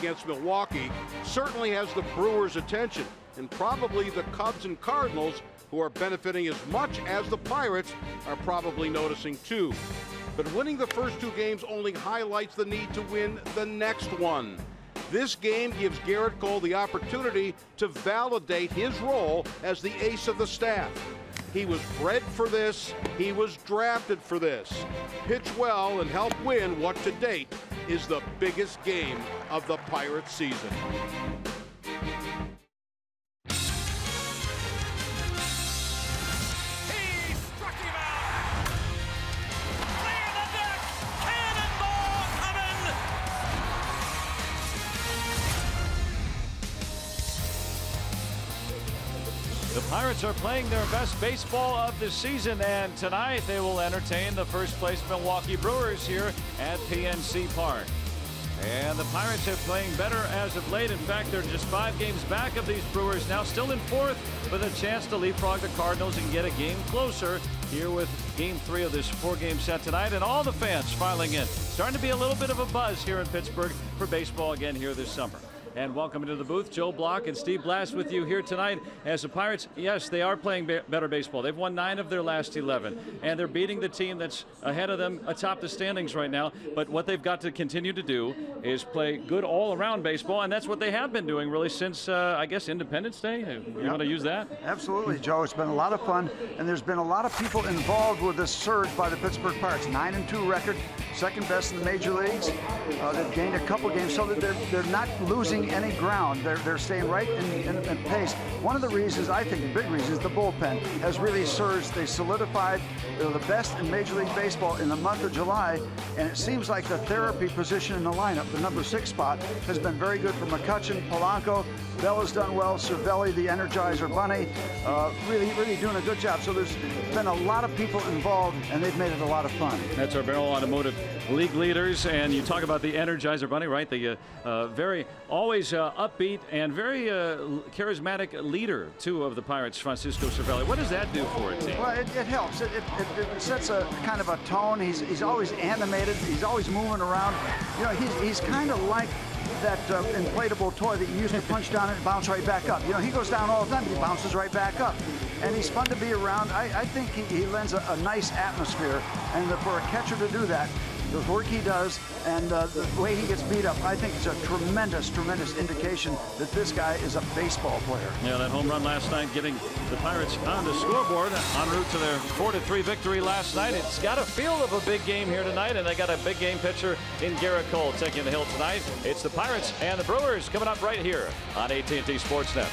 against Milwaukee certainly has the Brewers' attention, and probably the Cubs and Cardinals, who are benefiting as much as the Pirates, are probably noticing too. But winning the first two games only highlights the need to win the next one. This game gives Garrett Cole the opportunity to validate his role as the ace of the staff. He was bred for this. He was drafted for this. Pitch well and help win what to date is the biggest game of the Pirates season. The Pirates are playing their best baseball of the season, and tonight they will entertain the first place Milwaukee Brewers here at PNC Park. And the Pirates are playing better as of late. In fact, they're just 5 games back of these Brewers now, still in 4th, with a chance to leapfrog the Cardinals and get a game closer here with Game 3 of this 4-game set tonight, and all the fans filing in. Starting to be a little bit of a buzz here in Pittsburgh for baseball again here this summer. And welcome into the booth, Joe Block and Steve Blass with you here tonight. As the Pirates, yes, they are playing better baseball. They've won 9 of their last 11, and they're beating the team that's ahead of them atop the standings right now. But what they've got to continue to do is play good all-around baseball, and that's what they have been doing really since, I guess, Independence Day. You want to use that? Absolutely, Joe. It's been a lot of fun, and there's been a lot of people involved with this surge by the Pittsburgh Pirates. 9-2 record, second best in the major leagues. They've gained a couple games, so that they're not losing any ground. They're staying right in pace. One of the reasons, I think, the big reason, is the bullpen has really surged. They solidified. They're the best in Major League Baseball in the month of July, and it seems like the therapy position in the lineup, the number 6 spot, has been very good for McCutchen, Polanco. Bell has done well. Cervelli, the Energizer Bunny, really doing a good job. So there's been a lot of people involved, and they've made it a lot of fun. That's our Barrel Automotive League leaders, and you talk about the Energizer Bunny, right? The very always upbeat and very charismatic leader, too, of the Pirates, Francisco Cervelli. What does that do for a team? Well, it helps. It sets a kind of a tone. He's always animated. He's always moving around. You know, he's kind of like that inflatable toy that you used to punch down and bounce right back up. You know, he goes down all the time. He bounces right back up. And he's fun to be around. I think he lends a nice atmosphere. And for a catcher to do that, the work he does and the way he gets beat up, I think it's a tremendous indication that this guy is a baseball player. Yeah, that home run last night getting the Pirates on the scoreboard en route to their 4-3 victory last night. It's got a feel of a big game here tonight, and they got a big game pitcher in Garrett Cole taking the hill tonight. It's the Pirates and the Brewers coming up right here on AT&T Sportsnet.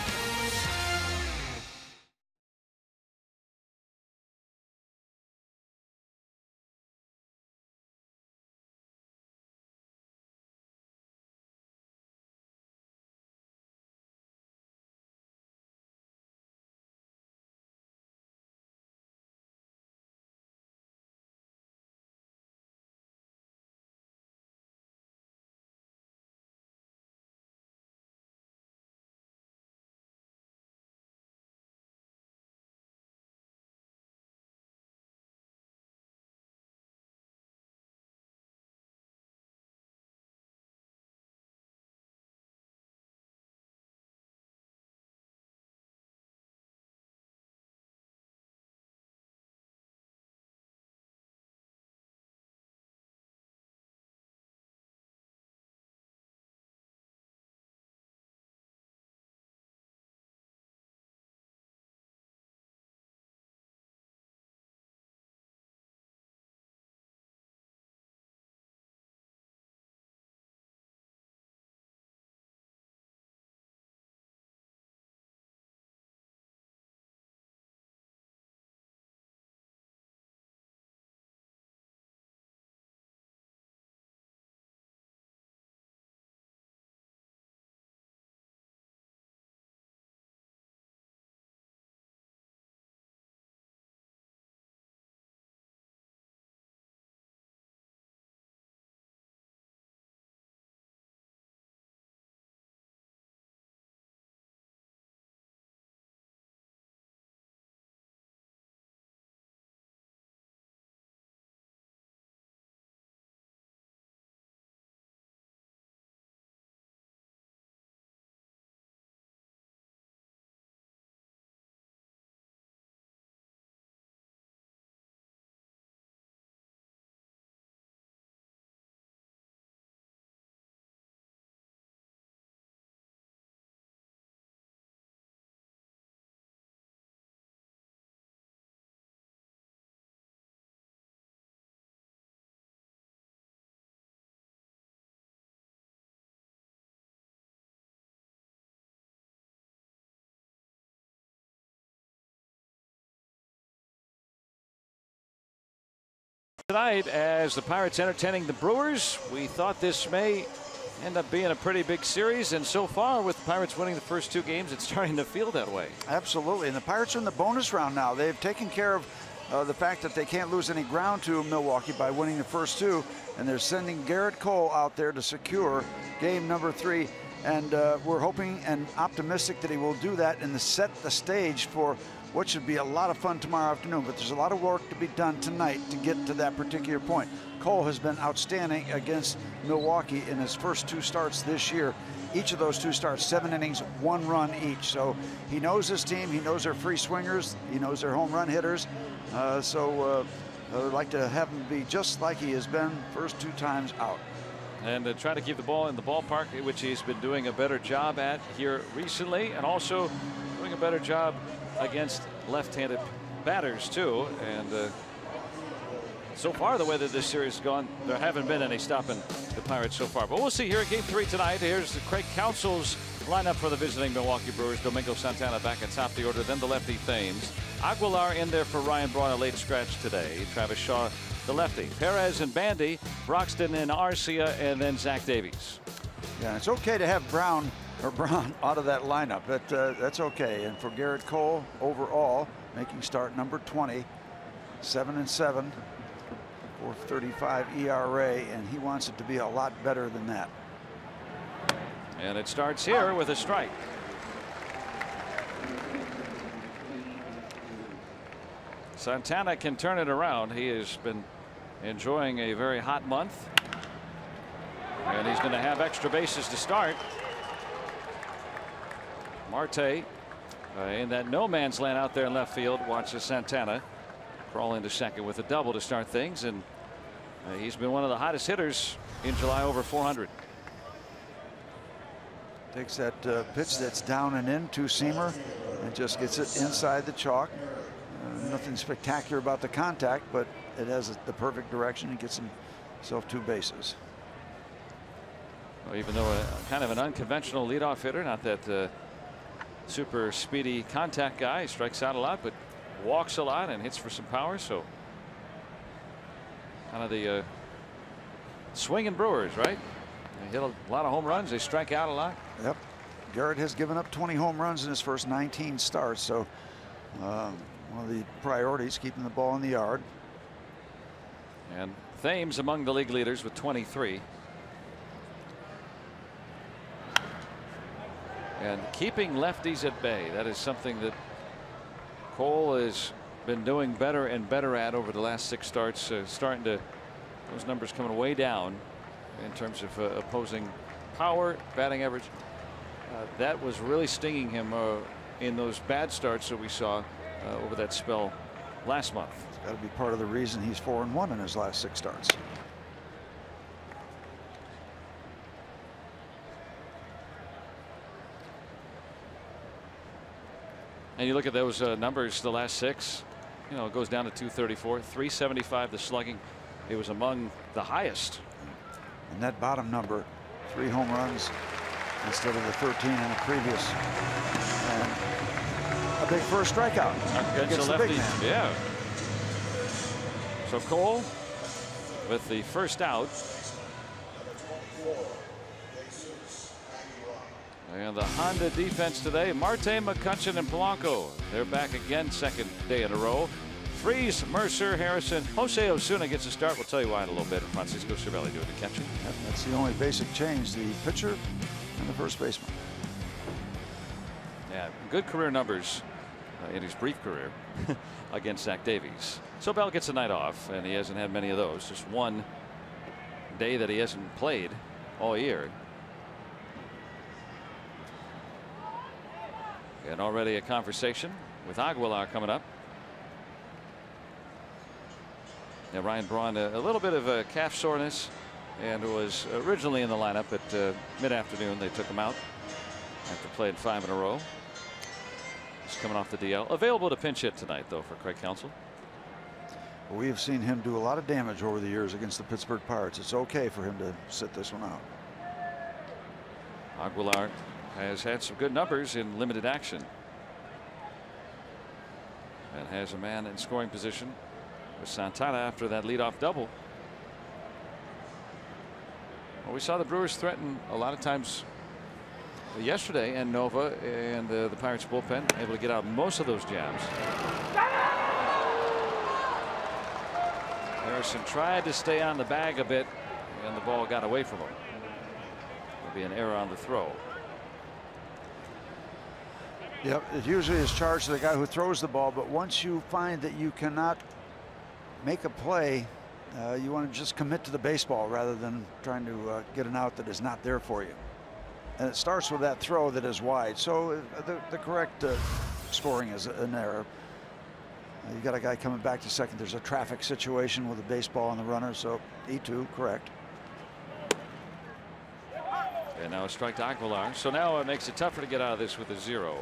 Tonight, as the Pirates entertaining the Brewers, we thought this may end up being a pretty big series, and so far with the Pirates winning the first 2 games, it's starting to feel that way. Absolutely, and the Pirates are in the bonus round now. They've taken care of the fact that they can't lose any ground to Milwaukee by winning the first 2, and they're sending Garrett Cole out there to secure game number 3, and we're hoping and optimistic that he will do that and to set the stage for what should be a lot of fun tomorrow afternoon. But there's a lot of work to be done tonight to get to that particular point. Cole has been outstanding against Milwaukee in his first 2 starts this year. Each of those 2 starts, 7 innings, 1 run each. So he knows his team. He knows their free swingers. He knows their home run hitters. I would like to have him be just like he has been first 2 times out. And try to keep the ball in the ballpark, which he's been doing a better job at here recently, and also doing a better job against left-handed batters too. And so far, the way that this series has gone, there haven't been any stopping the Pirates so far. But we'll see here at Game 3 tonight. Here's Craig Counsell's lineup for the visiting Milwaukee Brewers. Domingo Santana back at top of the order, then the lefty Thames. Aguilar in there for Ryan Braun, a late scratch today. Travis Shaw, the lefty. Perez and Bandy, Broxton and Arcia, and then Zach Davies. Yeah, it's okay to have Braun out of that lineup. That's okay. And for Garrett Cole, overall, making start number 20, 7-7, 4.35 ERA, and he wants it to be a lot better than that. And it starts here with a strike. Santana can turn it around. He has been enjoying a very hot month, and he's going to have extra bases to start. Marte in that no man's land out there in left field watches Santana crawl into second with a double to start things, and he's been one of the hottest hitters in July, over 400. Takes that pitch that's down and in, 2-seamer, and just gets it inside the chalk. Nothing spectacular about the contact, but it has the perfect direction and gets himself 2 bases. Well, even though kind of an unconventional leadoff hitter, not that super speedy contact guy, he strikes out a lot, but walks a lot and hits for some power. So kind of the swinging Brewers, right? They hit a lot of home runs. They strike out a lot. Yep. Garrett has given up 20 home runs in his first 19 starts. So one of the priorities, keeping the ball in the yard. And Thames among the league leaders with 23. And keeping lefties at bay. That is something that Cole has been doing better and better at over the last 6 starts. Starting to, those numbers coming way down in terms of opposing power, batting average. That was really stinging him in those bad starts that we saw over that spell last month. It's got to be part of the reason he's 4-1 in his last 6 starts. And you look at those numbers, the last 6, you know, it goes down to 234, 375, the slugging. It was among the highest. And that bottom number, 3 home runs instead of the 13 in the previous. And a big first strikeout against the big man. Yeah. So Cole with the first out. And the Honda defense today, Marte, McCutchen, and Polanco. They're back again, second day in a row. Freese, Mercer, Harrison, Jose Osuna gets a start. We'll tell you why in a little bit. Francisco Cervelli doing the catching. That's the only basic change, the pitcher and the first baseman. Yeah, good career numbers in his brief career against Zach Davies. So Bell gets a night off, and he hasn't had many of those. Just one day that he hasn't played all year. And already a conversation with Aguilar coming up. Yeah, Ryan Braun, a little bit of a calf soreness, and was originally in the lineup, but mid-afternoon they took him out after playing 5 in a row. He's coming off the DL. Available to pinch hit tonight, though, for Craig Counsell. We have seen him do a lot of damage over the years against the Pittsburgh Pirates. It's okay for him to sit this one out. Aguilar has had some good numbers in limited action and has a man in scoring position with Santana after that leadoff double. Well, we saw the Brewers threaten a lot of times yesterday, and Nova and the Pirates bullpen able to get out most of those jabs. Harrison tried to stay on the bag a bit, and the ball got away from him. There'll be an error on the throw. Yep, it usually is charged to the guy who throws the ball, but once you find that you cannot make a play, you want to just commit to the baseball rather than trying to get an out that is not there for you. And it starts with that throw that is wide. So the correct scoring is an error. You got a guy coming back to second. There's a traffic situation with a baseball on the runner, so E2, correct. And now a strike to Aguilar. So now it makes it tougher to get out of this with a 0.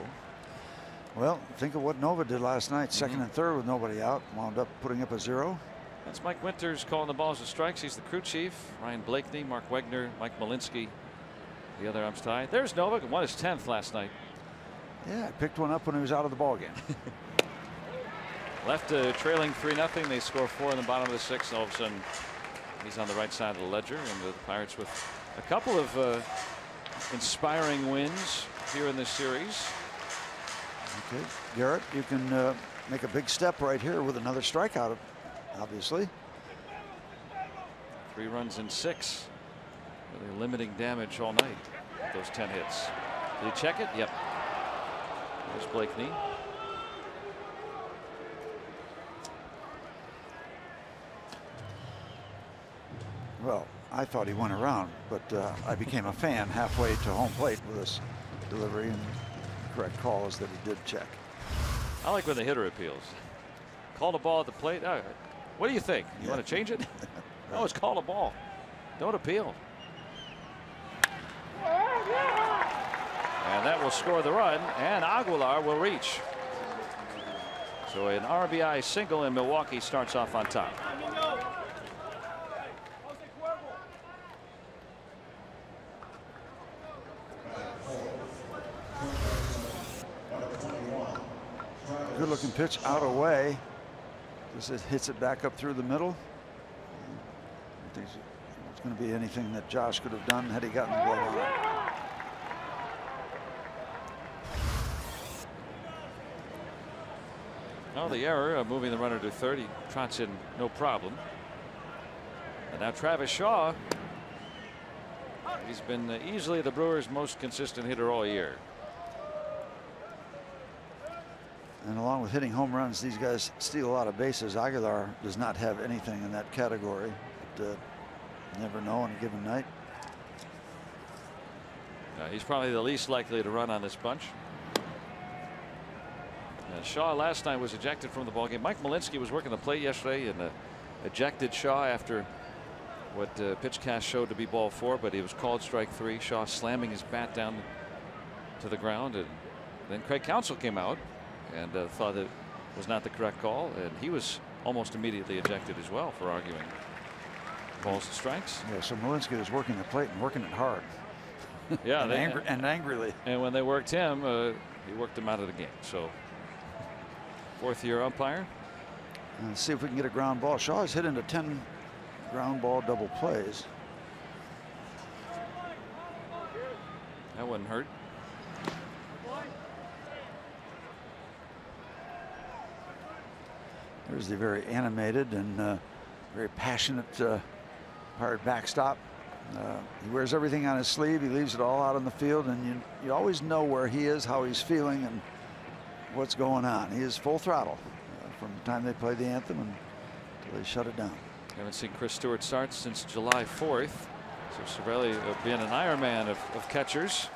Well, think of what Nova did last night. Second and third with nobody out. Wound up putting up a 0. That's Mike Winters calling the balls and strikes. He's the crew chief. Ryan Blakeney, Mark Wegner, Mike Malinsky. The other umps tied. There's Novak. Won his 10th last night. Yeah, picked one up when he was out of the ball game. Left trailing 3-0. They score 4 in the bottom of the 6th. All of a sudden, he's on the right side of the ledger, and the Pirates with a couple of inspiring wins here in this series. Okay, Garrett, you can make a big step right here with another strikeout, obviously. 3 runs in 6. Really limiting damage all night. Those 10 hits. Did he check it? Yep. There's Blakeney. Well, I thought he went around, but I became a fan halfway to home plate with this delivery, and the correct call is that he did check. I like when the hitter appeals. Called a ball at the plate. What do you think? You want to change it? No, it's called a ball. Don't appeal. And that will score the run, and Aguilar will reach. So an RBI single, and Milwaukee starts off on top. Good looking pitch out away. Just hits it back up through the middle. I don't think it's going to be anything that Josh could have done had he gotten the glove on it. Oh, the error of moving the runner to third. He trots in no problem. And now Travis Shaw. He's been easily the Brewers' most consistent hitter all year. And along with hitting home runs, these guys steal a lot of bases. Aguilar does not have anything in that category. But, never know on a given night. He's probably the least likely to run on this bunch. And Shaw last night was ejected from the ballgame. Mike Malinsky was working the plate yesterday and ejected Shaw after what PitchCast showed to be ball 4, but he was called strike 3. Shaw slamming his bat down to the ground, and then Craig Counsell came out and thought it was not the correct call, and he was almost immediately ejected as well for arguing balls and strikes. Yeah, so Malinsky was working the plate and working it hard. Yeah, and angrily. And when they worked him, he worked him out of the game. So 4th-year umpire. Let's see if we can get a ground ball. Shaw has hit into 10 ground ball double plays. That wouldn't hurt. There's the very animated and very passionate Pirate backstop. He wears everything on his sleeve. He leaves it all out on the field, and you always know where he is, how he's feeling, and what's going on. He is full throttle from the time they play the anthem until they shut it down. Haven't seen Chris Stewart start since July 4th. So Cervelli being an Iron Man of catchers.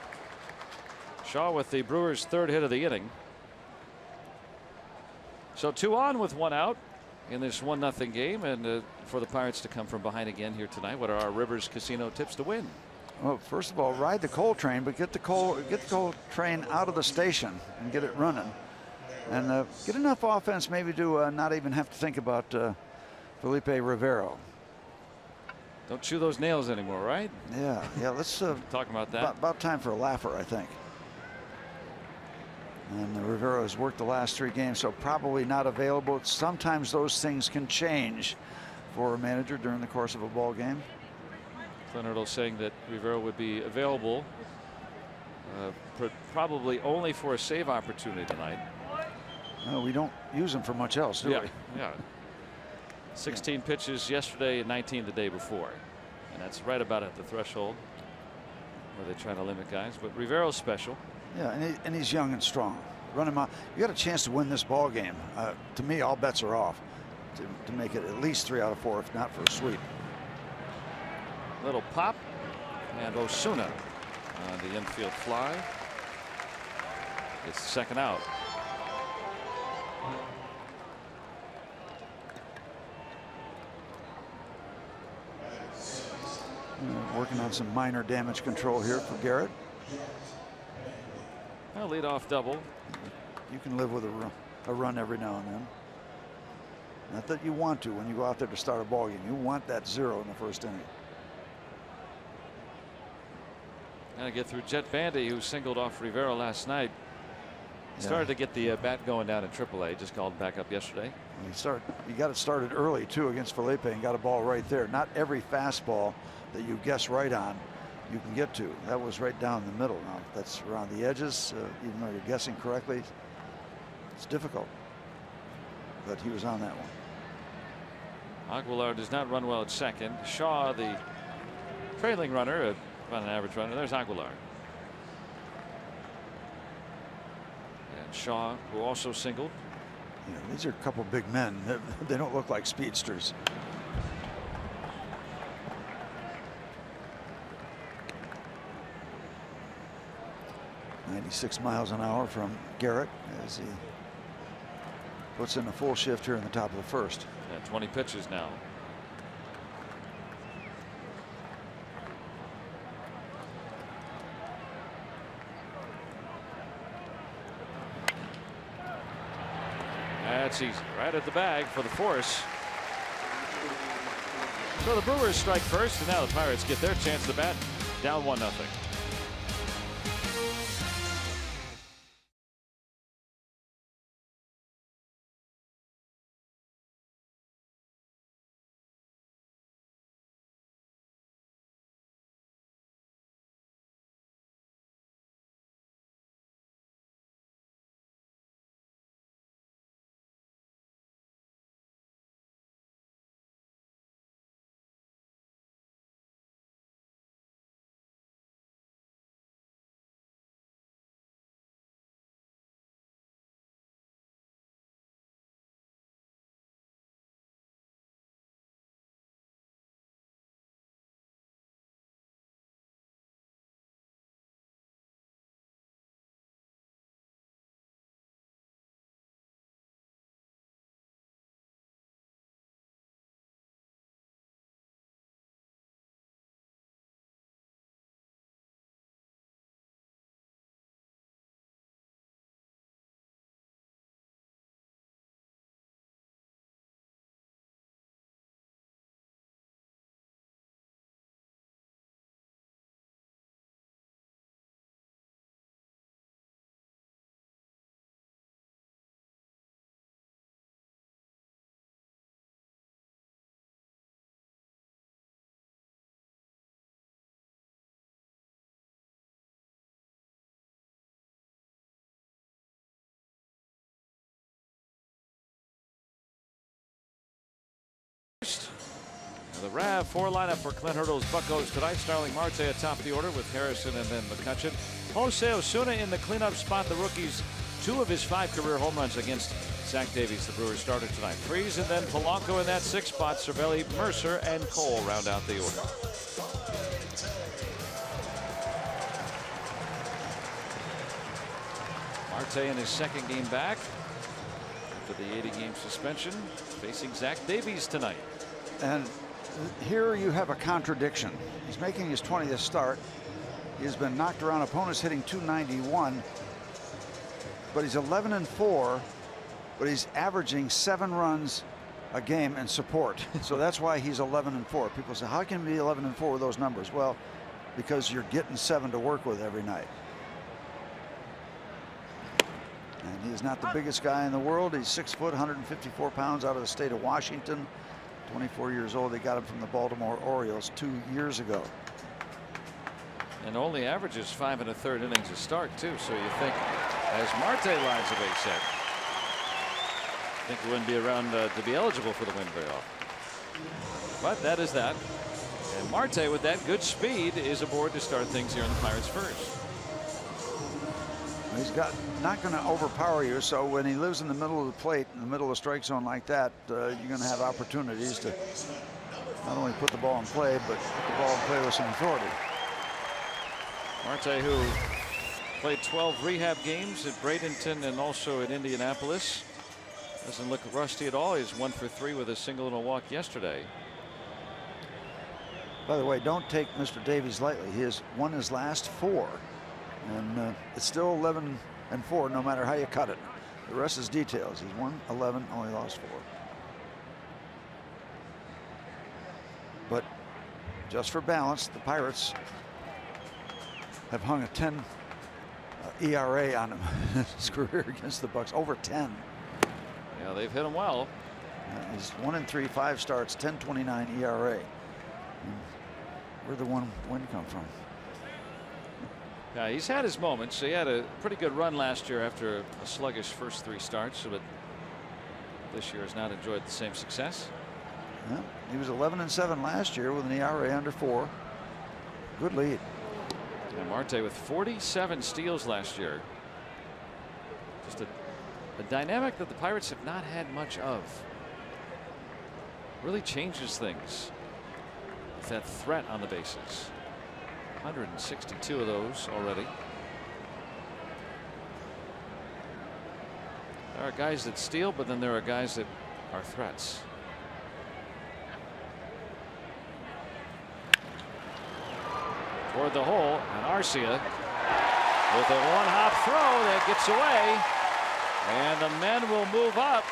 Shaw with the Brewers' 3rd hit of the inning. So 2 on with 1 out in this 1-0 game, and for the Pirates to come from behind again here tonight. What are our Rivers Casino tips to win? Well, first of all, ride the coal train, but get the coal train out of the station and get it running, and get enough offense maybe to not even have to think about Felipe Rivero. Don't chew those nails anymore, right? Yeah. Let's talk about that. About time for a laugher, I think. And Rivera has worked the last 3 games, so probably not available. Sometimes those things can change for a manager during the course of a ball game. Clint Hurdle saying that Rivera would be available probably only for a save opportunity tonight. No, we don't use him for much else, do we? Yeah. 16 pitches yesterday and 19 the day before. And that's right about at the threshold where they try to limit guys. But Rivera's special. Yeah, and he's young and strong. Run him out. You got a chance to win this ball game. To me, all bets are off to make it at least 3 out of 4, if not for a sweep. Little pop, and Osuna on the infield fly. It's the second out. Working on some minor damage control here for Garrett. Well, lead off double. You can live with a run every now and then. Not that you want to when you go out there to start a ball game. You want that 0 in the first inning. Got to get through Jet Bandy, who singled off Rivera last night. He started to get the bat going down in AAA. Just called back up yesterday. You got it started early too against Felipe and got a ball right there. Not every fastball that you guess right on you can get to. That was right down the middle. Now that's around the edges. Even though you're guessing correctly, it's difficult. But he was on that one. Aguilar does not run well at second. Shaw, the trailing runner, about an average runner. There's Aguilar. And Shaw, who also singled. Yeah, these are a couple big men. They don't look like speedsters. .96 miles an hour from Garrett as he puts in a full shift here in the top of the first. Yeah, 20 pitches now. That's easy. Right at the bag for the force. So the Brewers strike first, and now the Pirates get their chance to bat, down 1-0. The RAV4 lineup for Clint Hurdle's Buccos tonight. Starling Marte atop the order with Harrison and then McCutchen. Jose Osuna in the cleanup spot. The rookies, 2 of his 5 career home runs against Zach Davies, the Brewers starter tonight. Freese and then Polanco in that 6th spot. Cervelli, Mercer, and Cole round out the order. Marte in his 2nd game back after the 80-game suspension, facing Zach Davies tonight. And here you have a contradiction. He's making his 20th start. He's been knocked around. Opponents hitting .291, but he's 11-4, but he's averaging 7 runs a game in support. So that's why he's 11-4. People say, how can he be 11-4 with those numbers? Well, because you're getting 7 to work with every night. And he is not the biggest guy in the world. He's 6 foot, 154 pounds, out of the state of Washington. 24 years old. They got him from the Baltimore Orioles 2 years ago. And only averages 5 1/3 innings a start too. So you think, as Marte lines a base hit, I think he wouldn't be around to be eligible for the win very often. But that is that. And Marte, with that good speed, is aboard to start things here in the Pirates first. He's not going to overpower you, so when he lives in the middle of the plate, in the middle of the strike zone like that, you're going to have opportunities to not only put the ball in play, but put the ball in play with some authority. Marte, who played 12 rehab games at Bradenton and also at Indianapolis, doesn't look rusty at all. He's 1 for 3 with a single and a walk yesterday. By the way, don't take Mr. Davies lightly. He has won his last 4. And it's still 11-4 no matter how you cut it. The rest is details. He's won 11, only lost 4. But just for balance, the Pirates have hung a 10 ERA on him in his career against the Bucks. Over 10. Yeah, they've hit him well. He's 1 in 3, 5 starts, 10.29 ERA. And where'd the one win come from? Yeah, he's had his moments. He had a pretty good run last year after a sluggish first 3 starts, but this year has not enjoyed the same success. Yeah, he was 11-7 last year with an ERA under 4. Good lead. And Marte with 47 steals last year. Just a dynamic that the Pirates have not had much of. Really changes things with that threat on the bases. 162 of those already. There are guys that steal, but then there are guys that are threats. Toward the hole, and Arcia with a one-hop throw that gets away, and the men will move up.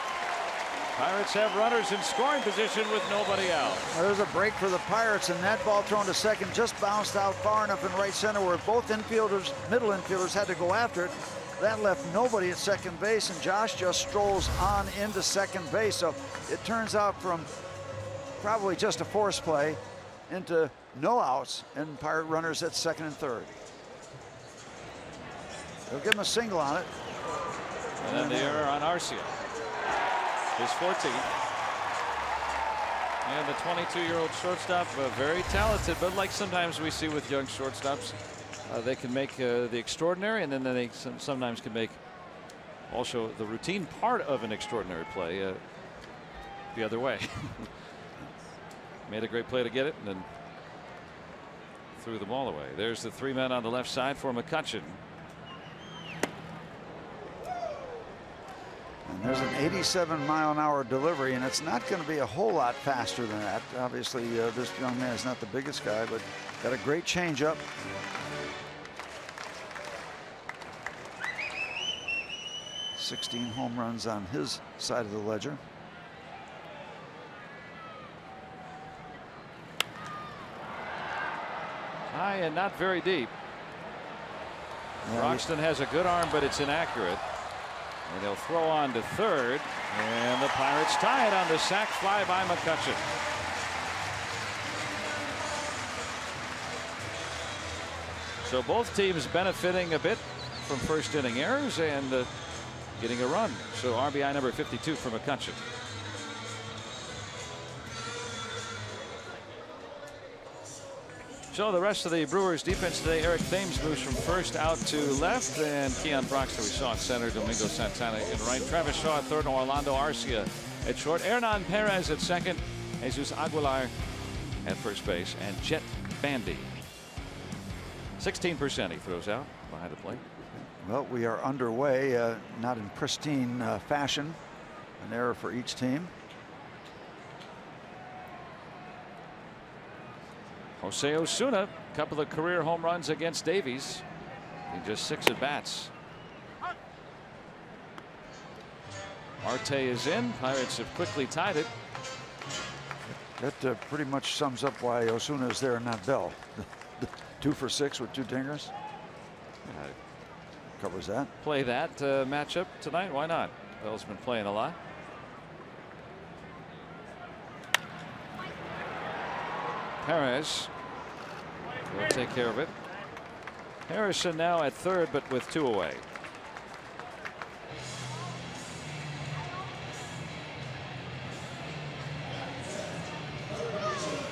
Pirates have runners in scoring position with nobody out. There's a break for the Pirates, and that ball thrown to second just bounced out far enough in right center where both infielders, middle infielders, had to go after it. That left nobody at second base, and Josh just strolls on into second base. So it turns out from probably just a force play into no outs and Pirate runners at second and third. They'll give him a single on it. And then the error on Arcia. His 14th. And the 22-year-old shortstop, very talented, but like sometimes we see with young shortstops, they can make the extraordinary, and then they sometimes can make also the routine part of an extraordinary play the other way. Made a great play to get it, and then threw the ball away. There's the 3 men on the left side for McCutchen. And there's an 87-mile-an-hour delivery, and it's not going to be a whole lot faster than that. Obviously, this young man is not the biggest guy, but got a great changeup. .16 home runs on his side of the ledger. High and not very deep. Yeah, Roxton has a good arm, but it's inaccurate. And he'll throw on to third, and the Pirates tie it on the sac fly by McCutchen. So both teams benefiting a bit from first inning errors and getting a run. So RBI number 52 for McCutchen. So the rest of the Brewers defense today: Eric Thames moves from first out to left, and Keon Broxton we saw at center, Domingo Santana in right, Travis Shaw at third, and Orlando Arcia at short, Hernan Perez at second, Jesus Aguilar at first base, and Jet Bandy. 16% he throws out behind the plate. Well, we are underway, not in pristine fashion. An error for each team. Jose Osuna, a couple of career home runs against Davies in just 6 at bats. Marte is in. Pirates have quickly tied it. That pretty much sums up why Osuna is there and not Bell. 2 for 6 with 2 dingers. covers that. Play that matchup tonight. Why not? Bell's been playing a lot. Perez will take care of it. Harrison now at third, but with 2 away.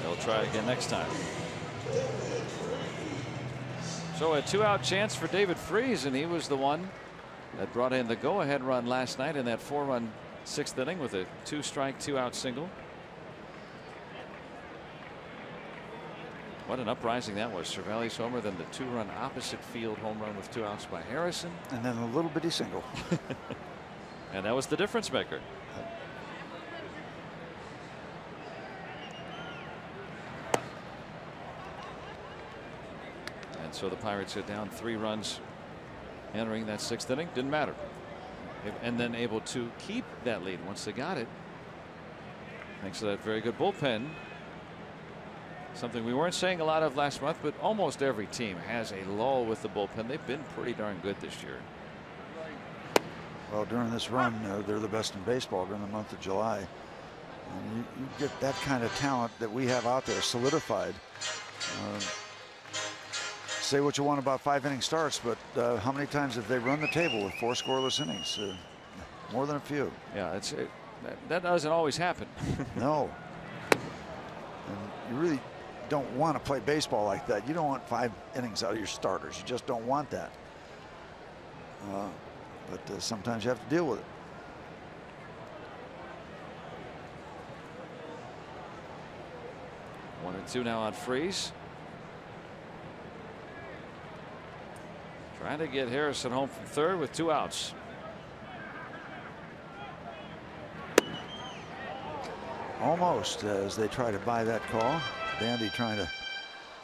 They'll try again next time. So a 2-out chance for David Freese, and he was the one that brought in the go-ahead run last night in that 4-run 6th inning with a 2-strike, 2-out single. What an uprising that was. Cervelli's homer, then the 2-run opposite field home run with 2 outs by Harrison. And then a little bitty single. And that was the difference maker. And so the Pirates are down 3 runs entering that 6th inning. Didn't matter. And then able to keep that lead once they got it. Thanks to that very good bullpen. Something we weren't saying a lot of last month, but almost every team has a lull with the bullpen. They've been pretty darn good this year. Well, during this run, they're the best in baseball during the month of July. And you get that kind of talent that we have out there solidified. Say what you want about 5-inning starts, but how many times have they run the table with 4 scoreless innings? More than a few. Yeah, that doesn't always happen. No. And you really don't want to play baseball like that. You don't want 5 innings out of your starters. You just don't want that. But sometimes you have to deal with it. One and 2 now on Freese. Trying to get Harrison home from third with 2 outs. Almost as they try to buy that call. Bandy trying to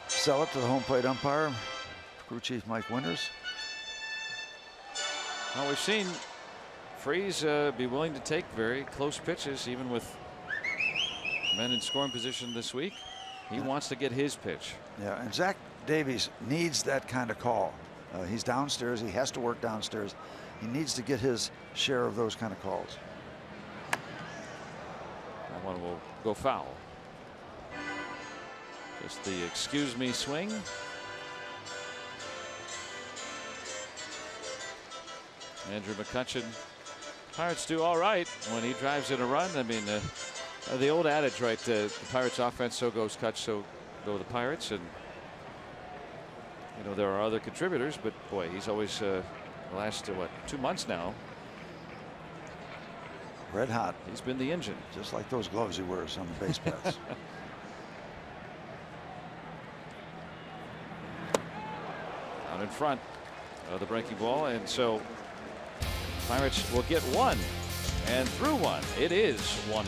sell it to the home plate umpire, crew chief Mike Winters. Well, we've seen Freese be willing to take very close pitches, even with men in scoring position this week. He wants to get his pitch. Yeah, and Zach Davies needs that kind of call. He's downstairs. He has to work downstairs. He needs to get his share of those kind of calls. That one will go foul. Just the excuse me swing. Andrew McCutchen. Pirates do all right when he drives in a run. I mean, the old adage, right? The Pirates offense, so goes Kutch, so go the Pirates. And you know, there are other contributors, but boy, he's always the last 2 months now. Red hot. He's been the engine. Just like those gloves he wears on the base paths. Out in front of the breaking ball, and so Pirates will get 1, and through 1 it is 1-1.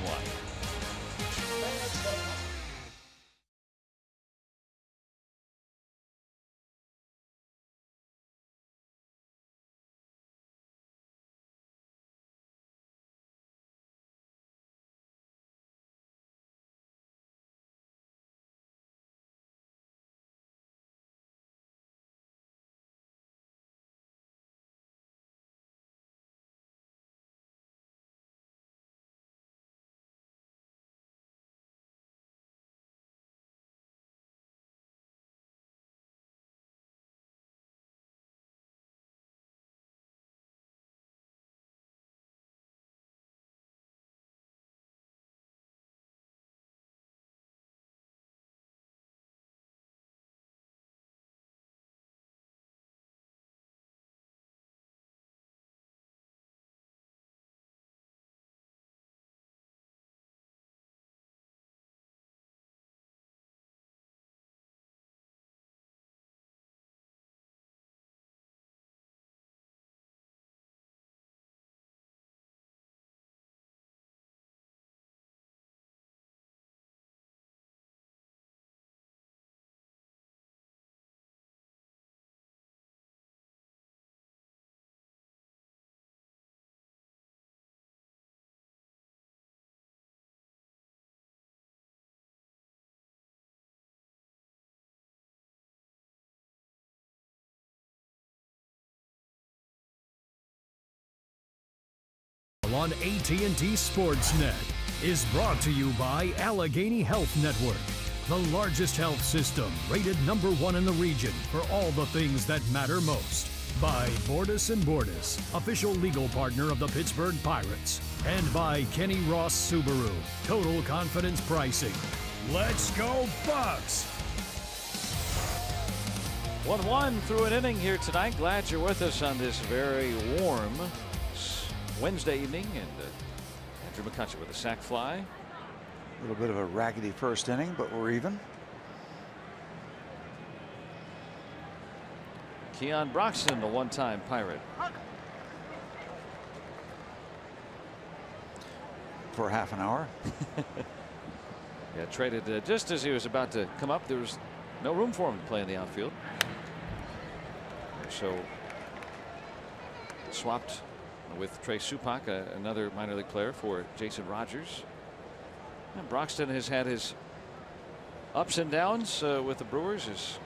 on AT&T Sportsnet is brought to you by Allegheny Health Network, the largest health system rated #1 in the region for all the things that matter most. By Bordas & Bordas, official legal partner of the Pittsburgh Pirates. And by Kenny Ross Subaru, total confidence pricing. Let's go Bucks! 1-1 through an inning here tonight. Glad you're with us on this very warm Wednesday evening. And Andrew McCutcheon with a sac fly. A little bit of a raggedy first inning, but we're even. Keon Broxton, the one-time Pirate. For half an hour. Yeah, traded just as he was about to come up. There was no room for him to play in the outfield. So swapped with Trey Supak, another minor league player, for Jason Rogers. And Broxton has had his ups and downs with the Brewers. Is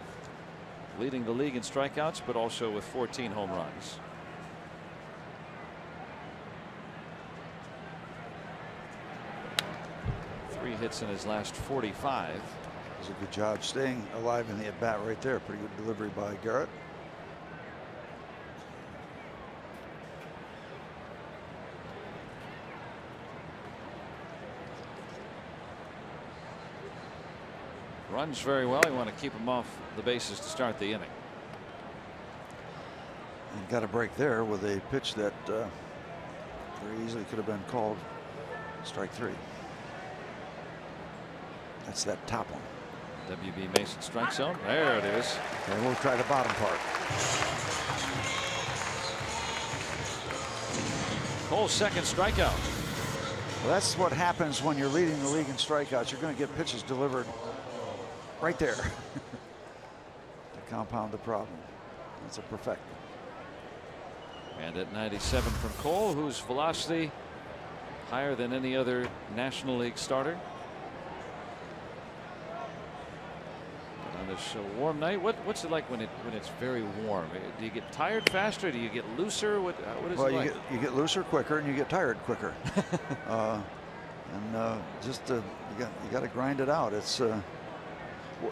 leading the league in strikeouts, but also with 14 home runs. Three hits in his last 45. Does a good job staying alive in the at bat right there. Pretty good delivery by Garrett. Runs very well. You want to keep him off the bases to start the inning. And got a break there with a pitch that very easily could have been called strike 3. That's that top one. WB Mason strike zone. There it is. And we'll try the bottom part. Cole's second strikeout. Well, that's what happens when you're leading the league in strikeouts. You're going to get pitches delivered right there to compound the problem. That's a perfect. And at 97 from Cole, whose velocity higher than any other National League starter. And on this warm night, what's it like when it's very warm? Do you get tired faster? Do you get looser? What is it like? You get looser quicker, and you get tired quicker. You got to grind it out. It's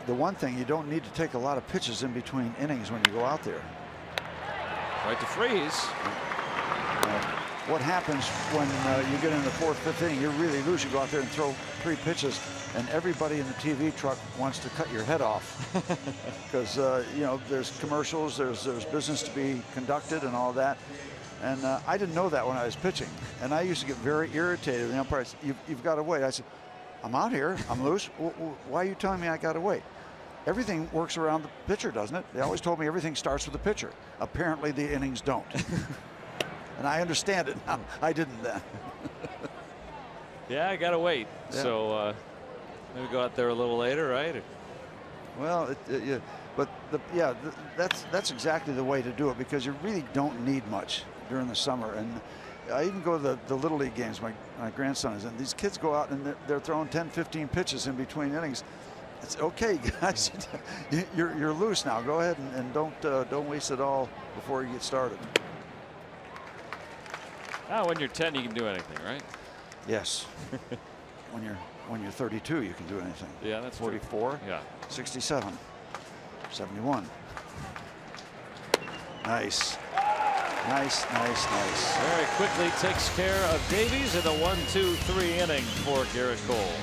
the one thing, you don't need to take a lot of pitches in between innings when you go out there. Right to freeze. What happens when you get in the 4th, 5th inning? You're really loose. You go out there and throw 3 pitches, and everybody in the TV truck wants to cut your head off because you know, there's commercials, there's business to be conducted, and all that. And I didn't know that when I was pitching, and I used to get very irritated. The umpire said, "You've got to wait." I said, "I'm out here. I'm loose. Why are you telling me I got to wait?" Everything works around the pitcher, doesn't it? They always told me everything starts with the pitcher. Apparently, the innings don't. And I understand it now. I didn't then. Yeah, I got to wait. Yeah. So maybe go out there a little later, right? Well, that's exactly the way to do it, because you really don't need much during the summer. And I even go to the Little League games. My grandson is in. These kids go out and they're throwing 10, 15 pitches in between innings. It's okay, guys. You're loose now. Go ahead and don't waste it all before you get started. Ah, when you're 10, you can do anything, right? Yes. when you're 32, you can do anything. Yeah, that's 44. True. Yeah. 67. 71. Nice. Nice. Very quickly takes care of Davies in a 1-2-3 inning for Garrett Cole.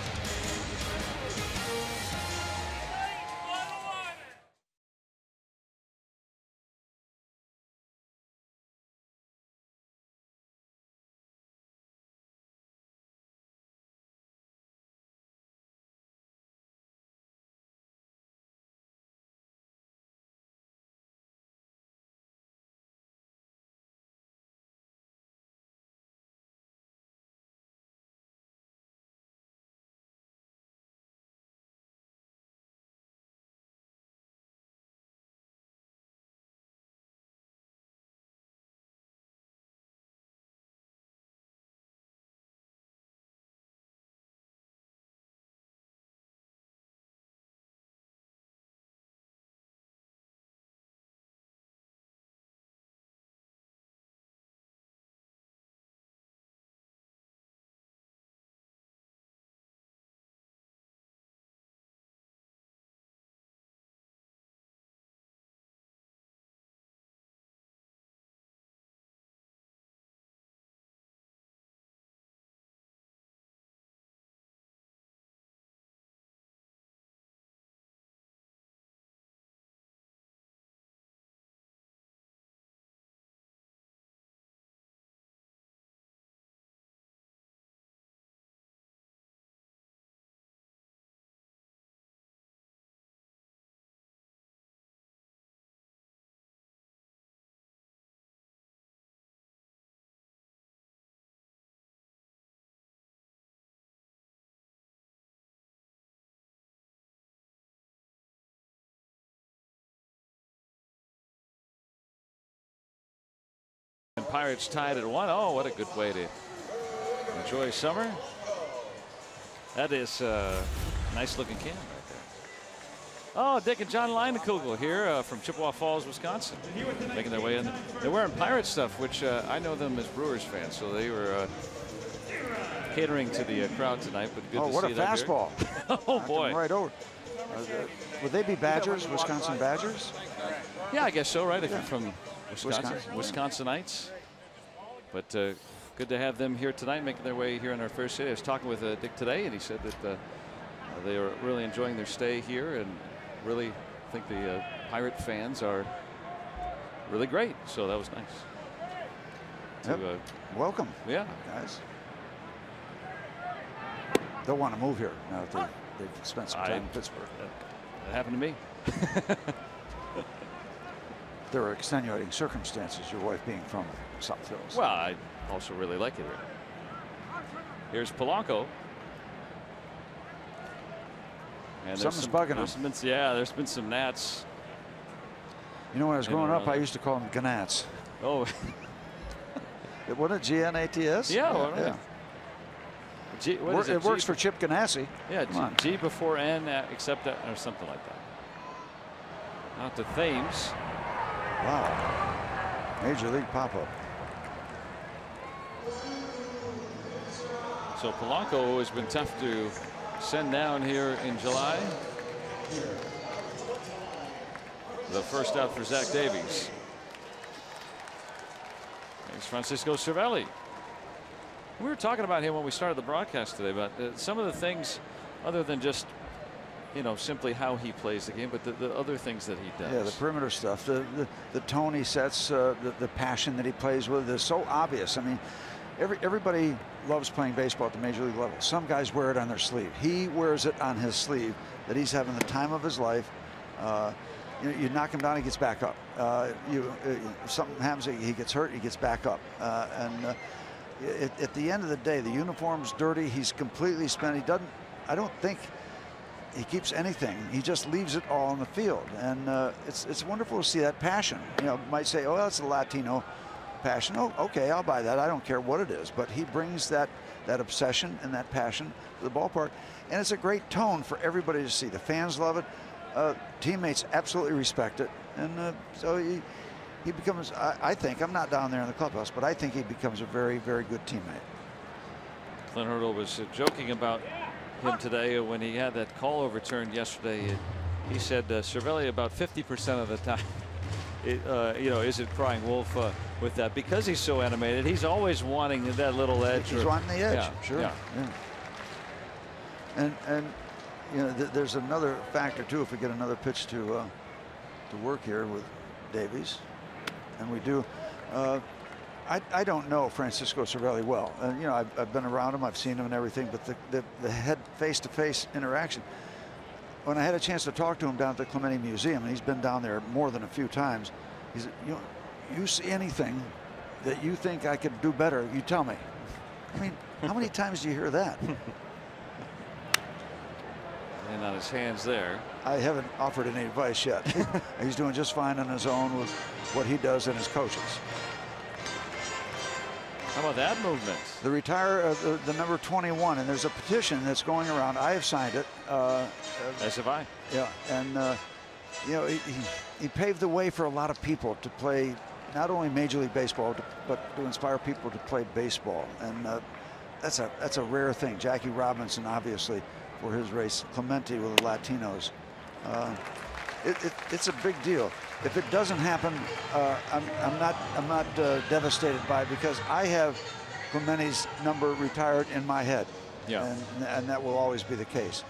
Pirates tied at 1. Oh, what a good way to enjoy summer. That is a nice looking can right there. Oh, Dick and John Leinekugel here from Chippewa Falls, Wisconsin, making their way in. They're wearing Pirate stuff, which I know them as Brewers fans, so they were catering to the crowd tonight. But good to what see a that fastball. Oh, boy. Right over. Would they be Badgers, Wisconsin Badgers? Yeah, I guess so, right? If you're from Wisconsinites. But good to have them here tonight, making their way here in our first city. I was talking with Dick today, and he said that they are really enjoying their stay here and really think the Pirate fans are really great. So that was nice. Welcome. Yeah. Guys. They'll want to move here now that they've spent some time in Pittsburgh. That happened to me. There are extenuating circumstances, your wife being from South Hills. Well, I also really like it here. Here's Polanco. And something's bugging him. There's been some gnats. You know, when I was growing up, I used to call them gnats. Oh. Wasn't it G-N-A-T-S? Yeah. G, it works for Chip Ganassi. Yeah, G before N, except or something like that. Out to Thames. Wow. Major league pop-up. So Polanco has been tough to send down here in July. The first out for Zach Davies. There's Francisco Cervelli. We were talking about him when we started the broadcast today, but some of the things other than just, you know, simply how he plays the game, but the other things that he does. Yeah, the perimeter stuff, the tone he sets, the passion that he plays with is so obvious. I mean, everybody loves playing baseball at the major league level. Some guys wear it on their sleeve. He wears it on his sleeve that he's having the time of his life. You knock him down, he gets back up. If something happens, he gets hurt, he gets back up. At the end of the day, the uniform's dirty. He's completely spent. I don't think he keeps anything. He just leaves it all on the field, and it's wonderful to see that passion. You know, might say, oh, that's a Latino passion. Oh, okay, I'll buy that. I don't care what it is, but he brings that obsession and that passion to the ballpark, and it's a great tone for everybody to see. The fans love it. Teammates absolutely respect it, and so he becomes, I think, I'm not down there in the clubhouse, but I think he becomes a very, very good teammate. Clint Hurdle was joking about him today when he had that call overturned yesterday. He said Cervelli about 50% of the time, you know, isn't crying wolf with that because he's so animated. He's always wanting that little edge. He's wanting the edge, yeah, sure. Yeah. And you know, there's another factor too. If we get another pitch to work here with Davies. And we do. I don't know Francisco Cervelli well, and you know, I've been around him, I've seen him and everything, but the head face-to-face interaction. When I had a chance to talk to him down at the Clemente Museum, and he's been down there more than a few times, he said, you see anything that you think I could do better, you tell me. I mean, how many times do you hear that? And on his hands there. I haven't offered any advice yet. He's doing just fine on his own with what he does and his coaches. How about that movement? The number 21, and there's a petition that's going around. I have signed it. As have I. Yeah, and you know, he paved the way for a lot of people to play not only Major League Baseball, but to inspire people to play baseball, and that's a rare thing. Jackie Robinson, obviously, for his race. Clemente with the Latinos. It's a big deal. If it doesn't happen, I'm not devastated by it because I have Clemente's number retired in my head. Yeah. And that will always be the case.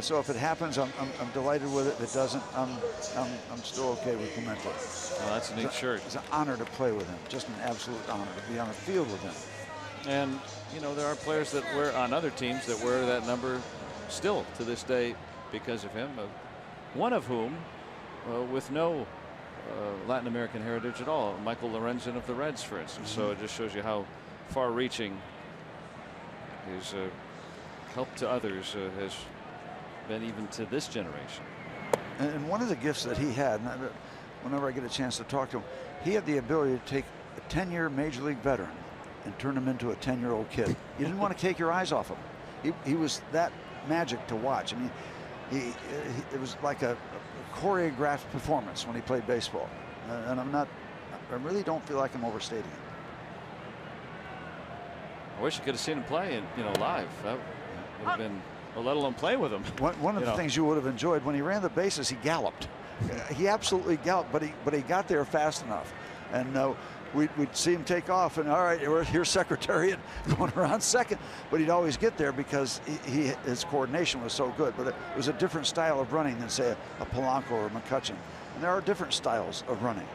So if it happens, I'm delighted with it. If it doesn't, I'm still okay with Clemente. Well, that's a neat shirt. It's an honor to play with him. Just an absolute honor to be on the field with him. And you know, there are players that wear on other teams that wear that number still to this day because of him. One of whom, with no Latin American heritage at all, Michael Lorenzen of the Reds, for instance. So it just shows you how far-reaching his help to others has been even to this generation. And one of the gifts that he had, whenever I get a chance to talk to him, he had the ability to take a 10-year major league veteran and turn him into a 10-year-old kid. You didn't want to take your eyes off him. He was that magic to watch. I mean, it was like a choreographed performance when he played baseball. And I really don't feel like I'm overstating it. I wish you could have seen him play, live. That would have been, or let alone play with him. One of the things you would have enjoyed when he ran the bases, he galloped. He absolutely galloped, but he got there fast enough, and we'd see him take off, and all right, here's Secretariat going around second, but he'd always get there because his coordination was so good. But it was a different style of running than, say, a Polanco or McCutcheon, and there are different styles of running.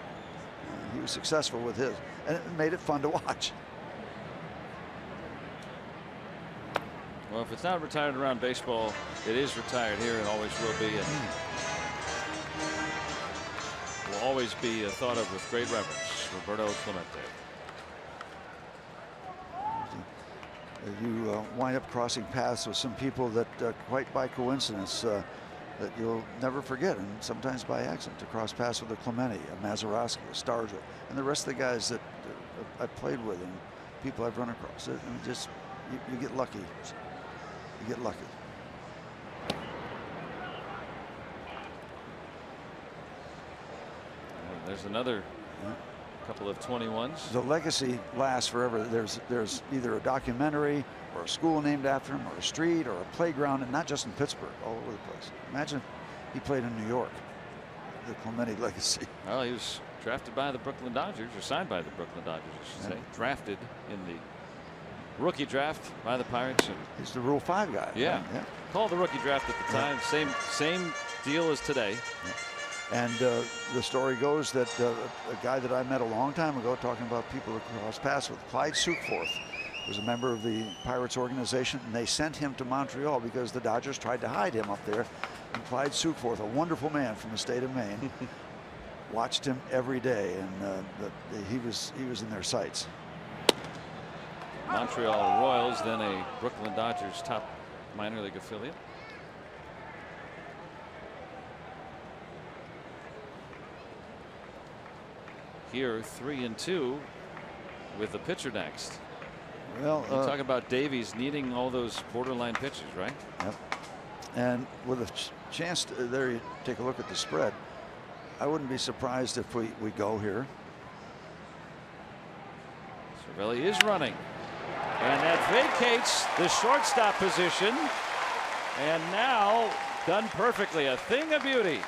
He was successful with his, and it made it fun to watch. Well, if it's not retired around baseball, it is retired here and always will be, and will always be thought of with great reverence. Roberto Clemente. You wind up crossing paths with some people that quite by coincidence that you'll never forget, and sometimes by accident, to cross paths with a Clemente, a Mazeroski, a Stargell, and the rest of the guys that I've played with and people I've run across. You get lucky. You get lucky. There's another couple of 21s. The legacy lasts forever. There's either a documentary or a school named after him, or a street, or a playground, and not just in Pittsburgh, all over the place. Imagine if he played in New York. The Clemente legacy. Well, he was drafted by the Brooklyn Dodgers, or signed by the Brooklyn Dodgers, I should say. Drafted in the rookie draft by the Pirates. And he's the Rule 5 guy. Yeah. Called the rookie draft at the time. Same deal as today. And the story goes that a guy that I met a long time ago, talking about people that cross paths with, Clyde Sukeforth, was a member of the Pirates organization, and they sent him to Montreal because the Dodgers tried to hide him up there. And Clyde Sukeforth, a wonderful man from the state of Maine, watched him every day, and he was in their sights. Montreal Royals, then a Brooklyn Dodgers top minor league affiliate. Here 3-2 with the pitcher next. Well, you talk about Davies needing all those borderline pitches, right? Yep. And with a chance to, there you take a look at the spread. I wouldn't be surprised if we go here. Cervelli is running, and that vacates the shortstop position, and now done perfectly, a thing of beauty.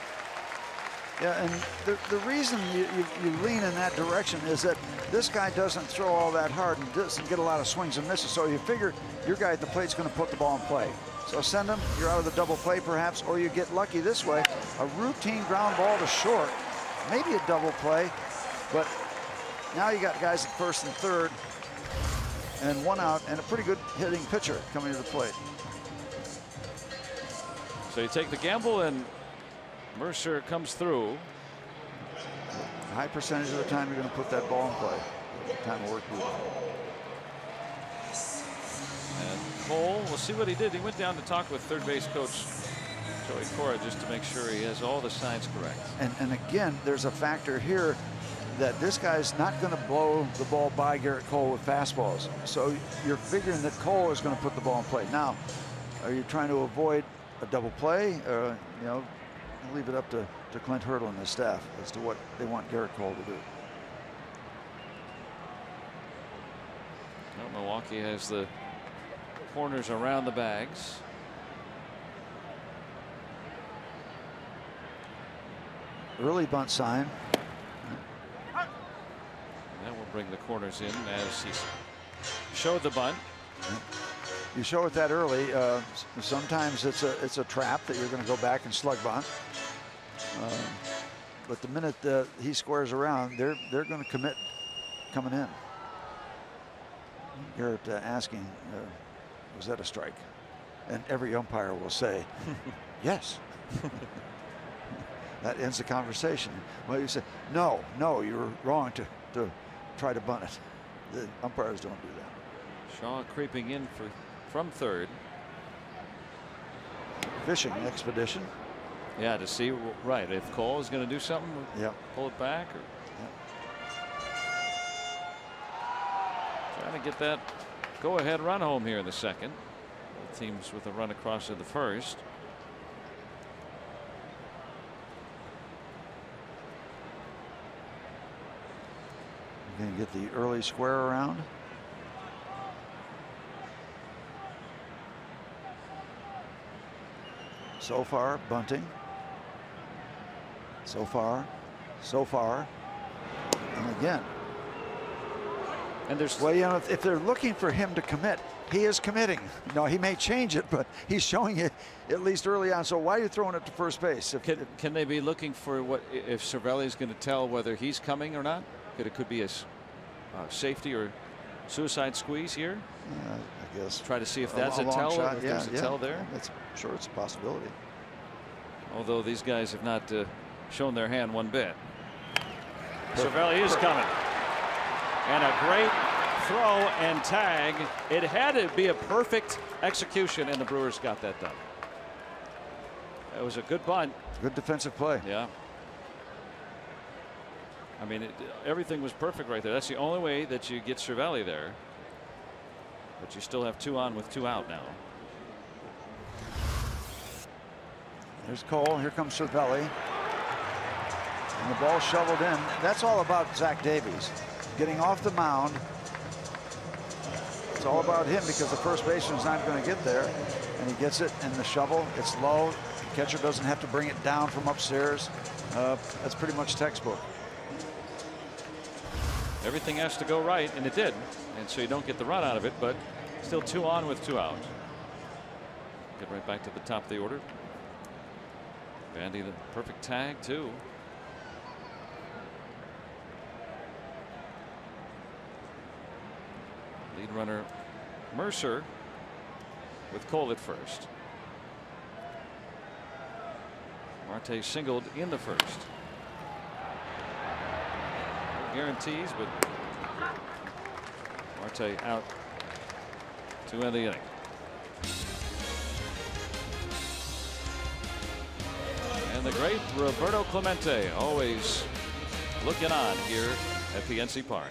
Yeah, and the reason you lean in that direction is that this guy doesn't throw all that hard and doesn't get a lot of swings and misses. So you figure your guy at the plate's going to put the ball in play. So send him, you're out of the double play perhaps, or you get lucky this way. A routine ground ball to short, maybe a double play, but now you got guys at first and third, and one out, and a pretty good hitting pitcher coming to the plate. So you take the gamble, and Mercer comes through. A high percentage of the time you're going to put that ball in play. Time of work. And Cole, we'll see what he did. He went down to talk with third base coach Joey Cora just to make sure he has all the signs correct. And again, there's a factor here that this guy's not going to blow the ball by Garrett Cole with fastballs. So you're figuring that Cole is going to put the ball in play. Now, are you trying to avoid a double play? You know, leave it up to Clint Hurdle and his staff as to what they want Garrett Cole to do. Well, Milwaukee has the corners around the bags. Early bunt sign. And that will bring the corners in as he showed the bunt. You show it that early. Sometimes it's a trap that you're going to go back and slug bunt. But the minute he squares around, they're going to commit coming in. Garrett asking, was that a strike? And every umpire will say, yes. That ends the conversation. Well, you say, no, you were wrong to try to bunt it. The umpires don't do that. Shaw creeping in from third. Fishing expedition. Yeah, to see, right, if Cole is going to do something, yeah, pull it back. Or... to get that go-ahead run home here in the second. The teams with a run across in the first. Going to get the early square around. So far, bunting. So far. And again. And there's, well, you know, if they're looking for him to commit, he is committing. No, he may change it, but he's showing it at least early on. So why are you throwing it to first base? Can they be looking for what if Cervelli is going to tell whether he's coming or not? It could be a safety or suicide squeeze here. I guess. Try to see if that's a tell. Shot. If there's a tell there. That's sure it's a possibility. Although these guys have not shown their hand one bit. Cervelli is coming. And a great throw and tag. It had to be a perfect execution, and the Brewers got that done. It was a good bunt. Good defensive play. Yeah. I mean, everything was perfect right there. That's the only way that you get Cervelli there. But you still have 2 on with 2 out now. There's Cole. Here comes Cervelli. And the ball shoveled in. That's all about Zach Davies. Getting off the mound. It's all about him because the first baseman's not going to get there. And he gets it in the shovel. It's low. The catcher doesn't have to bring it down from upstairs. That's pretty much textbook. Everything has to go right, and it did. And so you don't get the run out of it, but still 2 on with 2 out. Get right back to the top of the order. Bandy, the perfect tag, too. Lead runner Mercer with Cole at first. Marte singled in the first. No guarantees, but Marte out to end the inning. And the great Roberto Clemente always looking on here at PNC Park.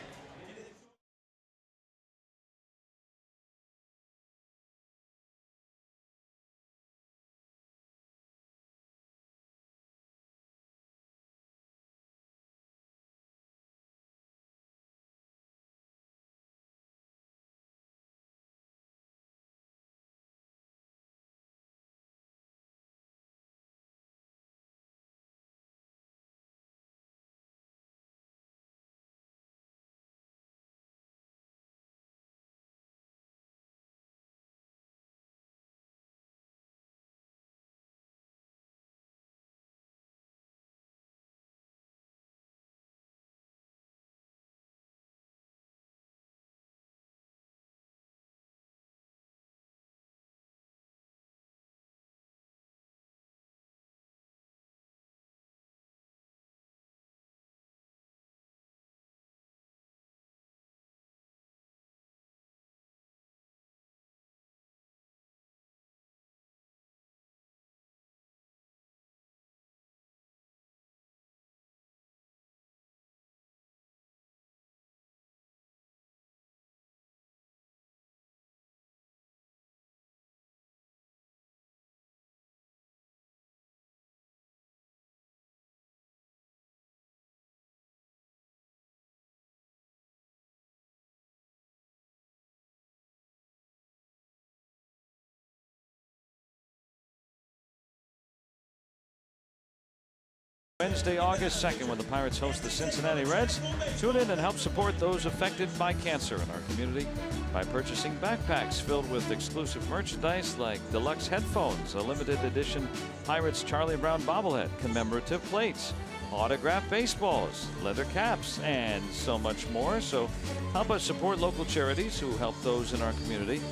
Wednesday, August 2nd, when the Pirates host the Cincinnati Reds. Tune in and help support those affected by cancer in our community by purchasing backpacks filled with exclusive merchandise like deluxe headphones, a limited edition Pirates Charlie Brown bobblehead, commemorative plates, autographed baseballs, leather caps, and so much more. So help us support local charities who help those in our community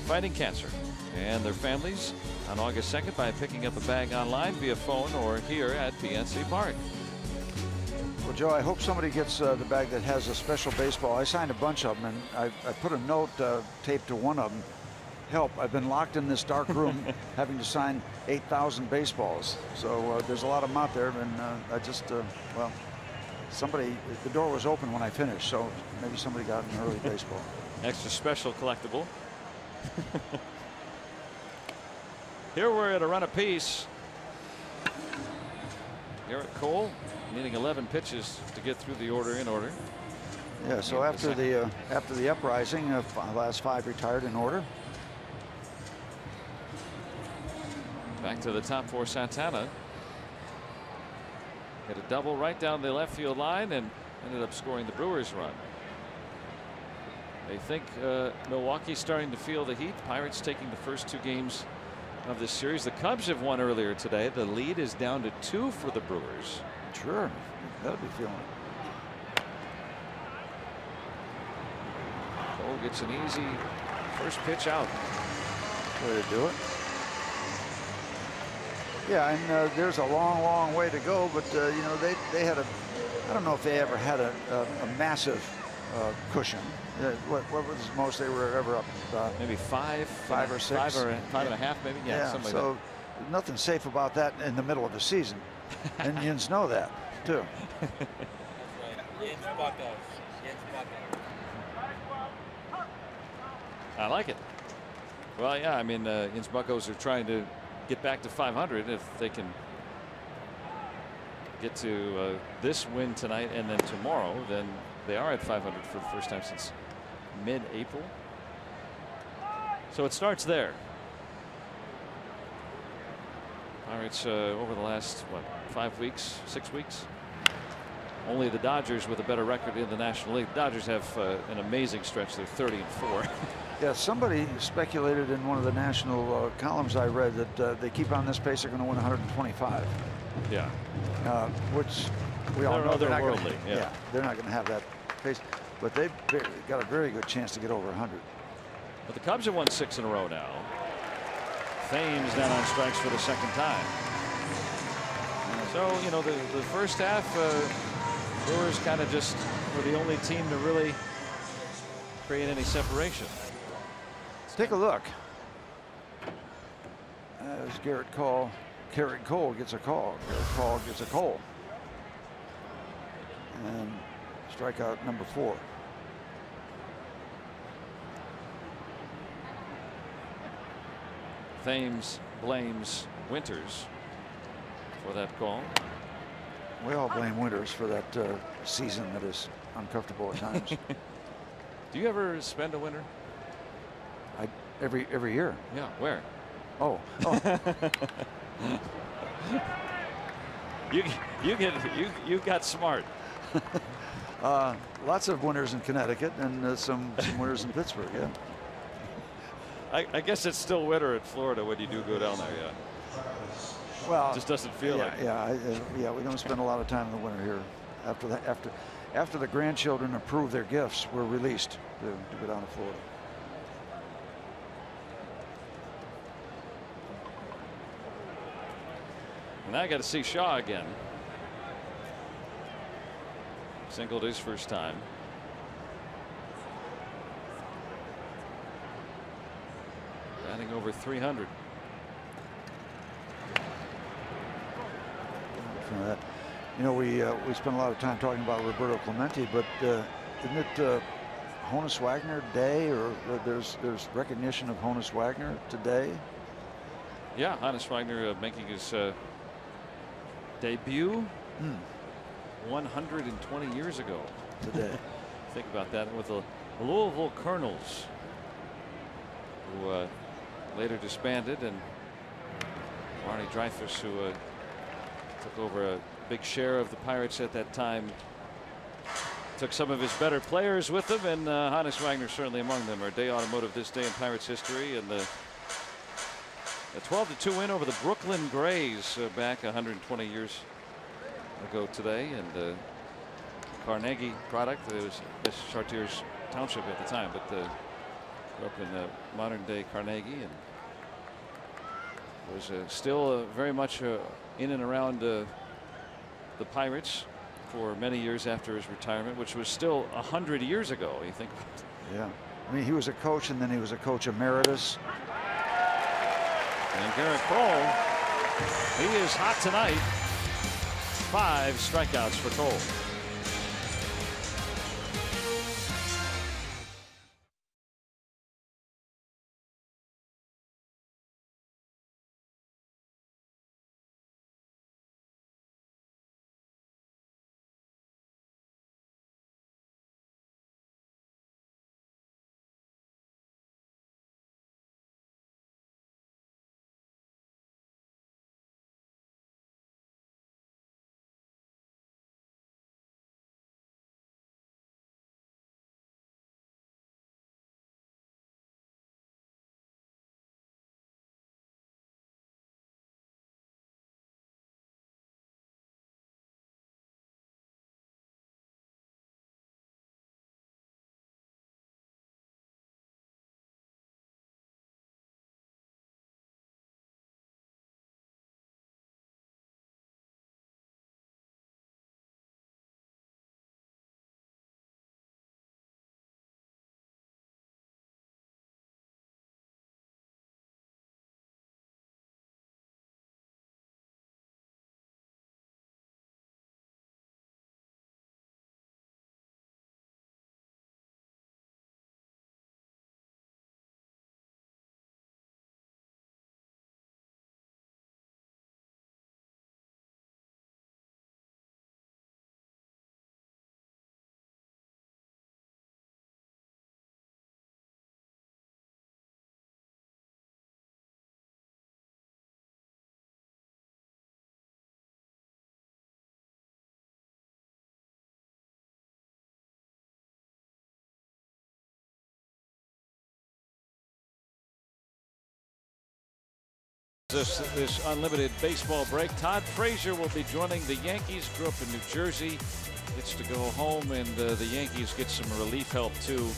fighting cancer and their families on August 2nd by picking up a bag online, via phone, or here at PNC Park. Well, Joe, I hope somebody gets the bag that has a special baseball. I signed a bunch of them, and I put a note taped to one of them. Help, I've been locked in this dark room having to sign 8,000 baseballs. So there's a lot of them out there, and I just, well, somebody, the door was open when I finished, so maybe somebody got an early baseball. Extra special collectible. Here we're at a run apiece. Garrett Cole needing 11 pitches to get through the order in order. Yeah, so after the uprising, last 5 retired in order. Back to the top for Santana. Hit a double right down the left field line and ended up scoring the Brewers run. They think Milwaukee's starting to feel the heat. Pirates taking the first 2 games of this series. The Cubs have won earlier today. The lead is down to 2 for the Brewers. Sure, that'll be feeling it. Cole gets an easy first pitch out. Way to do it. Yeah, and there's a long way to go, but you know, they had I don't know if they ever had a massive cushion. What was the most they were ever up? Maybe 5 or 6, 5 or 5.5 maybe. Yeah, something so like that. Nothing safe about that in the middle of the season. Indians know that too. I like it. Well, yeah, I mean, Yins Buccos are trying to get back to 500 if they can get to this win tonight and then tomorrow. Then they are at 500 for the first time since mid-April. So it starts there. Pirates over the last 5 weeks, 6 weeks. Only the Dodgers with a better record in the National League. The Dodgers have an amazing stretch. They're 30-4. Yeah, somebody speculated in one of the national columns I read that they keep on this pace, they're going to win 125. Yeah. Which we all know they're not going to. Yeah, they're not going to have that pace, but they've got a very good chance to get over 100. But the Cubs have won 6 in a row now. Thames down on strikes for the second time. So, you know, the first half, Brewers kind of just were the only team to really create any separation. Take a look. As Garrett Cole gets a call. Garrett Cole gets a call. And strikeout number 4. Thames blames Winters for that call. We all blame Winters for that season that is uncomfortable at times. Do you ever spend a winter? Every year. Yeah, where? Oh. you got smart. Lots of winters in Connecticut and some winters in Pittsburgh. Yeah. I guess it's still winter in Florida when you do go down there. Yeah. Well, it just doesn't feel like it. Yeah. We don't spend a lot of time in the winter here. After the grandchildren approve their gifts, we're released to go down to Florida. And now I got to see Shaw again. Singled his first time. Batting over 300. You know, we spent a lot of time talking about Roberto Clemente, but isn't it Honus Wagner Day, or there's recognition of Honus Wagner today? Yeah, Honus Wagner making his debut 120 years ago today. Think about that, with the Louisville Colonels, who later disbanded, and Barney Dreyfuss, who took over a big share of the Pirates at that time, took some of his better players with him, and Honus Wagner certainly among them. Our day automotive this day in Pirates history, and the 12-2 win over the Brooklyn Grays back 120 years ago today, and Carnegie product. It was Chartiers Township at the time, but grew up in modern day Carnegie, and was still very much in and around the Pirates for many years after his retirement, which was still 100 years ago. You think? Yeah, I mean, he was a coach, and then he was a coach emeritus. And Garrett Cole, he is hot tonight. 5 strikeouts for Cole. This unlimited baseball break. Todd Frazier will be joining the Yankees. Grew up in New Jersey. Gets to go home, and the Yankees get some relief help too.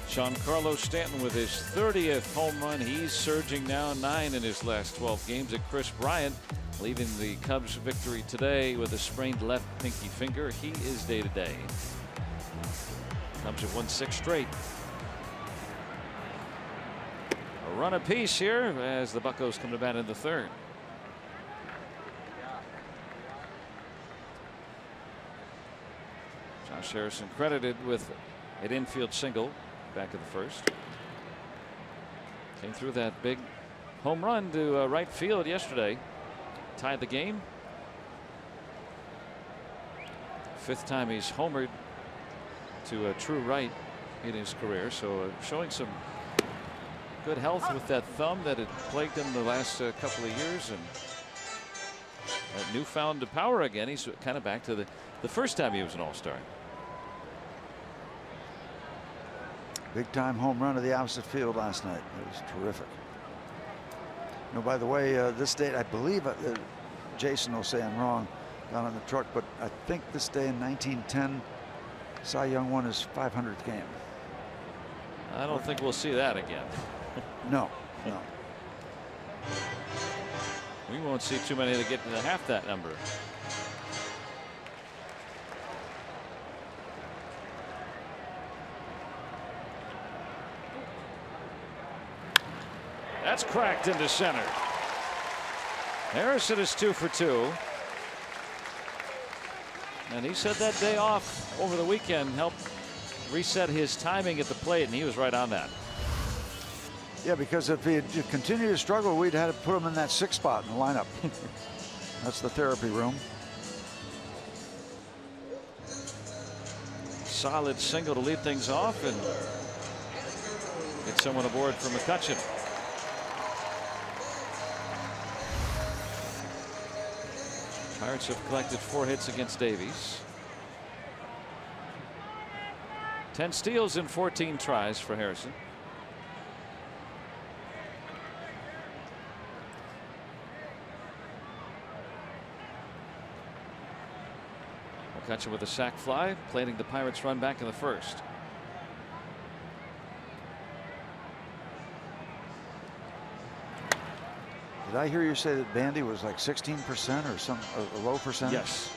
Giancarlo Stanton with his 30th home run. He's surging now, 9 in his last 12 games. And Chris Bryant leaving the Cubs victory today with a sprained left pinky finger. He is day to day. Cubs have won 6 straight. A run apiece here as the Buccos come to bat in the 3rd. Josh Harrison credited with an infield single back in the 1st. Came through that big home run to right field yesterday. Tied the game. 5th time he's homered to a true right in his career. So showing some good health with that thumb that had plagued him the last couple of years, and that newfound power again. He's kind of back to the first time he was an All-Star. Big time home run to the opposite field last night. It was terrific. You know, by the way, this date, I believe Jason will say I'm wrong down on the truck, but I think this day in 1910 Cy Young won his 500th game. I don't think we'll see that again. No, no. We won't see too many that get to half that number. That's cracked into center. Harrison is 2 for 2. And he said that day off over the weekend helped reset his timing at the plate, and he was right on that. Yeah, because if he had continued to struggle, we'd had to put him in that 6th spot in the lineup. That's the therapy room. Solid single to lead things off and get someone aboard for McCutchen. Pirates have collected 4 hits against Davies. 10 steals in 14 tries for Harrison. McCutchen with a sac fly, plating the Pirates' run back in the 1st. Did I hear you say that Bandy was like 16% or some a low percentage? Yes.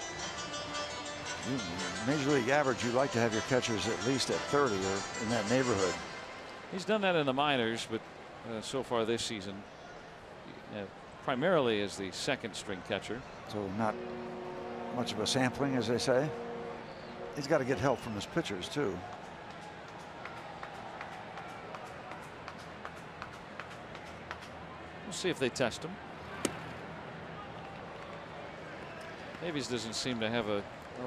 Major League average, you'd like to have your catchers at least at 30 or in that neighborhood. He's done that in the minors, but so far this season, primarily as the 2nd string catcher. So not much of a sampling, as they say. He's got to get help from his pitchers too. We'll see if they test him. Davies doesn't seem to have a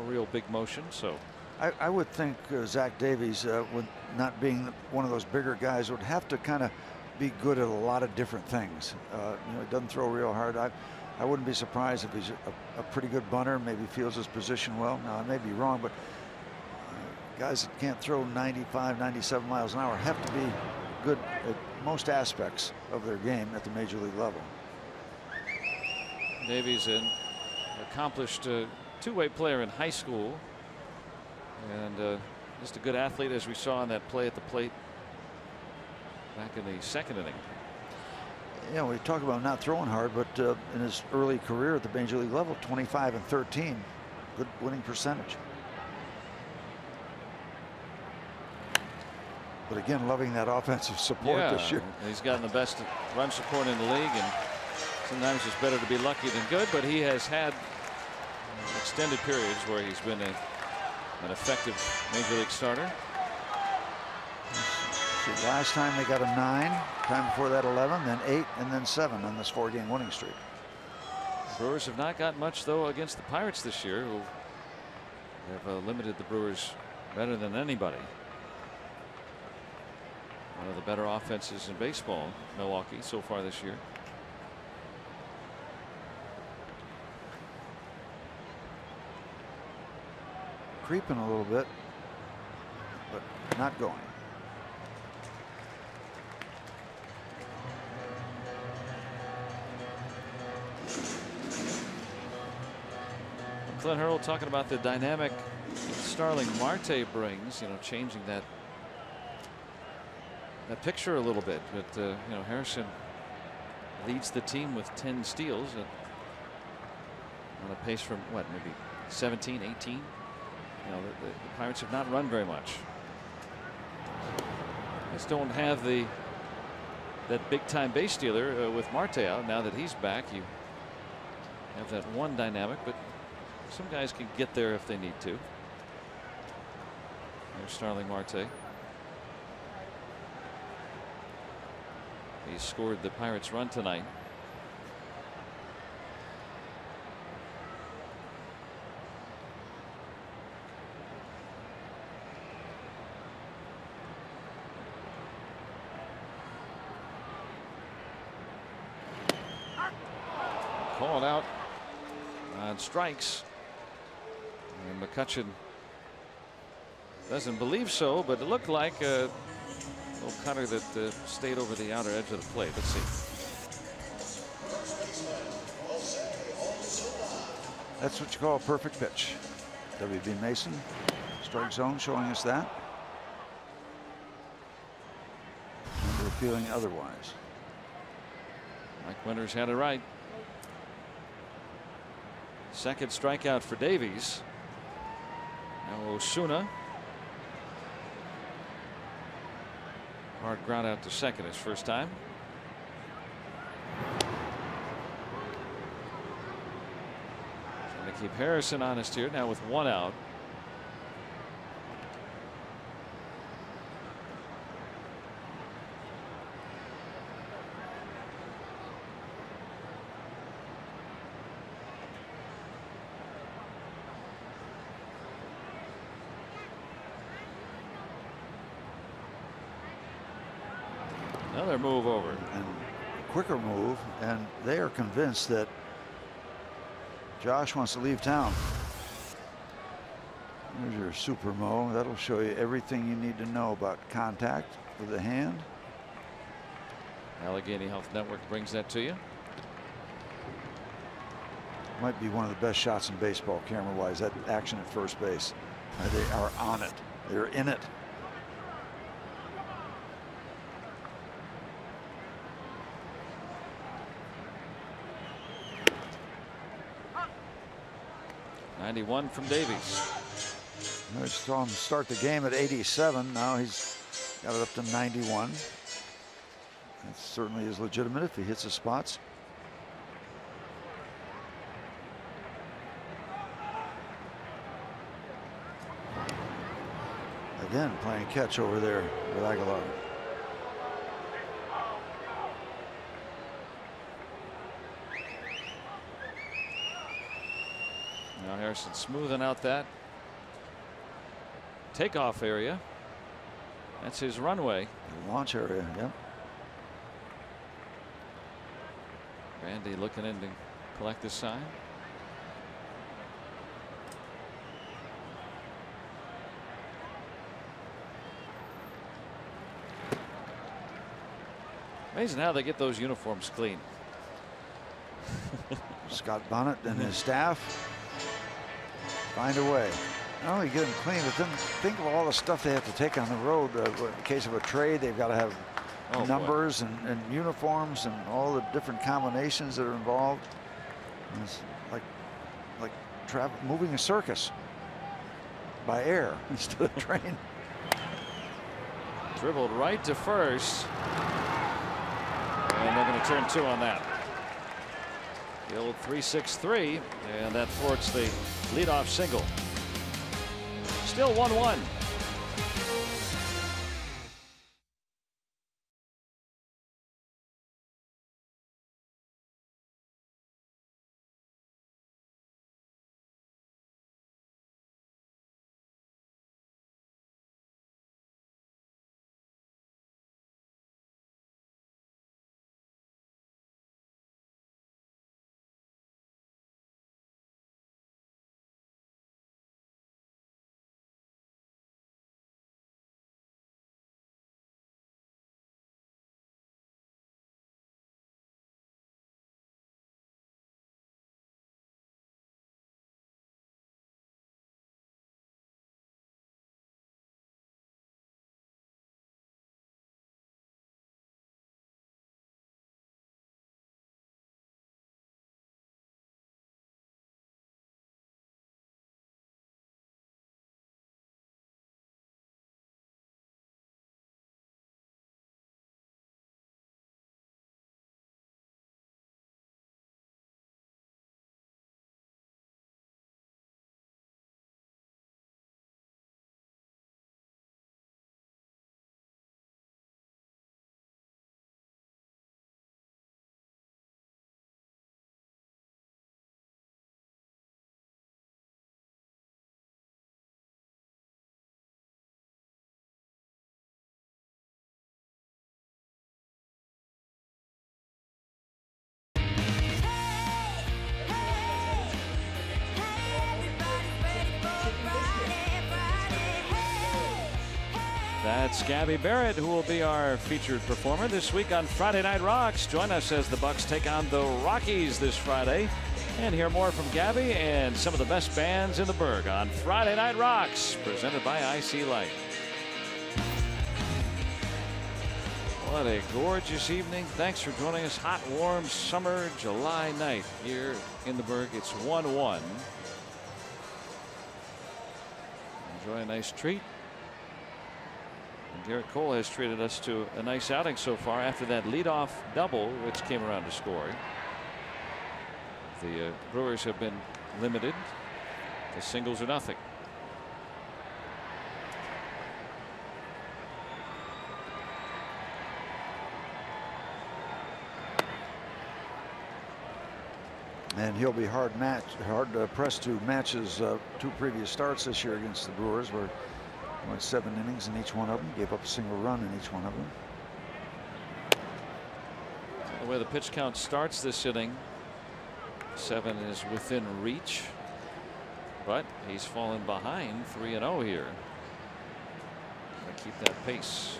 real big motion, so I would think Zach Davies, with not being one of those bigger guys, would have to kind of be good at a lot of different things. You know, he doesn't throw real hard. I wouldn't be surprised if he's a pretty good bunter, maybe feels his position well. Now, I may be wrong, but guys that can't throw 95, 97 miles an hour have to be good at most aspects of their game at the major league level. Davies, an accomplished two-way player in high school, and just a good athlete, as we saw in that play at the plate back in the 2nd inning. Yeah, we talk about not throwing hard, but in his early career at the major league level, 25 and 13, good winning percentage. But again, loving that offensive support this year. He's gotten the best run support in the league, and sometimes it's better to be lucky than good, but he has had extended periods where he's been an effective major league starter. See, last time they got a 9, time before that 11, then 8, and then 7 on this 4-game winning streak. Brewers have not got much though against the Pirates this year, who have limited the Brewers better than anybody. One of the better offenses in baseball, Milwaukee, so far this year. Creeping a little bit, but not going. Clint Hurl talking about the dynamic Starling Marte brings, changing that picture a little bit. But Harrison leads the team with 10 steals on a pace from maybe 17, 18. The Pirates have not run very much. Just don't have that big time base stealer with Marte out. Now that he's back, you have that one dynamic, but some guys can get there if they need to. There's Starling Marte. He scored the Pirates' run tonight. Called out on strikes, and McCutchen doesn't believe so, but it looked like a little cutter that stayed over the outer edge of the plate. Let's see. That's what you call a perfect pitch. W.B. Mason, strike zone, showing us that. And we're feeling otherwise. Mike Winters had it right. Second strikeout for Davies. Now Osuna. Hard ground out to second his first time. Trying to keep Harrison honest here now with one out. Another move over, and a quicker move, and they are convinced that Josh wants to leave town. There's your Super Mo. That'll show you everything you need to know about contact with the hand. Allegheny Health Network brings that to you. Might be one of the best shots in baseball, camera-wise. That action at first base. They are on it. They're in it. '91 from Davies. I saw him start the game at 87. Now he's got it up to 91. That certainly is legitimate if he hits the spots. Again, playing catch over there with Aguilar. Now Harrison smoothing out that takeoff area. That's his runway. The launch area, yep. Randy looking in to collect the sign. Amazing how they get those uniforms clean. Scott Bonnet and his staff find a way. Not only get them clean, but then think of all the stuff they have to take on the road. In case of a trade, they've got to have numbers and uniforms and all the different combinations that are involved. And it's like moving a circus by air instead of train. Dribbled right to first. And they're going to turn two on that. The old 3-6-3, and that thwarts the leadoff single. Still 1-1. That's Gabby Barrett, who will be our featured performer this week on Friday Night Rocks. Join us as the Bucks take on the Rockies this Friday, and hear more from Gabby and some of the best bands in the burg on Friday Night Rocks, presented by IC Light. What a gorgeous evening. Thanks for joining us. Hot, warm summer July night here in the burg. It's 1-1. Enjoy a nice treat. And Garrett Cole has treated us to a nice outing so far after that leadoff double, which came around to score. The Brewers have been limited to singles or nothing. And he'll be hard pressed to match his 2 previous starts this year against the Brewers, where he went 7 innings in each one of them, gave up a single run in each one of them. The way the pitch count starts this inning, 7 is within reach, but he's fallen behind 3-0 here. Gotta keep that pace.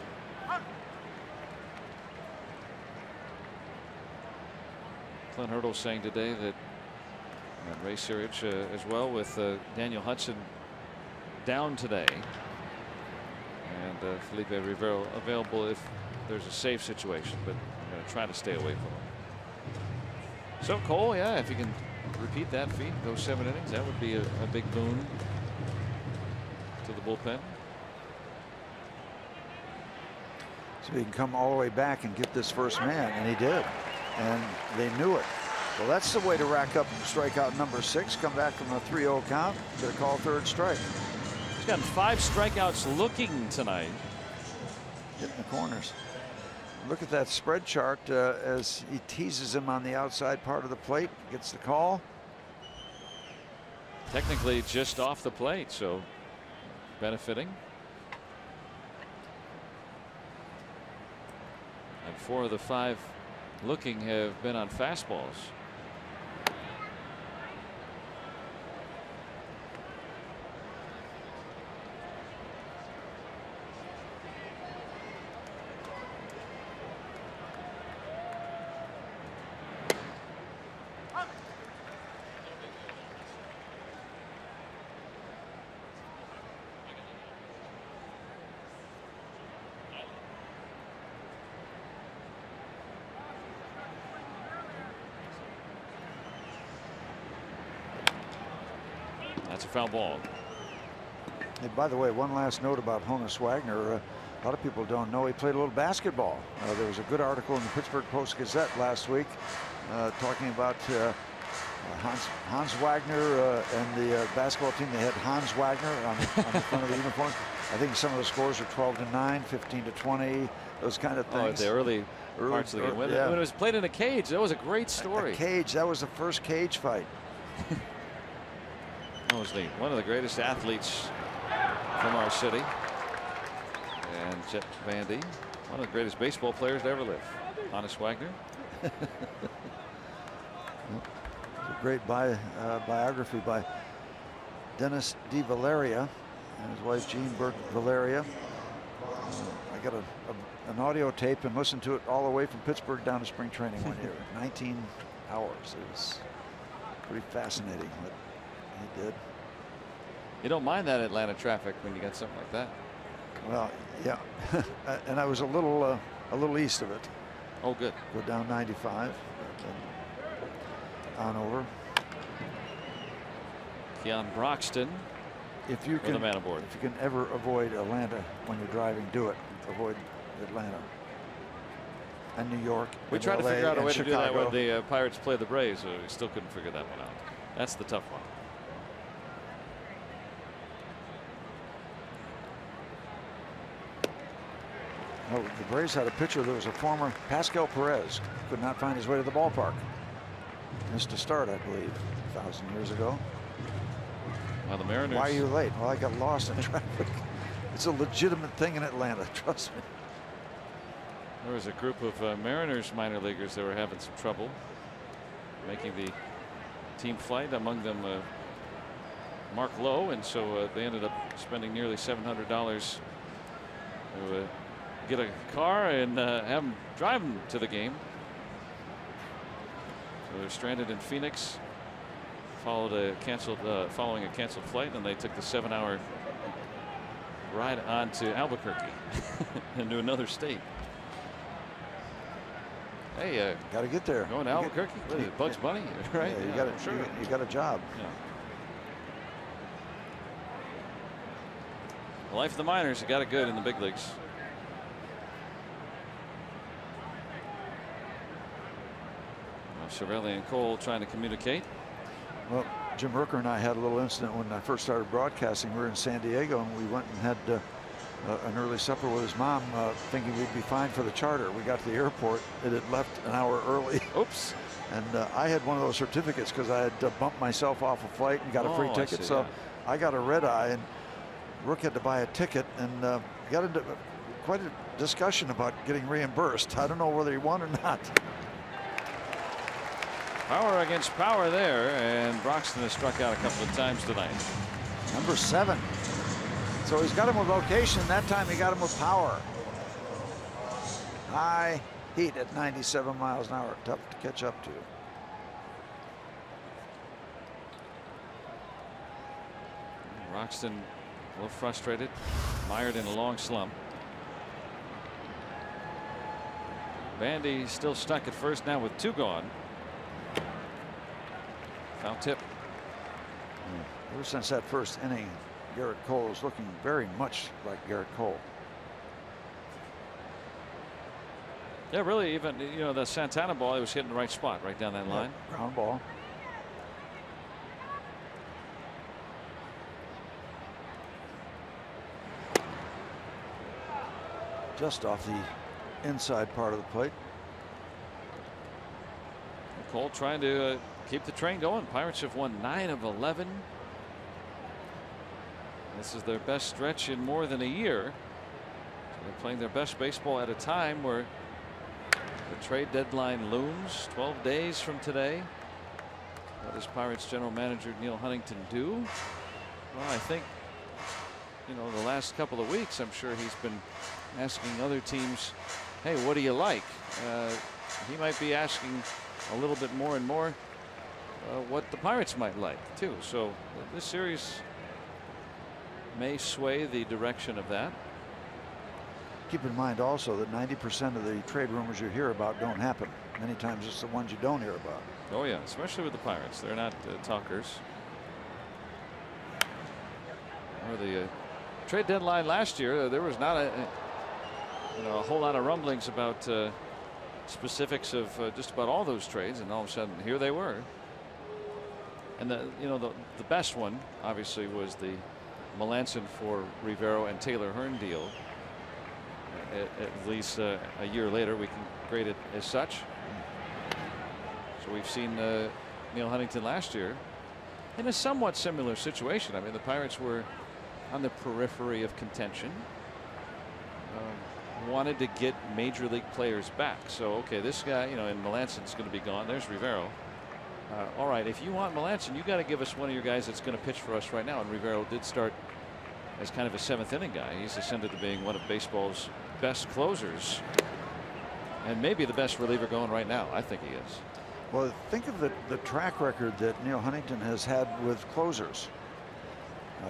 Clint Hurdle saying today that, and Ray Searage as well, with Daniel Hudson down today, and Felipe Rivero available if there's a safe situation, but I'm going to try to stay away from him. So Cole, yeah, if you can repeat that feat, go 7 innings, that would be a big boon to the bullpen. So he can come all the way back and get this first man, and he did. And they knew it. Well, that's the way to rack up strikeout number 6. Come back from a 3-0 count. Get a call 3rd strike. He's gotten 5 strikeouts looking tonight. Hitting the corners. Look at that spread chart as he teases him on the outside part of the plate. Gets the call. Technically just off the plate, so benefiting. And 4 of the 5 looking have been on fastballs. That's a foul ball. And by the way, one last note about Honus Wagner. A lot of people don't know he played a little basketball. There was a good article in the Pittsburgh Post-Gazette last week talking about Hans Wagner and the basketball team. They had Hans Wagner on the front of the uniform. I think some of the scores are 12-9, 15-20, those kind of things. Oh, the early parts of the game. When it was played in a cage, that was a great story. A cage. That was the first cage fight. That was one of the greatest athletes from our city. And Jet Vandy, one of the greatest baseball players to ever live. Honus Wagner. A great biography by Dennis D. Valeria and his wife Jean Burke Valeria. I got an audio tape and listened to it all the way from Pittsburgh down to spring training one year. 19 hours. It was pretty fascinating what he did. You don't mind that Atlanta traffic when you got something like that. Well, yeah. And I was a little east of it. Oh, good. Go down 95 and on over. Keon Broxton. If you can, man aboard. If you can ever avoid Atlanta when you're driving, do it. Avoid Atlanta and New York. We tried to figure out a way to do that when the Pirates played the Braves, so we still couldn't figure that one out. That's the tough one. Well, the Braves had a pitcher that was a former Pascal Perez. Could not find his way to the ballpark. Missed a start, I believe, 1,000 years ago. Well, the Mariners. Why are you late? Well, I got lost in traffic. It's a legitimate thing in Atlanta, trust me. There was a group of Mariners minor leaguers that were having some trouble making the team flight, among them Mark Lowe, and so they ended up spending nearly $700 to get a car and have them drive them to the game. So they're stranded in Phoenix. Following a canceled flight, and they took the 7-hour ride on to Albuquerque into another state. Hey, got to get there. Going to Albuquerque? Bugs Bunny, right? Yeah, you got a job. Yeah. Life of the minors, you got it good in the big leagues. Cervelli and Cole trying to communicate. Well, Jim Rooker and I had a little incident when I first started broadcasting. We were in San Diego, and we went and had an early supper with his mom, thinking we'd be fine for the charter. We got to the airport. It had left an hour early. Oops. And I had one of those certificates because I had bumped myself off a flight and got a free ticket. So I got a red eye, and Rook had to buy a ticket, and got into quite a discussion about getting reimbursed. I don't know whether he won or not. Power against power there, and Broxton has struck out a couple of times tonight. Number 7. So he's got him with location. That time he got him with power. High heat at 97 miles an hour. Tough to catch up to. Broxton a little frustrated, mired in a long slump. Bandy still stuck at first now with 2 gone. Foul tip. Ever since that first inning, Garrett Cole is looking very much like Garrett Cole. Yeah, really, even the Santana ball, he was hitting the right spot, right down that line. Ground ball. Just off the inside part of the plate. Cole trying to keep the train going. Pirates have won 9 of 11. This is their best stretch in more than a year. So they're playing their best baseball at a time where the trade deadline looms 12 days from today. What does Pirates general manager Neil Huntington do? Well, I think the last couple of weeks, I'm sure he's been asking other teams, hey, what do you like? He might be asking a little bit more and more what the Pirates might like too. So this series may sway the direction of that. Keep in mind also that 90% of the trade rumors you hear about don't happen. Many times it's the ones you don't hear about. Oh yeah, especially with the Pirates. They're not talkers. Or the trade deadline last year, there was not a whole lot of rumblings about specifics of just about all those trades, and all of a sudden here they were. And the best one obviously was the Melanson for Rivero and Taylor Hearn deal. At least a year later, we can grade it as such. So we've seen Neil Huntington last year in a somewhat similar situation. I mean, the Pirates were on the periphery of contention. Wanted to get major league players back. So okay, this guy, and Melanson's going to be gone. There's Rivero. All right, if you want Melanson, you got to give us one of your guys that's going to pitch for us right now. And Rivero did start as kind of a 7th inning guy. He's ascended to being one of baseball's best closers, and maybe the best reliever going right now. I think he is. Well, think of the track record that Neil Huntington has had with closers.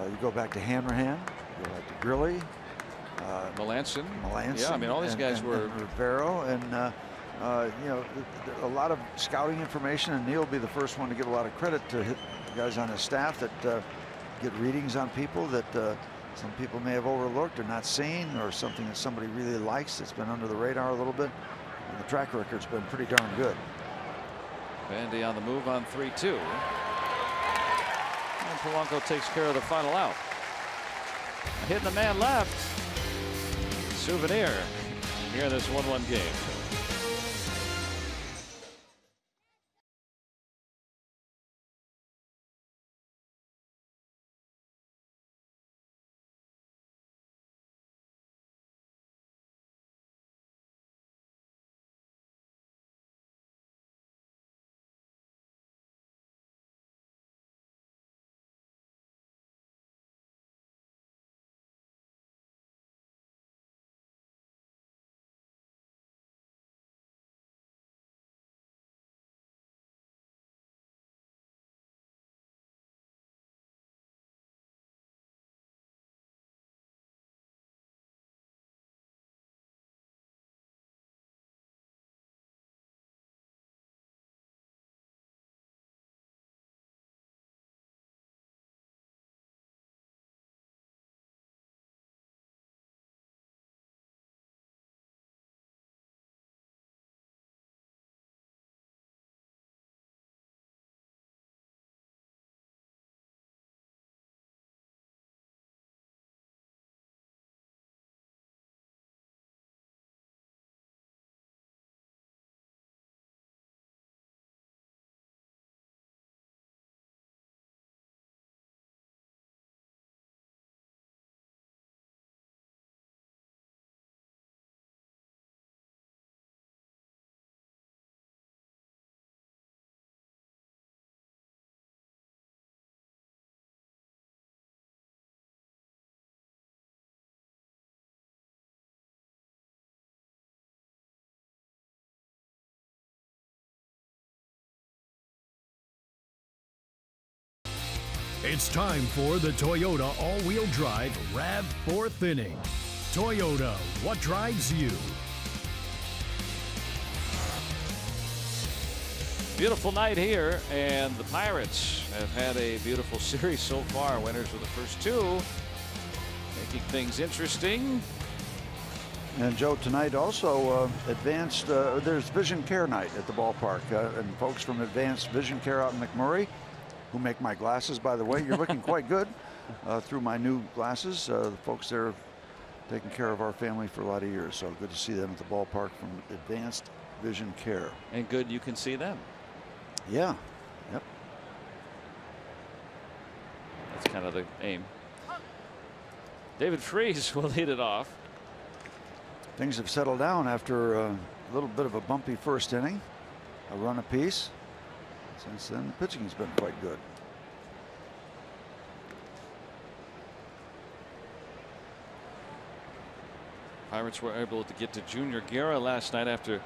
You go back to Hanrahan, you go back to Grilly, Melanson. Yeah, I mean, all these guys were Rivero, and a lot of scouting information, and Neil will be the first one to give a lot of credit to guys on his staff that get readings on people that some people may have overlooked or not seen, or something that somebody really likes that's been under the radar a little bit. And the track record's been pretty darn good. Bandy on the move on 3-2. And Polanco takes care of the final out. Hitting the man left. Souvenir here in this 1-1 game. It's time for the Toyota all-wheel drive RAV4 inning. Toyota, what drives you? Beautiful night here, and the Pirates have had a beautiful series so far. Winners of the first two, making things interesting. And Joe, tonight also advanced, there's Vision Care night at the ballpark. And folks from Advanced Vision Care out in McMurray, who make my glasses, by the way. You're looking quite good through my new glasses. The folks there have taken care of our family for a lot of years. So good to see them at the ballpark from Advanced Vision Care. And good you can see them. Yeah. Yep. That's kind of the aim. David Freese will lead it off. Things have settled down after a little bit of a bumpy first inning. A run apiece. Since then, the pitching has been quite good. Pirates were able to get to Junior Guerra last night after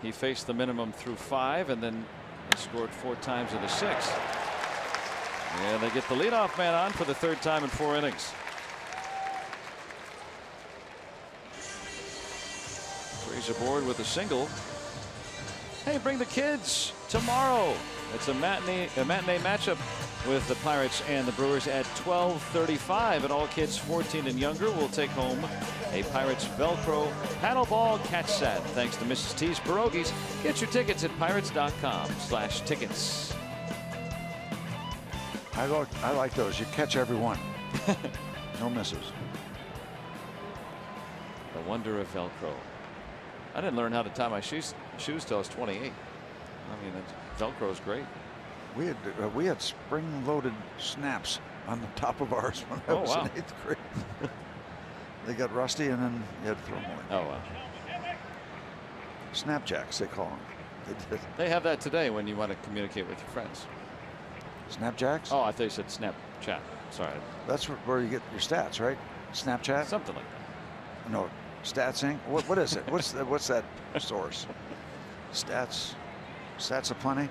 he faced the minimum through 5, and then he scored 4 times in the 6th. And they get the leadoff man on for the 3rd time in 4 innings. Freeze aboard with a single. Hey, bring the kids tomorrow. It's a matinee matchup with the Pirates and the Brewers at 12:35, and all kids 14 and younger will take home a Pirates Velcro paddleball catch set. Thanks to Mrs. T's Pierogies. Get your tickets at pirates.com/tickets. I like those. You catch every one. No misses. The wonder of Velcro. I didn't learn how to tie my shoes till I was 28. I mean, Velcro is great. We had spring-loaded snaps on the top of ours when I was in 8th grade. They got rusty, and then you had to throw them away. Oh wow. Snapjacks, they call them. They did. They have that today when you want to communicate with your friends. Snapjacks? Oh, I thought you said Snapchat. Sorry. That's where you get your stats, right? Snapchat? Something like that. No, Stats Inc. What is it? What's that source? Stats aplenty?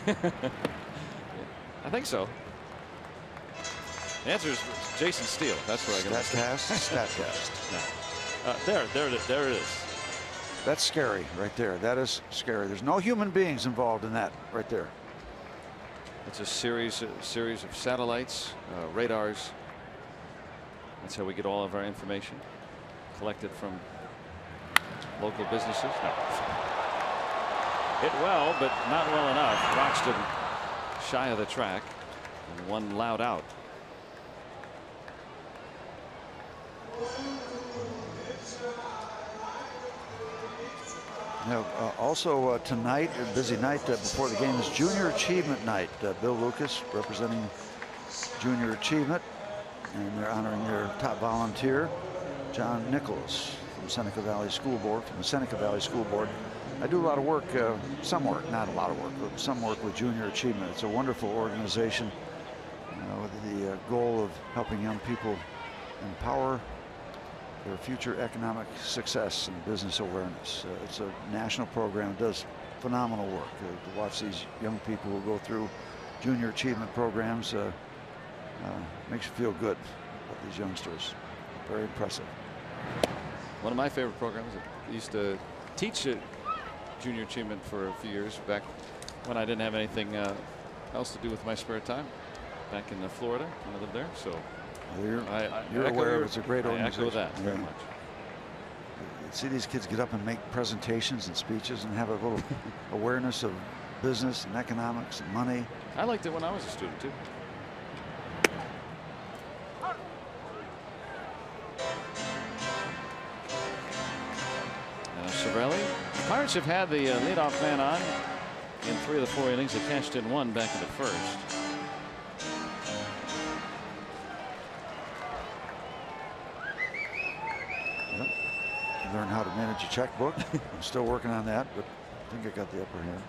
I think so. The answer is Jason Steele. That's where I get Statcast. No. There it is. That's scary right there. That is scary. There's no human beings involved in that right there. It's a series of satellites, radars. That's how we get all of our information collected from local businesses. No. Hit well, but not well enough. Roxton shy of the track, and one loud out. Now, also tonight, a busy night before the game, is Junior Achievement Night. Bill Lucas representing Junior Achievement, and they're honoring their top volunteer, John Nichols from Seneca Valley School Board, I do a lot of work, some work, not a lot of work, but some work with Junior Achievement. It's a wonderful organization with the goal of helping young people empower their future economic success and business awareness. It's a national program. It does phenomenal work. To watch these young people who go through Junior Achievement programs makes you feel good about these youngsters. Very impressive. One of my favorite programs. I used to teach Junior Achievement for a few years back when I didn't have anything else to do with my spare time back in Florida when I lived there. So you're aware of it's a great organization. I echo that very much. See these kids get up and make presentations and speeches and have a little awareness of business and economics and money. I liked it when I was a student too. Cervelli. The Pirates have had the leadoff man on in 3 of the 4 innings. They cashed in 1 back in the 1st. Yep. Learn how to manage a checkbook. I'm still working on that, but I think I got the upper hand.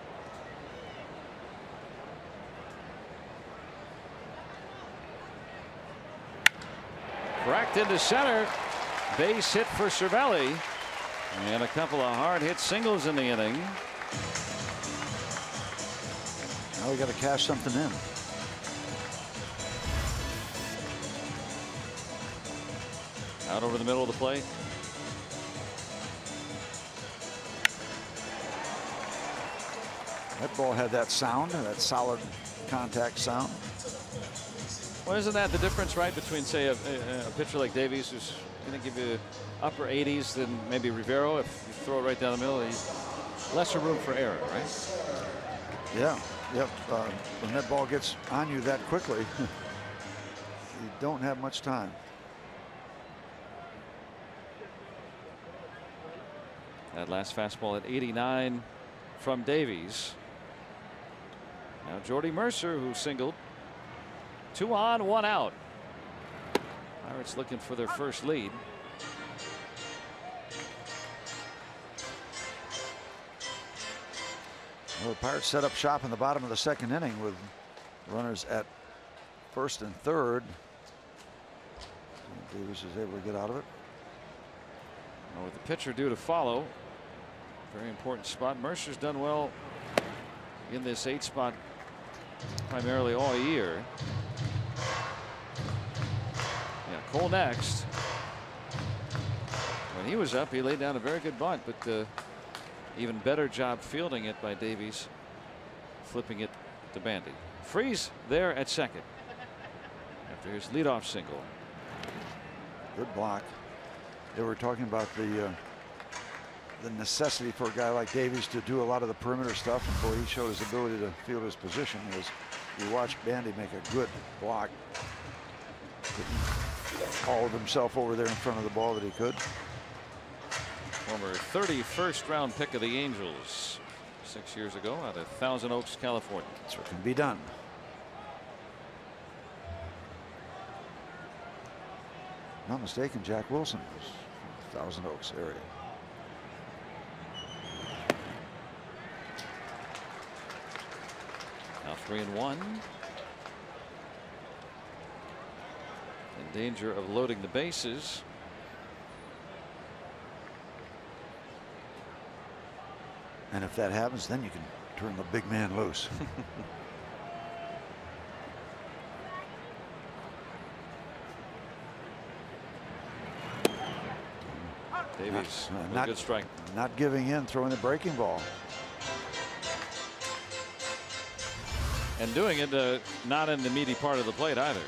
Cracked into center. Base hit for Cervelli. And a couple of hard hit singles in the inning. Now we got to cash something in. Out over the middle of the plate. That ball had that sound, that solid contact sound. Well, isn't that the difference, right, between, say, a pitcher like Davies, who's going to give you upper 80s than maybe Rivero? If you throw it right down the middle, he's lesser room for error, right? Yeah, yep. When that ball gets on you that quickly, you don't have much time. That last fastball at 89 from Davies. Now Jordy Mercer, who singled. 2 on, 1 out. Pirates looking for their first lead. Well, the Pirates set up shop in the bottom of the 2nd inning with runners at 1st and 3rd. Davies is able to get out of it. Well, with the pitcher due to follow, very important spot. Mercer's done well in this 8 spot primarily all year. Yeah, Cole next. When he was up, he laid down a very good bunt, but even better job fielding it by Davies, flipping it to Bandy. Freeze there at 2nd after his leadoff single. Good block. They were talking about the necessity for a guy like Davies to do a lot of the perimeter stuff, and boy, he showed his ability to field his position. As you watch Bandy make a good block, all of himself over there in front of the ball that he could. Former 31st round pick of the Angels 6 years ago out of Thousand Oaks, California. So it can be done. Not mistaken, Jack Wilson was from Thousand Oaks area. Now 3-1. In danger of loading the bases. And if that happens, then you can turn the big man loose. Davies, not good strike. Not giving in, throwing the breaking ball. And doing it not in the meaty part of the plate either.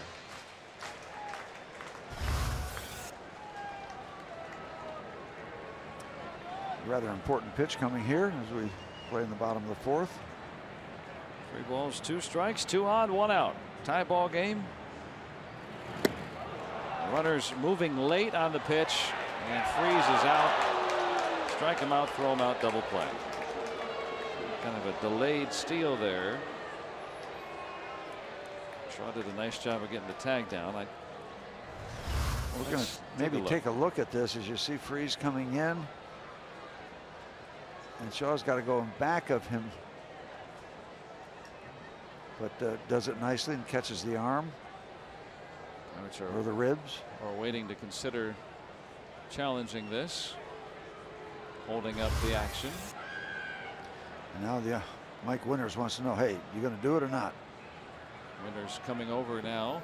Rather important pitch coming here as we play in the bottom of the 4th. 3 balls, 2 strikes, 2 on, 1 out. Tie ball game. Runners moving late on the pitch, and Freeze is out. Strike him out, throw him out, double play. Kind of a delayed steal there. Shaw did a nice job of getting the tag down. We're going to maybe take a look at this as you see Freeze coming in. And Shaw's got to go in back of him, but does it nicely and catches the arm or the ribs. Or waiting to consider challenging this, holding up the action. And now Mike Winters wants to know, hey, you going to do it or not? Winters coming over now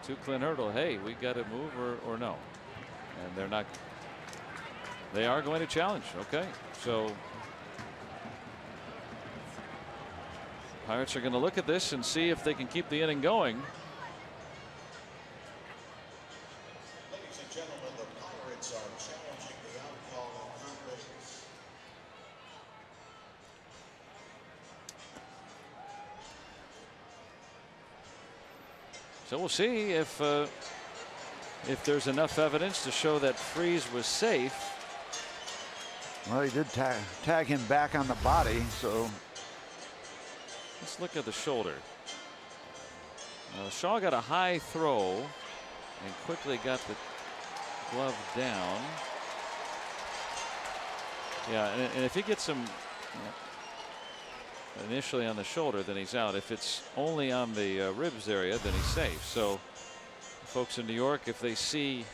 to Clint Hurdle. Hey, we got to move or no? And they're not. They are going to challenge. Okay, so Pirates are going to look at this and see if they can keep the inning going. Ladies and gentlemen, the Pirates are challenging the outcall on third base. So we'll see if there's enough evidence to show that Freeze was safe. Well, he did tag him back on the body, so. Let's look at the shoulder. Shaw got a high throw and quickly got the glove down. Yeah, and if he gets him initially on the shoulder, then he's out. If it's only on the ribs area, then he's safe. So folks in New York, if they see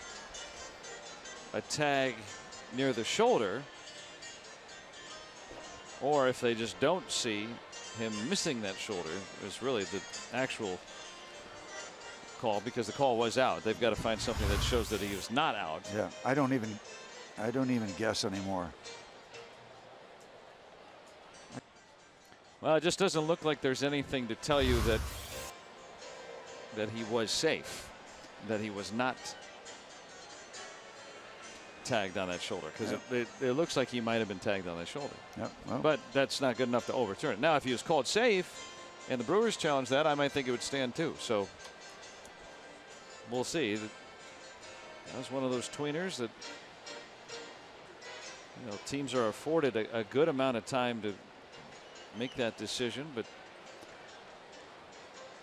a tag near the shoulder, or if they just don't see him missing that shoulder, is really the actual call because the call was out. They've got to find something that shows that he was not out. Yeah, I don't even guess anymore. Well, it just doesn't look like there's anything to tell you that he was safe, that he was not tagged on that shoulder, because it looks like he might have been tagged on that shoulder. Yep, well. But that's not good enough to overturn it. Now, if he was called safe and the Brewers challenged that, I might think it would stand too. So we'll see. That was one of those tweeners that, you know, teams are afforded a good amount of time to make that decision. But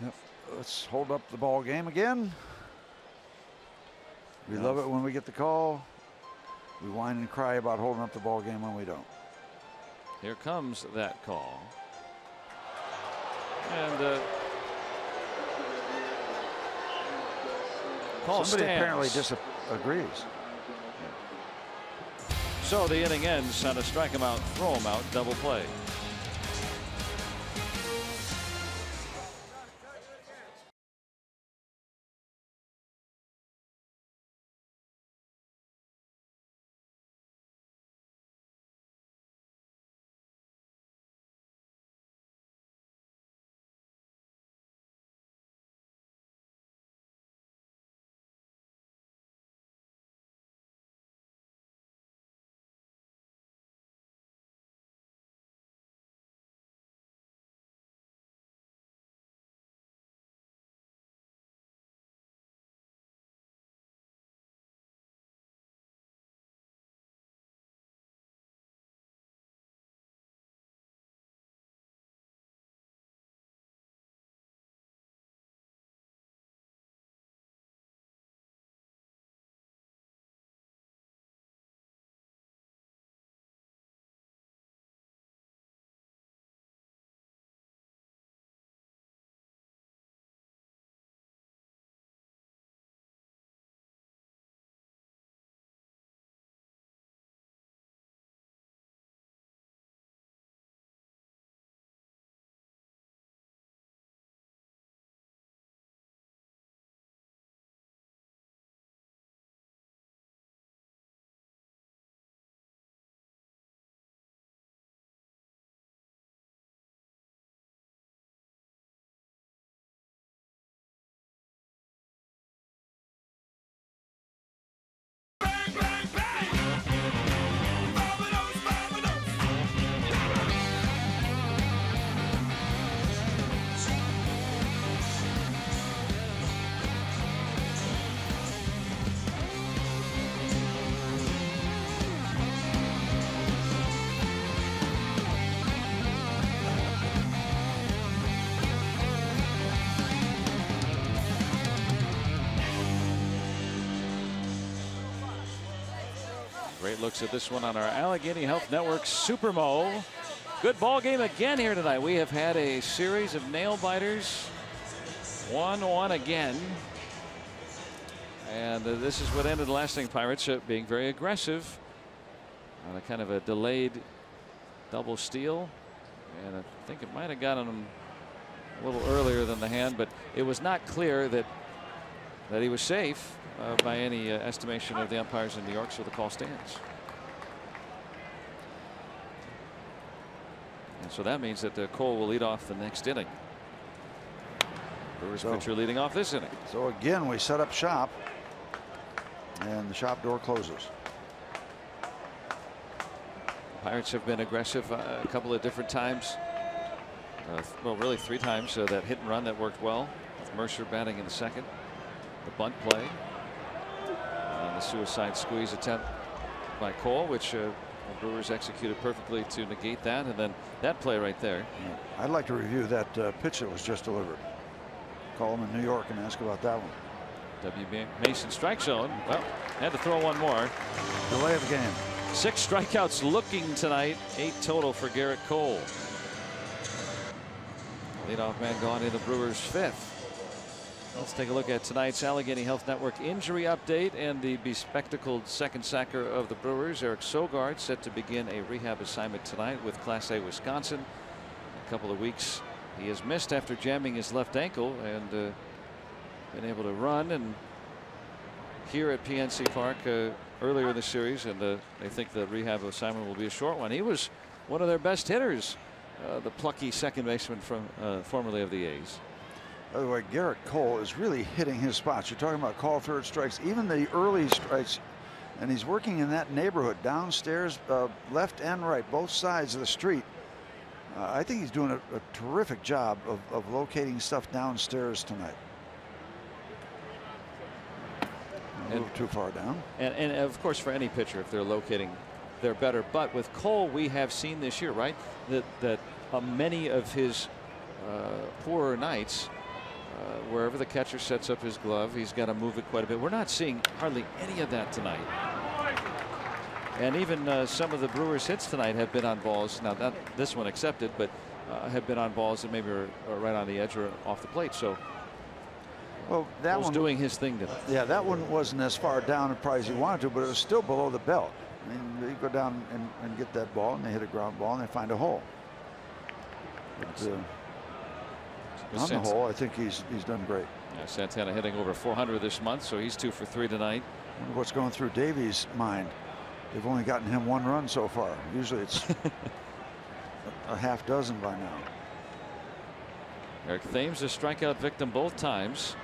yep. Let's hold up the ball game again. We love it when we get the call. We whine and cry about holding up the ball game when we don't. Here comes that call. And call somebody stands. apparently disagrees. So the inning ends on a strike him out, throw him out, double play. Great looks at this one on our Allegheny Health Network Super Mo. Good ball game again here tonight. We have had a series of nail biters. 1-1 again. And this is what ended the last thing. Pirates being very aggressive on a kind of a delayed double steal. And I think it might have gotten him a little earlier than the hand, but it was not clear that he was safe by any estimation of the umpires in New York, so the call stands. And so that means that Cole will lead off the next inning. Brewers pitcher leading off this inning. So again, we set up shop, and the shop door closes. Pirates have been aggressive a couple of different times. Well, really 3 times. That hit and run that worked well with Mercer batting in the second. The bunt play. And the suicide squeeze attempt by Cole, which the Brewers executed perfectly to negate that. And then that play right there. Yeah. I'd like to review that pitch that was just delivered. Call him in New York and ask about that one. W. Mason strike zone. Well, had to throw one more. Delay of the game. 6 strikeouts looking tonight. 8 total for Garrett Cole. Leadoff man gone in the Brewers' 5th. Let's take a look at tonight's Allegheny Health Network injury update and the bespectacled second sacker of the Brewers. Eric Sogard set to begin a rehab assignment tonight with Class A Wisconsin. A couple of weeks he has missed after jamming his left ankle, and been able to run and here at PNC Park earlier in the series, and they think the rehab assignment will be a short one. He was one of their best hitters, the plucky second baseman from formerly of the A's. By the way, Garrett Cole is really hitting his spots. You're talking about call third strikes, even the early strikes, and he's working in that neighborhood downstairs, left and right, both sides of the street. I think he's doing a terrific job of locating stuff downstairs tonight. A little too far down. And of course, for any pitcher, if they're locating, they're better. But with Cole, we have seen this year, right, that many of his poorer nights, wherever the catcher sets up his glove, he's got to move it quite a bit. We're not seeing hardly any of that tonight. And even some of the Brewers' hits tonight have been on balls. Now, not this one accepted, but have been on balls that maybe are right on the edge or off the plate. So, well, that was doing his thing tonight. Yeah, that one wasn't as far down probably as he wanted to, but it was still below the belt. I mean, you go down and get that ball, and they hit a ground ball, and they find a hole. But, on the whole, I think he's done great. Yeah, Santana hitting over 400 this month, so he's 2 for 3 tonight. I wonder what's going through Davey's mind. They've only gotten him 1 run so far. Usually it's a half dozen by now. Eric Thames a strikeout victim both times.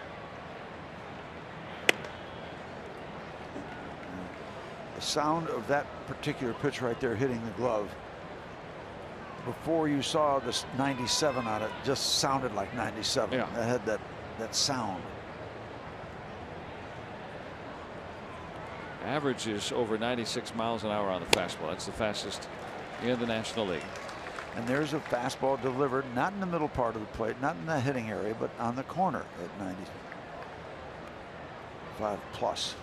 The sound of that particular pitch right there hitting the glove, before you saw this 97 on it, just sounded like 97. Yeah. It had that sound. Average is over 96 miles an hour on the fastball. That's the fastest in the National League. And there's a fastball delivered not in the middle part of the plate, not in the hitting area, but on the corner at 95 plus.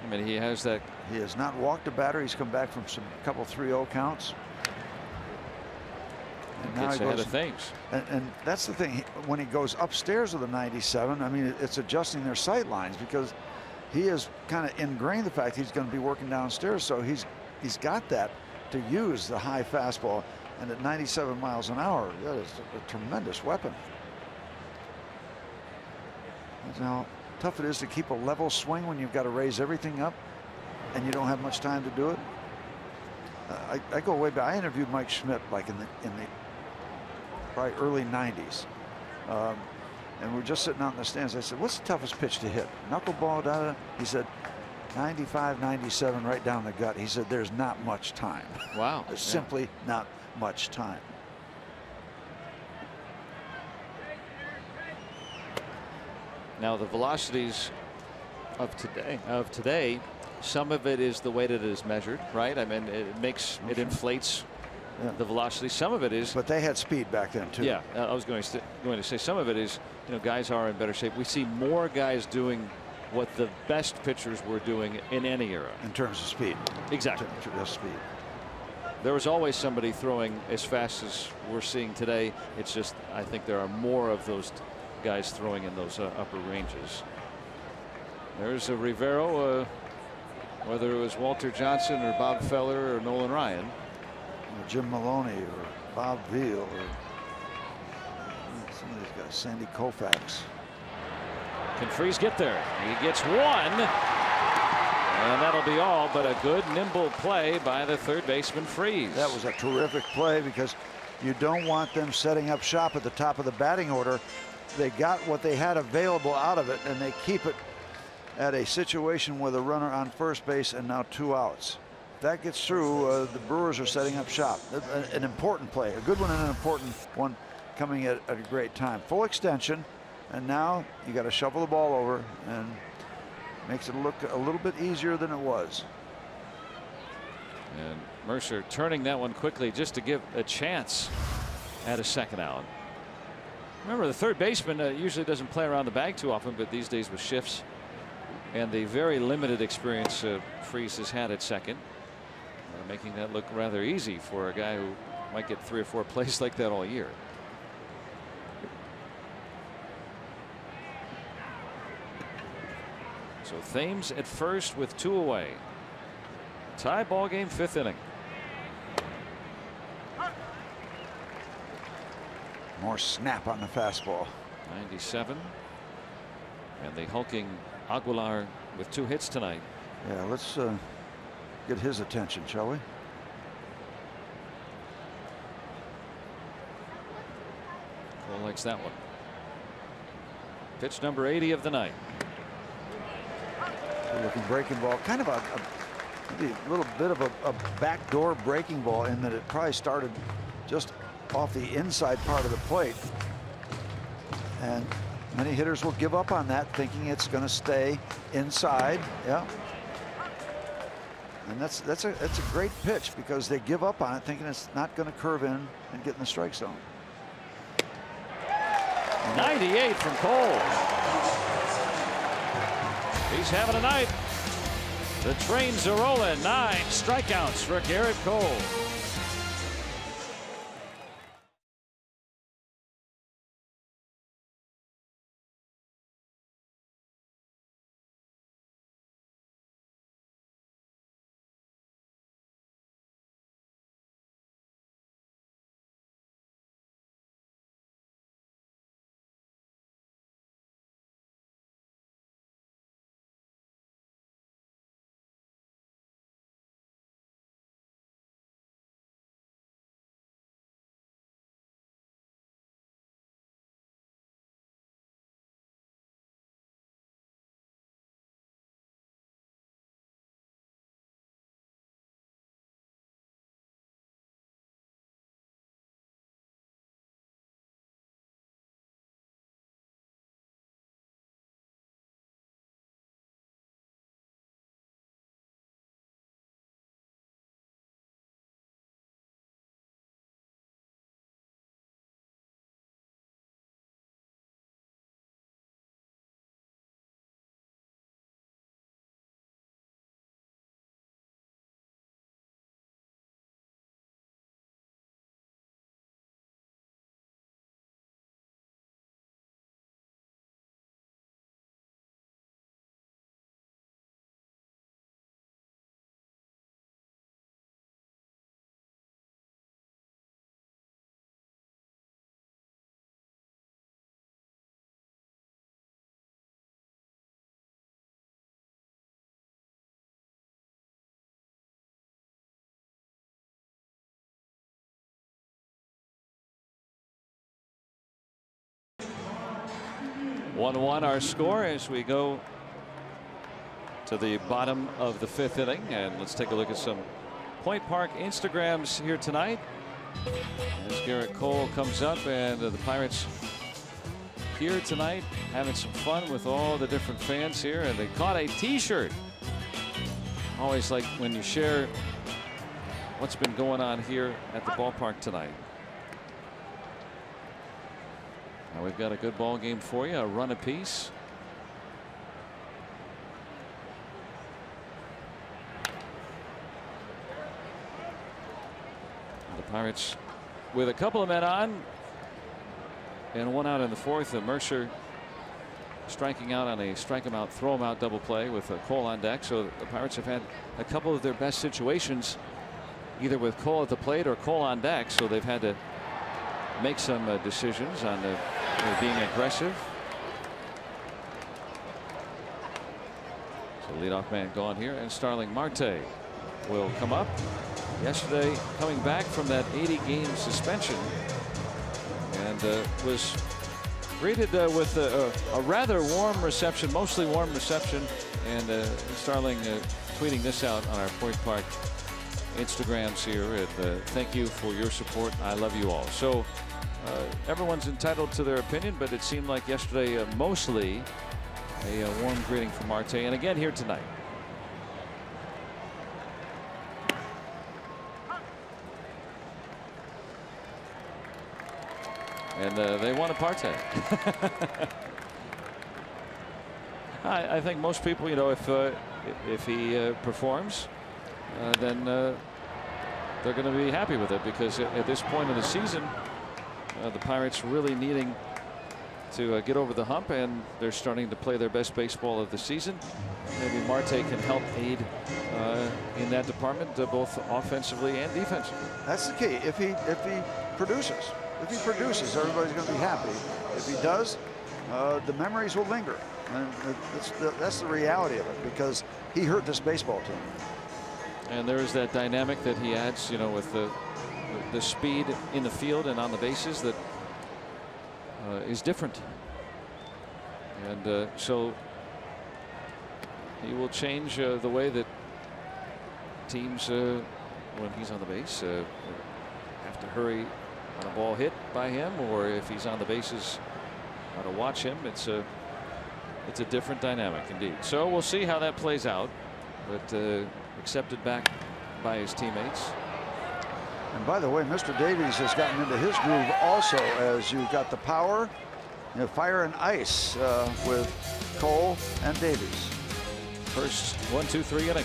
I mean, he has that. He has not walked a batter. He's come back from some couple 3-0 counts. And now he goes ahead of things. And that's the thing. When he goes upstairs with a 97, I mean, it's adjusting their sight lines, because he has kind of ingrained the fact he's going to be working downstairs. So he's got that to use the high fastball. And at 97 miles an hour, that is a tremendous weapon. That's how tough it is to keep a level swing when you've got to raise everything up and you don't have much time to do it. I go way back. I interviewed Mike Schmidt like in the probably early 90s. And we're just sitting out in the stands. I said, what's the toughest pitch to hit? Knuckleball, da. He said, 95, 97, right down the gut. He said, there's not much time. Wow. There's simply not much time. Now, the velocities of today, some of it is the way that it is measured, right? I mean, it inflates the velocity. Some of it is. But they had speed back then too. Yeah, I was going to say some of it is, guys are in better shape. We see more guys doing what the best pitchers were doing in any era. In terms of speed. Exactly. In terms of speed. There was always somebody throwing as fast as we're seeing today. It's just, I think there are more of those guys throwing in those upper ranges. There's a Rivero, whether it was Walter Johnson or Bob Feller or Nolan Ryan. Or Jim Maloney or Bob Veal or some of these guys, Sandy Koufax. Can Freese get there? He gets one. And that'll be all, but a good nimble play by the third baseman Freese. That was a terrific play, because you don't want them setting up shop at the top of the batting order. They got what they had available out of it, and they keep it at a situation with a runner on first base and now 2 outs. If that gets through, the Brewers are setting up shop. An important play, a good one and an important one, coming at a great time. Full extension, and now you got to shovel the ball over, and makes it look a little bit easier than it was. And Mercer turning that one quickly just to give a chance at a second out. Remember, the third baseman usually doesn't play around the bag too often, but these days with shifts and the very limited experience Freese has had at second, making that look rather easy for a guy who might get 3 or 4 plays like that all year. So Thames at first with 2 away. Tie ball game, 5th inning. More snap on the fastball. 97. And the hulking Aguilar with 2 hits tonight. Yeah, let's get his attention, shall we? Cole likes that one. Pitch number 80 of the night. Looking breaking ball, kind of maybe a little bit of a backdoor breaking ball in that it probably started just off the inside part of the plate, and many hitters will give up on that thinking it's going to stay inside. Yeah, and that's a great pitch because they give up on it thinking it's not going to curve in and get in the strike zone. 98 from Cole. He's having a night. The trains are rolling. 9 strikeouts for Garrett Cole. One our score as we go to the bottom of the 5th inning, and let's take a look at some Point Park Instagrams here tonight as Garrett Cole comes up, and the Pirates here tonight having some fun with all the different fans here, and they caught a t-shirt. Always like when you share what's been going on here at the ballpark tonight. Now we've got a good ball game for you, a run apiece. The Pirates with a couple of men on and 1 out in the 4th. Mercer striking out on a strike him out, throw him out double play with Cole on deck. So the Pirates have had a couple of their best situations either with Cole at the plate or Cole on deck. So they've had to make some decisions on being aggressive. So leadoff man gone here, and Starling Marte will come up. Yesterday coming back from that 80-game suspension, and was greeted with a rather warm reception, mostly warm reception, and Starling tweeting this out on our Point Park Instagrams here. And thank you for your support. I love you all. So everyone's entitled to their opinion, but it seemed like yesterday mostly a warm greeting from Marte, and again here tonight. And they want a partay. I think most people, you know, if he performs, then they're going to be happy with it, because at this point of the season, the Pirates really needing to get over the hump, and they're starting to play their best baseball of the season. Maybe Marte can help aid in that department, both offensively and defensively. That's the key. If he produces, If he produces, everybody's going to be happy. If he does, the memories will linger. And that's the reality of it, because he hurt this baseball team. And there is that dynamic that he adds, you know, with the speed in the field and on the bases that is different. And so he will change the way that teams, when he's on the base, have to hurry on a ball hit by him, or if he's on the bases, how to watch him. It's a different dynamic indeed. So we'll see how that plays out, but accepted back by his teammates. And by the way, Mr. Davies has gotten into his groove also, as you've got the power, you know, fire and ice with Cole and Davies. First 1, 2, 3 inning.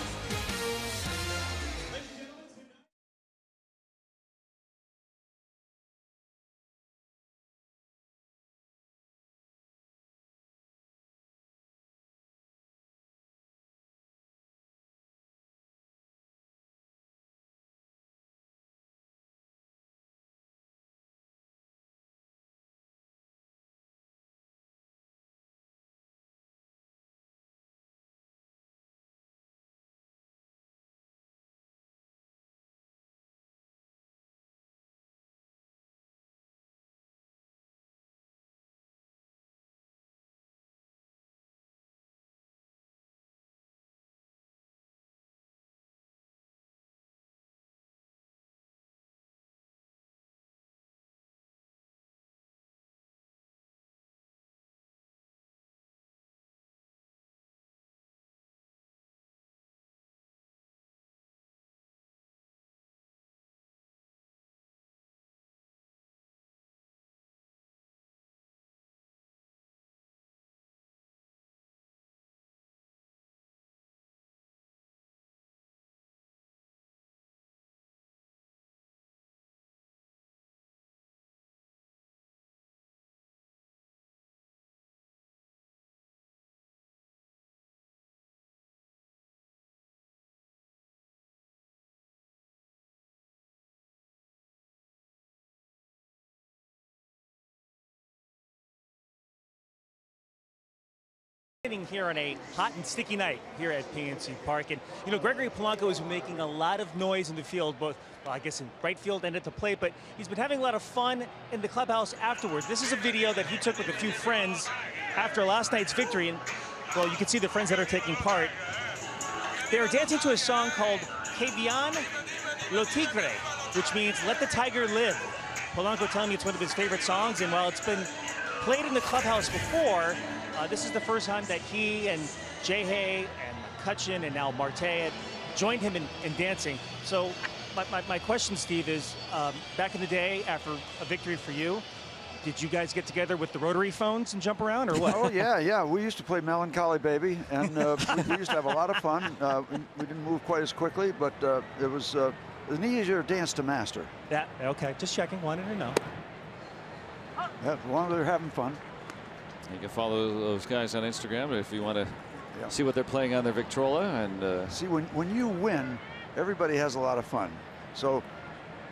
Here on a hot and sticky night here at PNC Park, and you know, Gregory Polanco is making a lot of noise in the field, both, well, I guess in right field and at the plate, but he's been having a lot of fun in the clubhouse afterwards. This is a video that he took with a few friends after last night's victory, and well, you can see the friends that are taking part. They are dancing to a song called Que Vivan Lo Tigre, which means let the tiger live. Polanco telling me it's one of his favorite songs, and while it's been played in the clubhouse before, this is the first time that he and Jay and McCutchen and now Marte had joined him in dancing. So my question, Steve, is back in the day after a victory for you, did you guys get together with the rotary phones and jump around, or what? Oh, yeah. We used to play Melancholy Baby, and we used to have a lot of fun. We didn't move quite as quickly, but it was an easier dance to master. That, okay, just checking, wanted to know. Yeah, as long as they're having fun. You can follow those guys on Instagram if you want to see what they're playing on their Victrola. And see, when you win, everybody has a lot of fun. So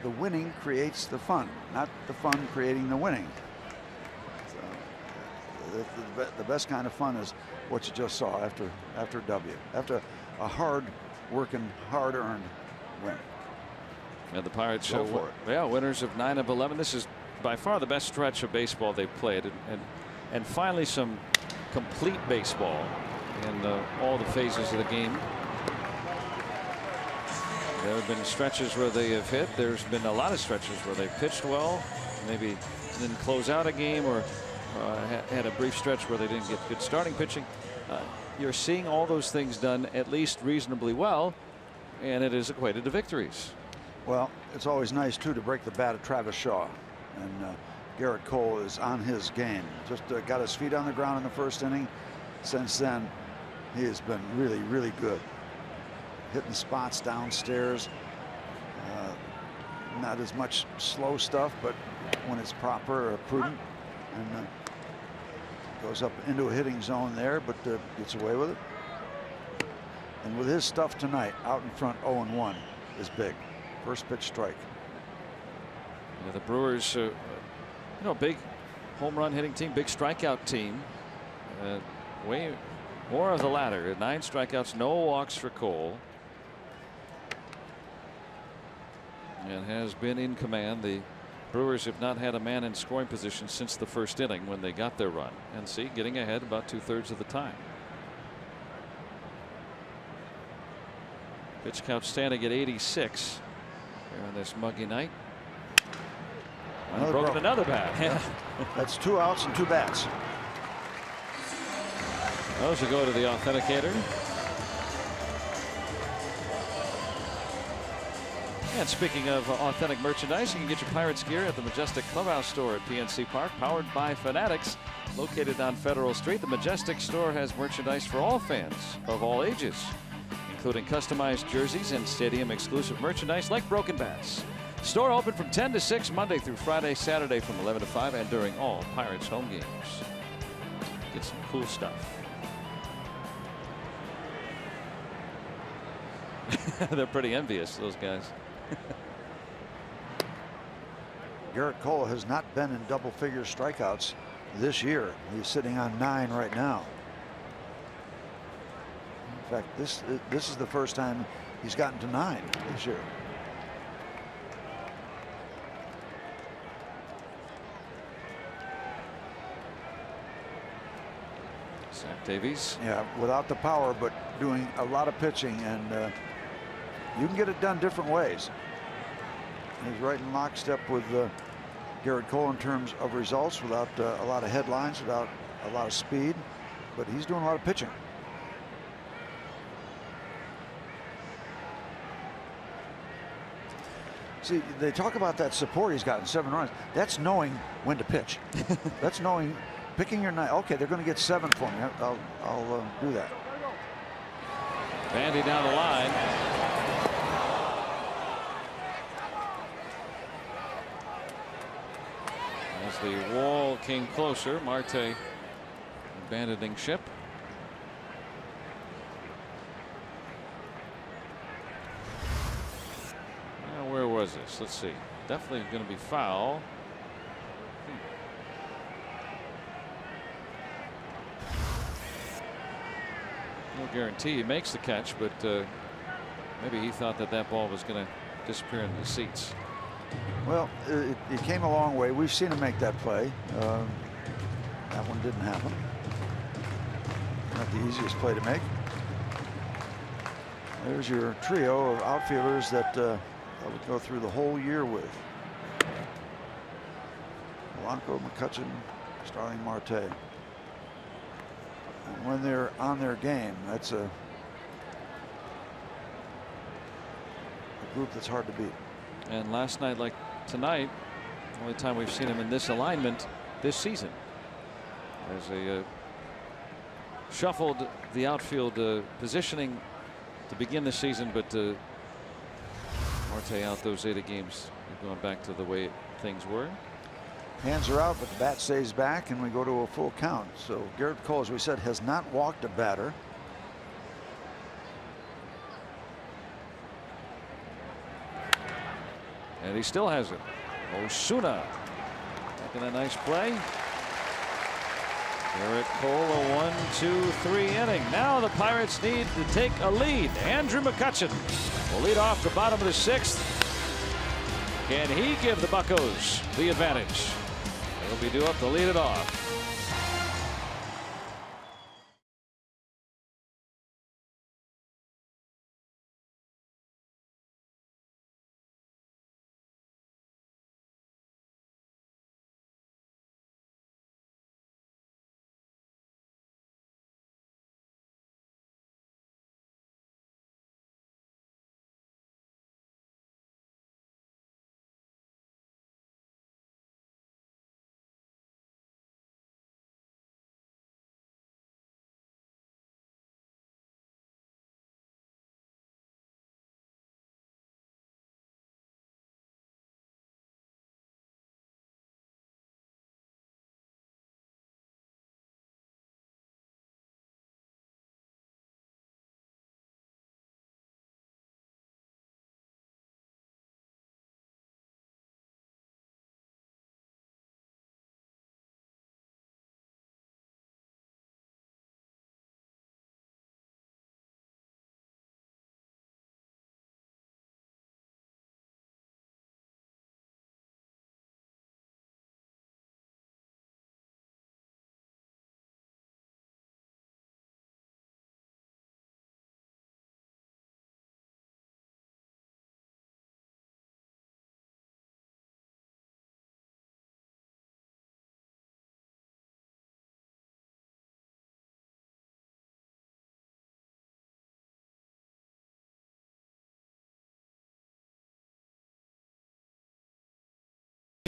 the winning creates the fun, not the fun creating the winning. So, the best kind of fun is what you just saw after a W, after a hard-working, hard-earned win. And the Pirates, winners of 9 of 11. This is by far the best stretch of baseball they've played, and finally some complete baseball in all the phases of the game. There have been stretches where they have hit. There's been a lot of stretches where they pitched well, maybe didn't close out a game, or had a brief stretch where they didn't get good starting pitching. You're seeing all those things done at least reasonably well, and it is equated to victories. Well, it's always nice too to break the bat of Travis Shaw, and Garrett Cole is on his game. Just got his feet on the ground in the first inning. Since then, he has been really, really good. Hitting spots downstairs. Not as much slow stuff, but when it's proper or prudent, and goes up into a hitting zone there, but gets away with it. And with his stuff tonight, out in front, 0-1 is big. First pitch strike. The Brewers Big home run hitting team, big strikeout team. Way more of the latter. 9 strikeouts, no walks for Cole. And has been in command. The Brewers have not had a man in scoring position since the first inning when they got their run. And see, getting ahead about 2/3 of the time. Pitch count standing at 86 here on this muggy night. Broken another bat. Yeah. That's 2 outs and 2 bats. Those will go to the authenticator. And speaking of authentic merchandise, you can get your Pirates gear at the Majestic Clubhouse store at PNC Park, powered by Fanatics, located on Federal Street. The Majestic store has merchandise for all fans of all ages, including customized jerseys and stadium exclusive merchandise like broken bats. Store open from 10 to 6 Monday through Friday, Saturday from 11 to 5, and during all Pirates home games. Get some cool stuff. They're pretty envious, those guys. Garrett Cole has not been in double-figure strikeouts this year. He's sitting on 9 right now. In fact, this is the first time he's gotten to 9 this year. Zach Davies. Yeah, without the power, but doing a lot of pitching, and you can get it done different ways. He's right in lockstep with Garrett Cole in terms of results, without a lot of headlines, without a lot of speed, but he's doing a lot of pitching. See, they talk about that support he's gotten, 7 runs. That's knowing when to pitch. That's knowing, picking your night. Okay, they're going to get 7 for me. I'll do that. Bandy down the line. As the wall came closer, Marte abandoning ship. Now, where was this? Let's see. Definitely going to be foul. No guarantee he makes the catch, but maybe he thought that ball was going to disappear into the seats. Well, it came a long way. We've seen him make that play. That one didn't happen. Not the easiest play to make. There's your trio of outfielders that I would go through the whole year with. Polanco, McCutchen, Starling Marte. And when they're on their game, that's a group that's hard to beat. And last night, like tonight, only time we've seen him in this alignment this season. As they shuffled the outfield positioning to begin the season, but Marte out those 8 games, going back to the way things were. Hands are out, but the bat stays back, and we go to a full count. So Garrett Cole, as we said, has not walked a batter. And he still has it. Osuna making a nice play. Garrett Cole, a 1-2-3 inning. Now the Pirates need to take a lead. Andrew McCutchen will lead off the bottom of the 6th. Can he give the Buccos the advantage? He'll be due up to lead it off.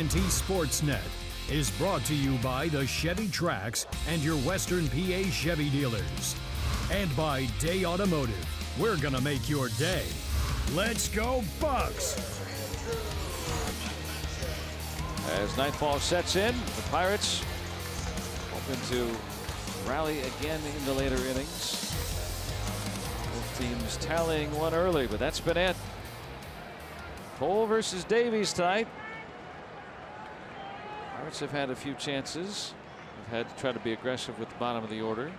TNT Sportsnet is brought to you by the Chevy Trax and your Western PA Chevy dealers. And by Day Automotive. We're going to make your day. Let's go Bucks! As nightfall sets in, the Pirates hoping to rally again in the later innings. Both teams tallying one early, but that's been it. Cole versus Davies tonight. Pirates have had a few chances. They've had to try to be aggressive with the bottom of the order.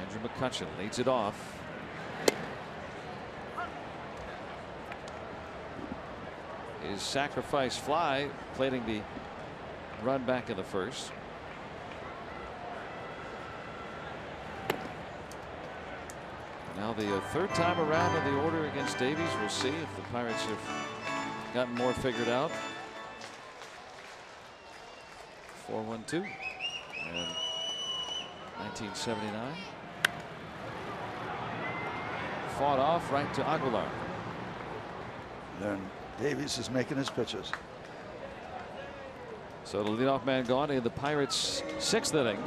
Andrew McCutchen leads it off. His sacrifice fly plating the run back in the first. Now the third time around in the order against Davies. We'll see if the Pirates have gotten more figured out. 4-1-2 and 1979. Fought off right to Aguilar. Then Davies is making his pitches. So the leadoff man gone in the Pirates' 6th inning.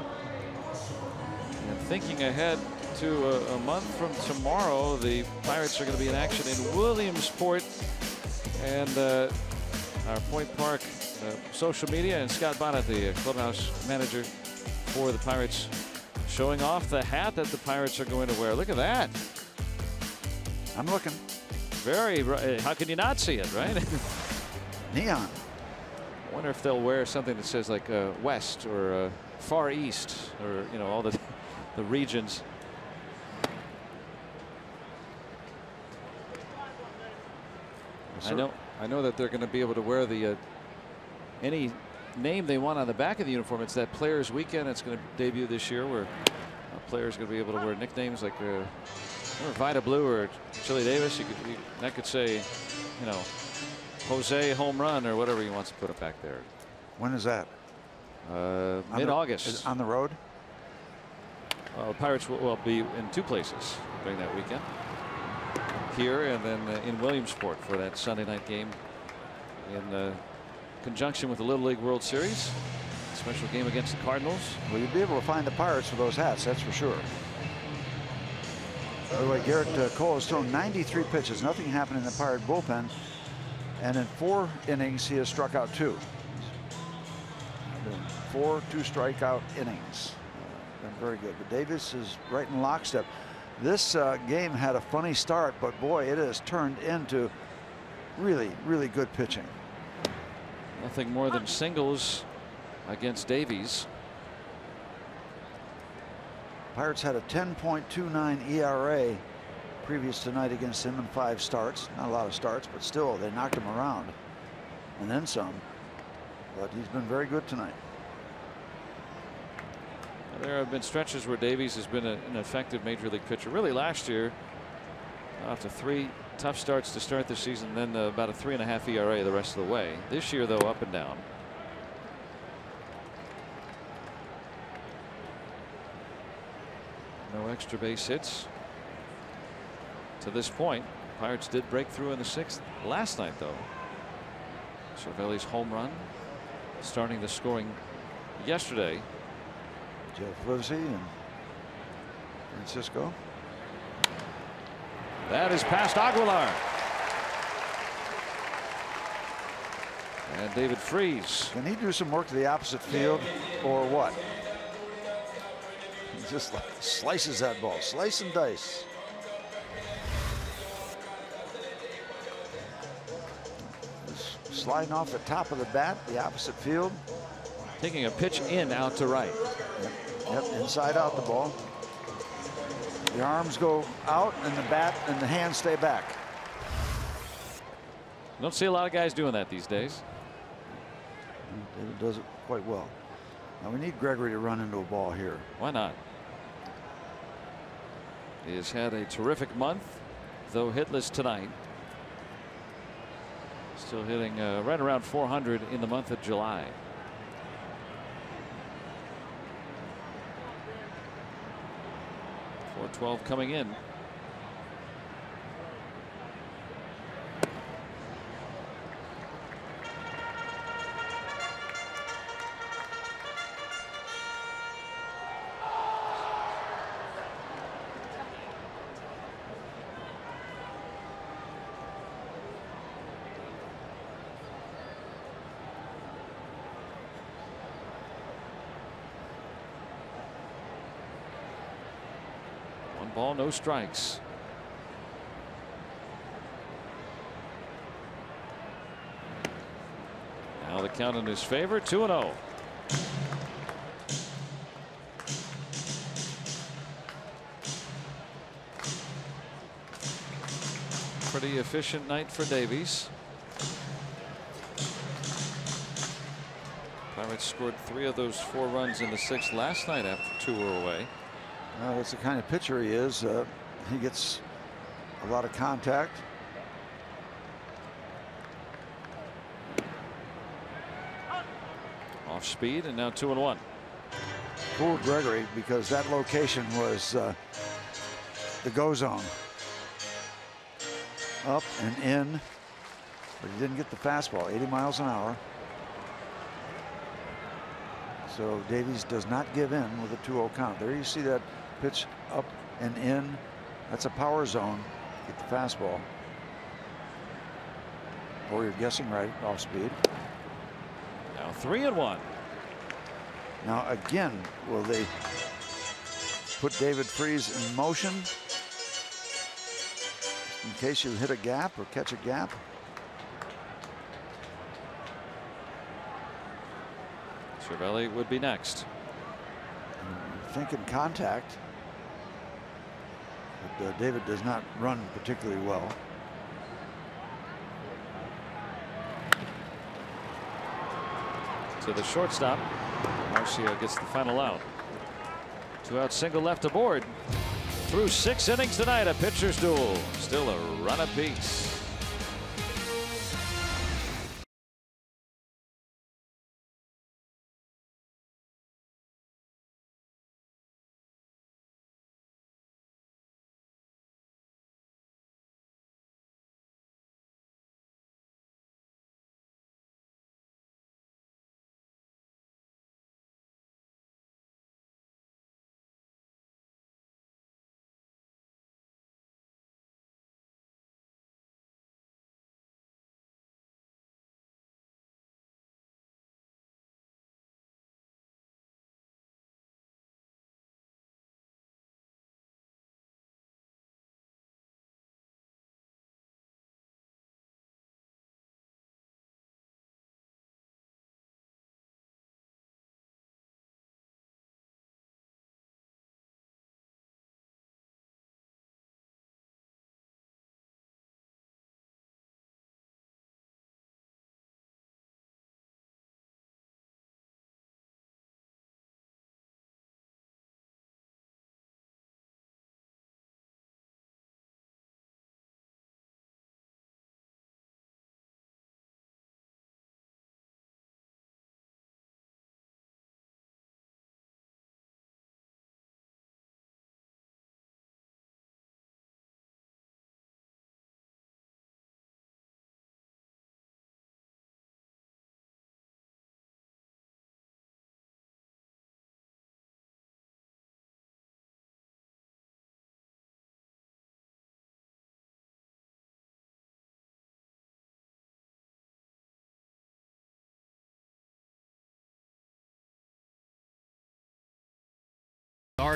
And thinking ahead to a month from tomorrow, the Pirates are going to be in action in Williamsport. And our Point Park social media and Scott Bonnet, the clubhouse manager for the Pirates, showing off the hat that the Pirates are going to wear. Look at that. I'm looking. Very, how can you not see it, right? Neon. I wonder if they'll wear something that says like West or Far East, or you know, all the regions. I know that they're going to be able to wear the any name they want on the back of the uniform. It's that Players Weekend. It's going to debut this year, where players are going to be able to wear nicknames like Vida Blue or Chili Davis. That could say, you know, Jose Home Run or whatever he wants to put it back there. When is that? Mid-August. On the road? The Pirates will be in 2 places during that weekend. Here and then in Williamsport for that Sunday night game in conjunction with the Little League World Series. Special game against the Cardinals. Well, you'd be able to find the Pirates with those hats, that's for sure. By the way, Garrett Cole has thrown 93 pitches. Nothing happened in the Pirate bullpen. And in 4 innings, he has struck out 2. 4 2-strikeout innings. Been very good. But Davis is right in lockstep. This game had a funny start, but boy, it has turned into really, really good pitching. Nothing more than singles against Davies. Pirates had a 10.29 ERA previous tonight against him in 5 starts. Not a lot of starts, but still they knocked him around and then some. But he's been very good tonight. There have been stretches where Davies has been an effective major league pitcher. Really last year, after 3 tough starts to start the season, then about a 3.5 ERA the rest of the way. This year, though, up and down. No extra base hits to this point. Pirates did break through in the 6th last night, though. Cervelli's home run starting the scoring yesterday. Jeff Livesey and Francisco. That is past Aguilar. And David Freese. Can he do some work to the opposite field or what? He just slices that ball. Slice and dice. Just sliding off the top of the bat, the opposite field. Taking a pitch in out to right. Yep, inside out the ball. The arms go out and the bat and the hands stay back. Don't see a lot of guys doing that these days. David does it quite well. Now we need Gregory to run into a ball here. Why not? He has had a terrific month, though hitless tonight. Still hitting right around 400 in the month of July. 412 coming in. ball, no strikes. Now the count in his favor, 2-0. Pretty efficient night for Davies. Pirates scored 3 of those 4 runs in the 6th last night after 2 were away. That's the kind of pitcher he is. He gets a lot of contact. Off speed, and now 2-1. Poor Gregory, because that location was the go zone. Up and in, but he didn't get the fastball. 80 miles an hour. So Davies does not give in with a 2-0 count. There you see that pitch up and in. That's a power zone. Get the fastball. Or you're guessing right, off speed. Now 3-1. Now again, will they put David Freese in motion in case you hit a gap or catch a gap? Cervelli would be next. Thinking contact, but David does not run particularly well. To the shortstop. Marcia gets the final out. 2-out single left aboard. Through 6 innings tonight, a pitcher's duel. Still a run apiece.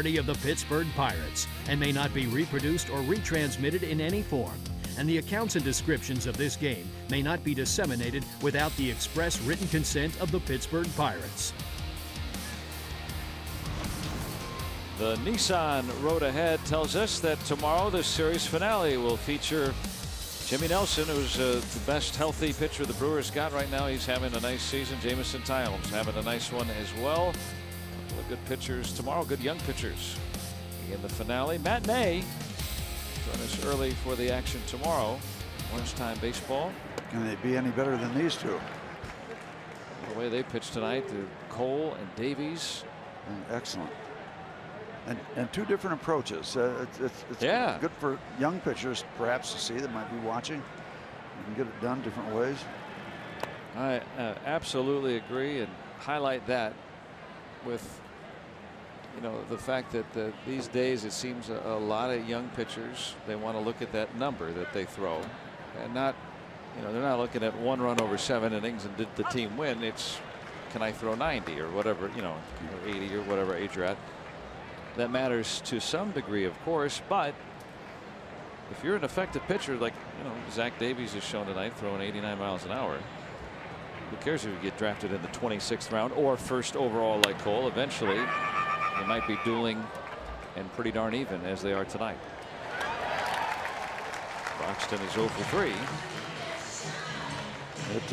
Of the Pittsburgh Pirates and may not be reproduced or retransmitted in any form, and the accounts and descriptions of this game may not be disseminated without the express written consent of the Pittsburgh Pirates. The Nissan road ahead tells us that tomorrow the series finale will feature Jimmy Nelson, who's the best healthy pitcher the Brewers got right now. He's having a nice season. Jamison Tyles having a nice one as well. Good pitchers tomorrow, good young pitchers in the finale. Matinee. Join us early for the action tomorrow. Lunchtime baseball. Can they be any better than these two? The way they pitched tonight, Cole and Davies. Excellent. And 2 different approaches. It's good for young pitchers perhaps to see that might be watching. You can get it done different ways. I absolutely agree, and highlight that with the fact that these days it seems a lot of young pitchers, they want to look at that number that they throw and not, they're not looking at 1 run over 7 innings and did the team win. It's, can I throw 90 or whatever, or 80 or whatever age you're at. that matters to some degree, of course, but if you're an effective pitcher like Zach Davies has shown tonight, throwing 89 miles an hour, who cares if you get drafted in the 26th round or first overall like Cole? Eventually they might be dueling and pretty darn even as they are tonight. Broxton is 0 for 3.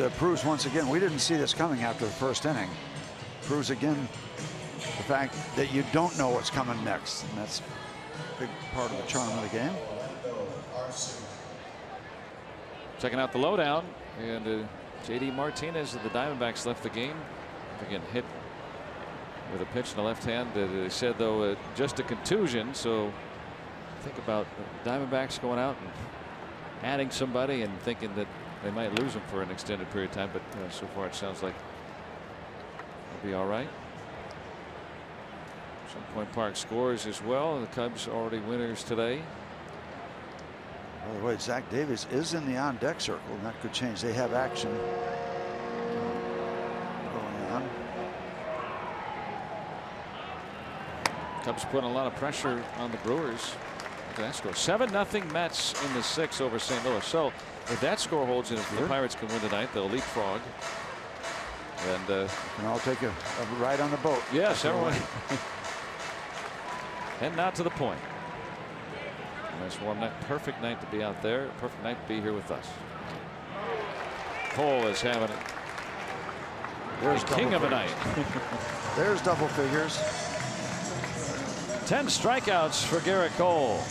It proves once again we didn't see this coming after the first inning. Proves again the fact that you don't know what's coming next, and that's a big part of the charm of the game. Checking out the lowdown, and J.D. Martinez of the Diamondbacks left the game. Again, hit with a pitch in the left hand. They said, though, just a contusion. So think about Diamondbacks going out and adding somebody and thinking that they might lose him for an extended period of time. But so far it sounds like it'll be all right. Point Park scores as well. The Cubs already winners today. By the way, Zach Davies is in the on-deck circle, and that could change. They have action going on. Cubs putting a lot of pressure on the Brewers. Look at that score. 7-0 Mets in the 6th over St. Louis. So if that score holds and if the Pirates can win tonight, they'll leapfrog. And I'll take a ride on the boat. Yes, everyone. Heading out to the point. Nice warm night. Perfect night to be out there. Perfect night to be here with us. Cole is having it. There's king of a night. There's double figures. 10 strikeouts for Garrett Cole.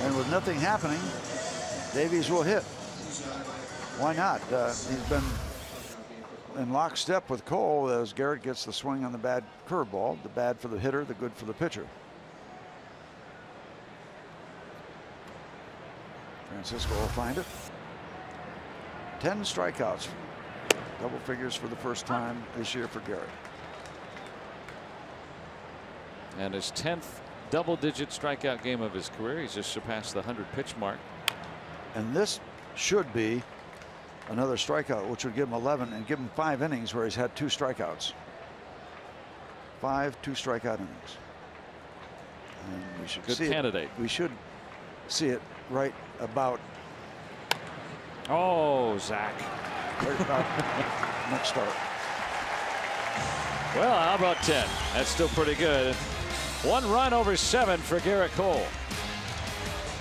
And with nothing happening, Davies will hit. Why not? He's been in lockstep with Cole as Garrett gets the swing on the bad curveball. The bad for the hitter, the good for the pitcher. Francisco will find it. 10 strikeouts. Double figures for the first time this year for Garrett. And his 10th double-digit strikeout game of his career. He's just surpassed the 100-pitch mark. And this should be another strikeout, which would give him 11 and give him 5 innings where he's had 2 strikeouts. 5 2-strikeout innings. And we should good see candidate. It. We should see it right about. Oh, Zach. Right about next start. Well, how about 10? That's still pretty good. 1 run over 7 for Garrett Cole.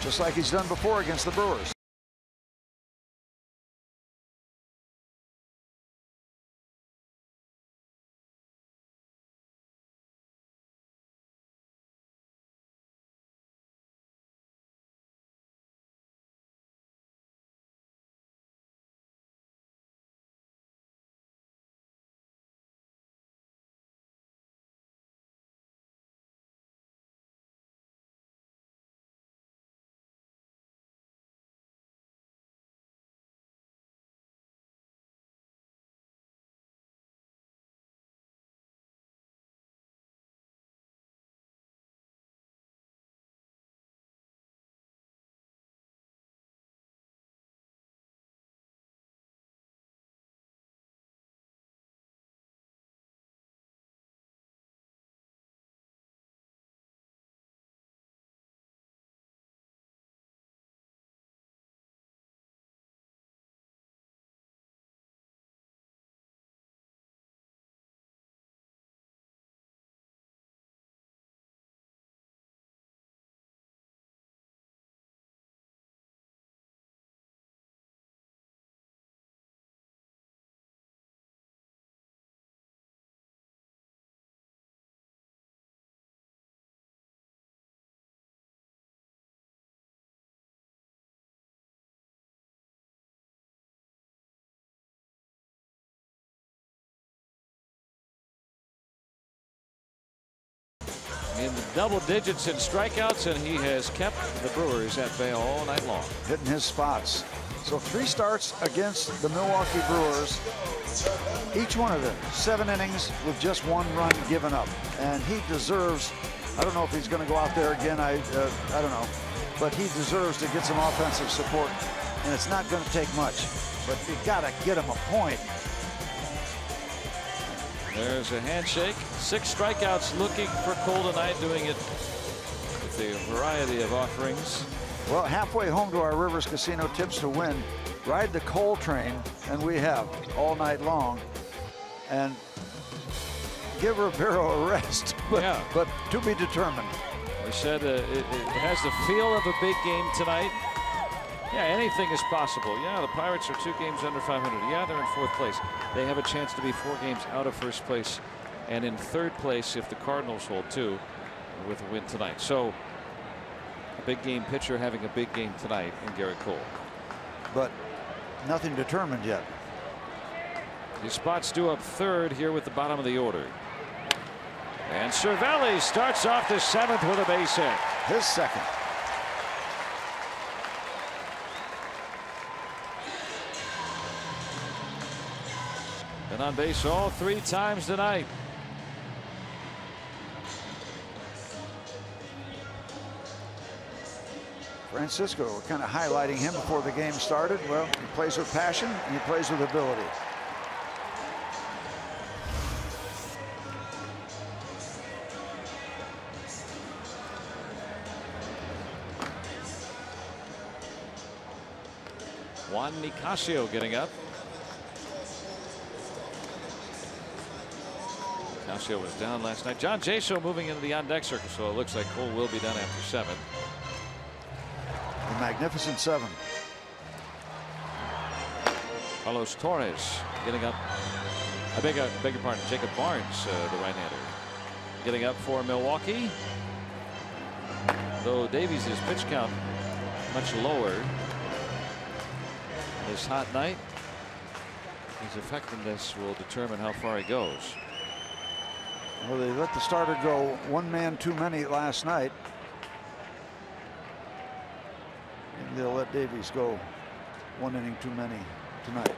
Just like he's done before against the Brewers. In the double digits in strikeouts, and he has kept the Brewers at bay all night long. Hitting his spots. So 3 starts against the Milwaukee Brewers. Each one of them 7 innings with just 1 run given up. And he deserves, I don't know if he's going to go out there again. I don't know. But he deserves to get some offensive support. And it's not going to take much. But you got to get him a point. There's a handshake. 6 strikeouts looking for Cole tonight, doing it with a variety of offerings. Well, halfway home to our Rivers Casino tips to win. Ride the Cole train, and we have all night long. And give Rivero a rest, but to be determined. We said it has the feel of a big game tonight. Yeah, anything is possible. Yeah, the Pirates are 2 games under 500. Yeah, they're in 4th place. They have a chance to be 4 games out of 1st place and in 3rd place if the Cardinals hold 2 with a win tonight. So a big game pitcher having a big game tonight in Garrett Cole. But nothing determined yet. His spot's due up 3rd here with the bottom of the order. And Cervelli starts off the 7th with a base hit. His 2nd. Been on base all 3 times tonight. Francisco, we're kind of highlighting him before the game started. Well, he plays with passion and he plays with ability. Juan Nicasio getting up. Nicasio was down last night. John Jaso moving into the on-deck circle, so it looks like Cole will be done after 7. The magnificent 7. Carlos Torres getting up. I beg your pardon. Jacob Barnes, the right-hander, getting up for Milwaukee. Though Davies' pitch count much lower this hot night, his effectiveness will determine how far he goes. Well, they let the starter go 1 man too many last night. And they'll let Davies go 1 inning too many tonight.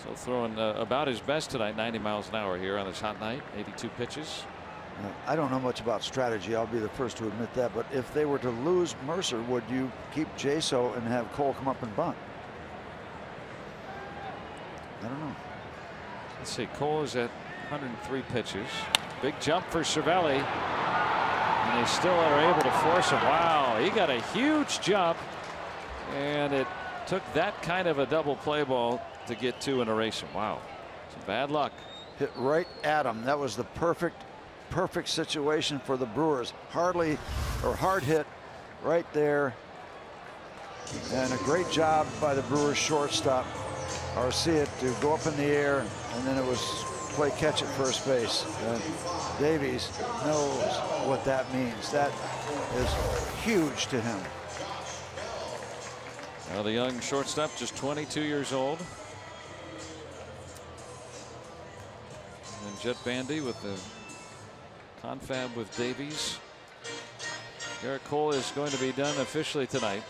So throwing about his best tonight, 90 miles an hour here on this hot night, 82 pitches. I don't know much about strategy. I'll be the first to admit that. But if they were to lose Mercer, would you keep Jaso and have Cole come up and bunt? I don't know. Let's see. Cole is at 103 pitches. Big jump for Cervelli. And they still are able to force him. Wow. He got a huge jump. And it took that kind of a double play ball to get 2 and erase him. Wow. Some bad luck. Hit right at him. That was the perfect situation for the Brewers. Hard hit right there. And a great job by the Brewers shortstop, Arcia, to go up in the air, and then it was play catch at first base. And Davies knows what that means. That is huge to him. Well, the young shortstop, just 22 years old. And Jet Bandy with the confab with Davies. Garrett Cole is going to be done officially tonight.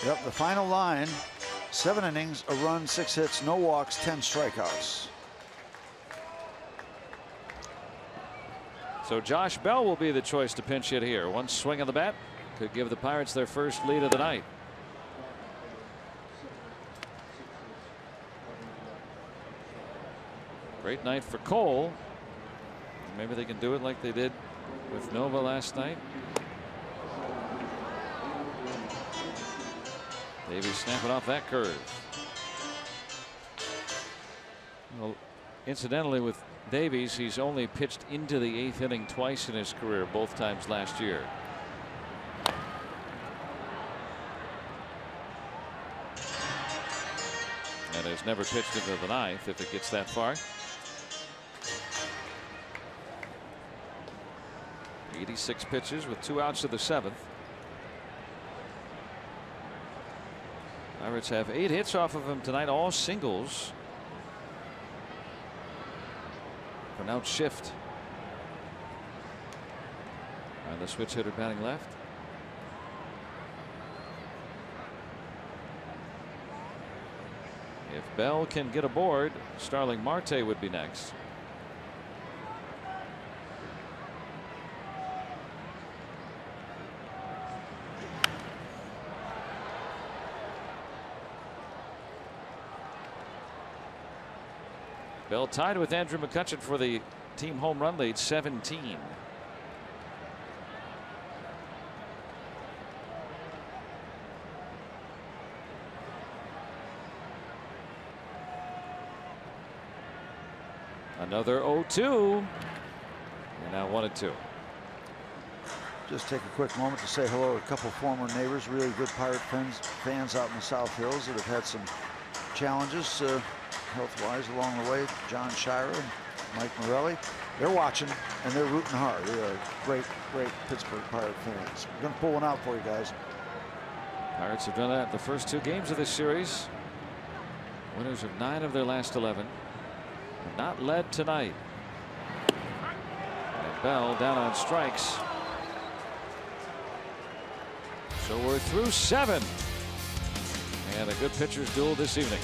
Yep, the final line: 7 innings, a run, 6 hits, no walks, 10 strikeouts. So Josh Bell will be the choice to pinch hit here. 1 swing of the bat could give the Pirates their first lead of the night. Great night for Cole. Maybe they can do it like they did with Nova last night. Davies snapping off that curve. Well, incidentally, with Davies, he's only pitched into the 8th inning twice in his career, both times last year. And has never pitched into the 9th if it gets that far. 86 pitches with 2 outs to the 7th. Pirates have 8 hits off of him tonight, all singles. Pronounced shift. And the switch hitter batting left. If Bell can get aboard, Starling Marte would be next. Bell tied with Andrew McCutchen for the team home run lead, 17. Another 0-2. And now 1-2. Just take a quick moment to say hello to a couple former neighbors, really good Pirate fans out in the South Hills that have had some challenges health-wise along the way. John Shira and Mike Morelli. They're watching and they're rooting hard. They are great Pittsburgh Pirate fans. We're going to pull one out for you guys. Pirates have done that the first 2 games of this series. Winners of 9 of their last 11. Not led tonight. And Bell down on strikes. So we're through 7. And a good pitcher's duel this evening.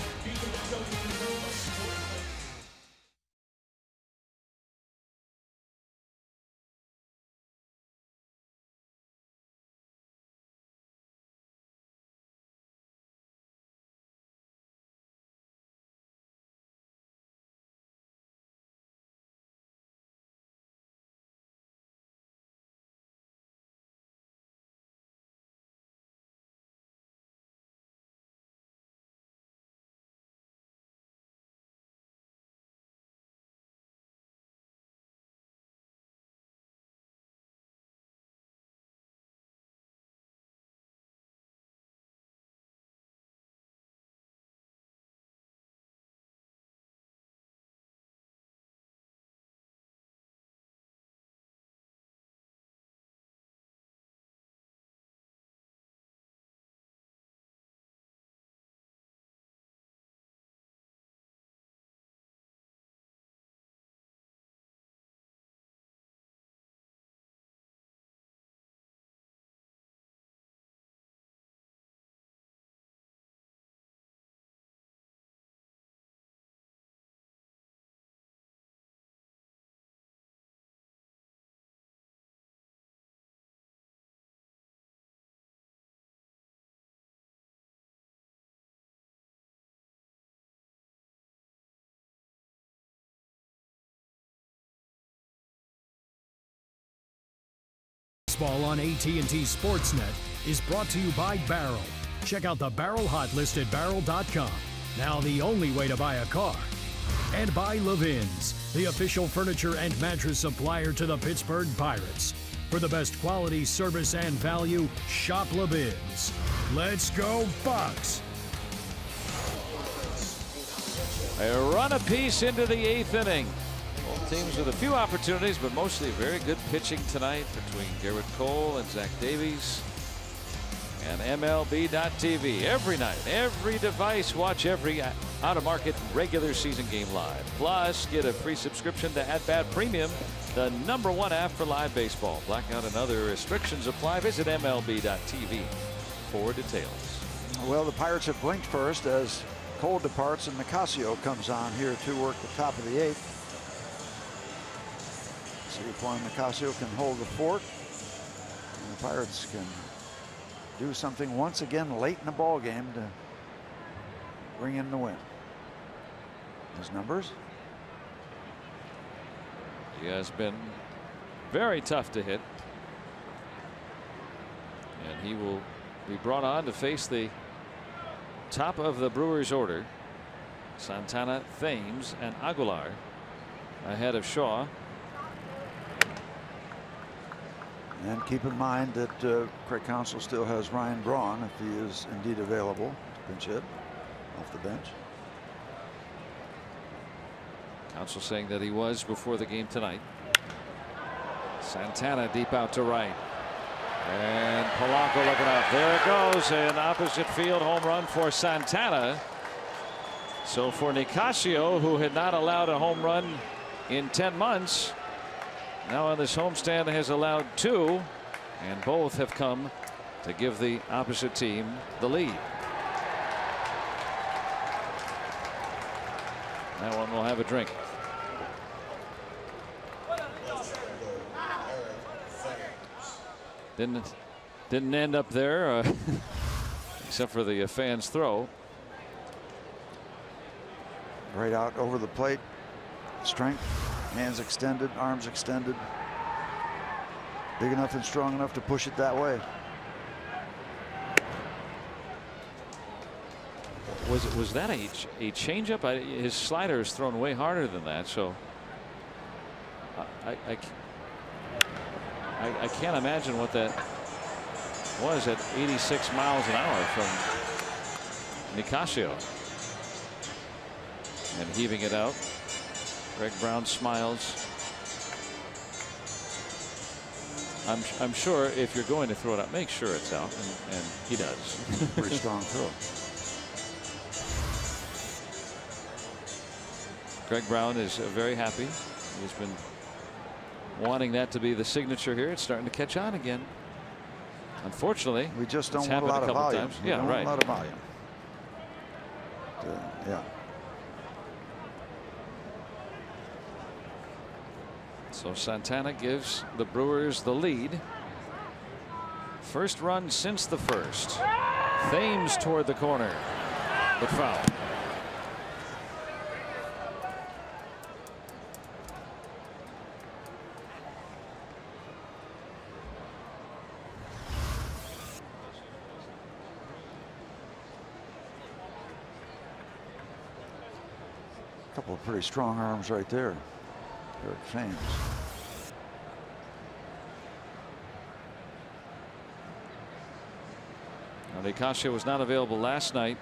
Baseball on AT&T Sportsnet is brought to you by Barrel. Check out the Barrel Hot list at barrel.com. Now the only way to buy a car. And by Levin's, the official furniture and mattress supplier to the Pittsburgh Pirates. For the best quality, service, and value, shop Levin's. Let's go Bucks! A run apiece into the 8th inning. Both teams with a few opportunities, but mostly very good pitching tonight between Garrett Cole and Zach Davies. And MLB.TV every night, every device, watch every out-of-market regular season game live. Plus, get a free subscription to At Bat Premium, the #1 app for live baseball. Blackout and other restrictions apply. Visit MLB.TV for details. Well, the Pirates have blinked first as Cole departs and Nicasio comes on here to work the top of the 8th. See if Juan Nicasio can hold the fort. And the Pirates can do something once again late in the ball game to bring in the win. His numbers. He has been very tough to hit. And he will be brought on to face the top of the Brewers order. Santana, Thames, and Aguilar ahead of Shaw. And keep in mind that Craig Counsell still has Ryan Braun if he is indeed available to pinch hit off the bench. Counsell saying that he was before the game tonight. Santana deep out to right. And Polanco looking up. There it goes. An opposite field home run for Santana. So for Nicasio, who had not allowed a home run in 10 months, now on this homestand has allowed 2, and both have come to give the opposite team the lead. That one will have a drink. Didn't end up there except for the fans throw. Right out over the plate Strength, hands extended, arms extended. Big enough and strong enough to push it that way. Was that a changeup? His slider is thrown way harder than that, so I can't imagine what that was at 86 miles an hour from Nicasio. And heaving it out. Greg Brown smiles. I'm sure if you're going to throw it out, make sure it's out, and he does. Pretty strong throw. Greg Brown is very happy. He's been wanting that to be the signature here. It's starting to catch on again. Unfortunately, we just don't want a lot of volume. Yeah, right. A lot of volume. Yeah. So Santana gives the Brewers the lead. First run since the first. Thames toward the corner, but foul. Couple of pretty strong arms right there. Eric Thames. Now, Nicasio was not available last night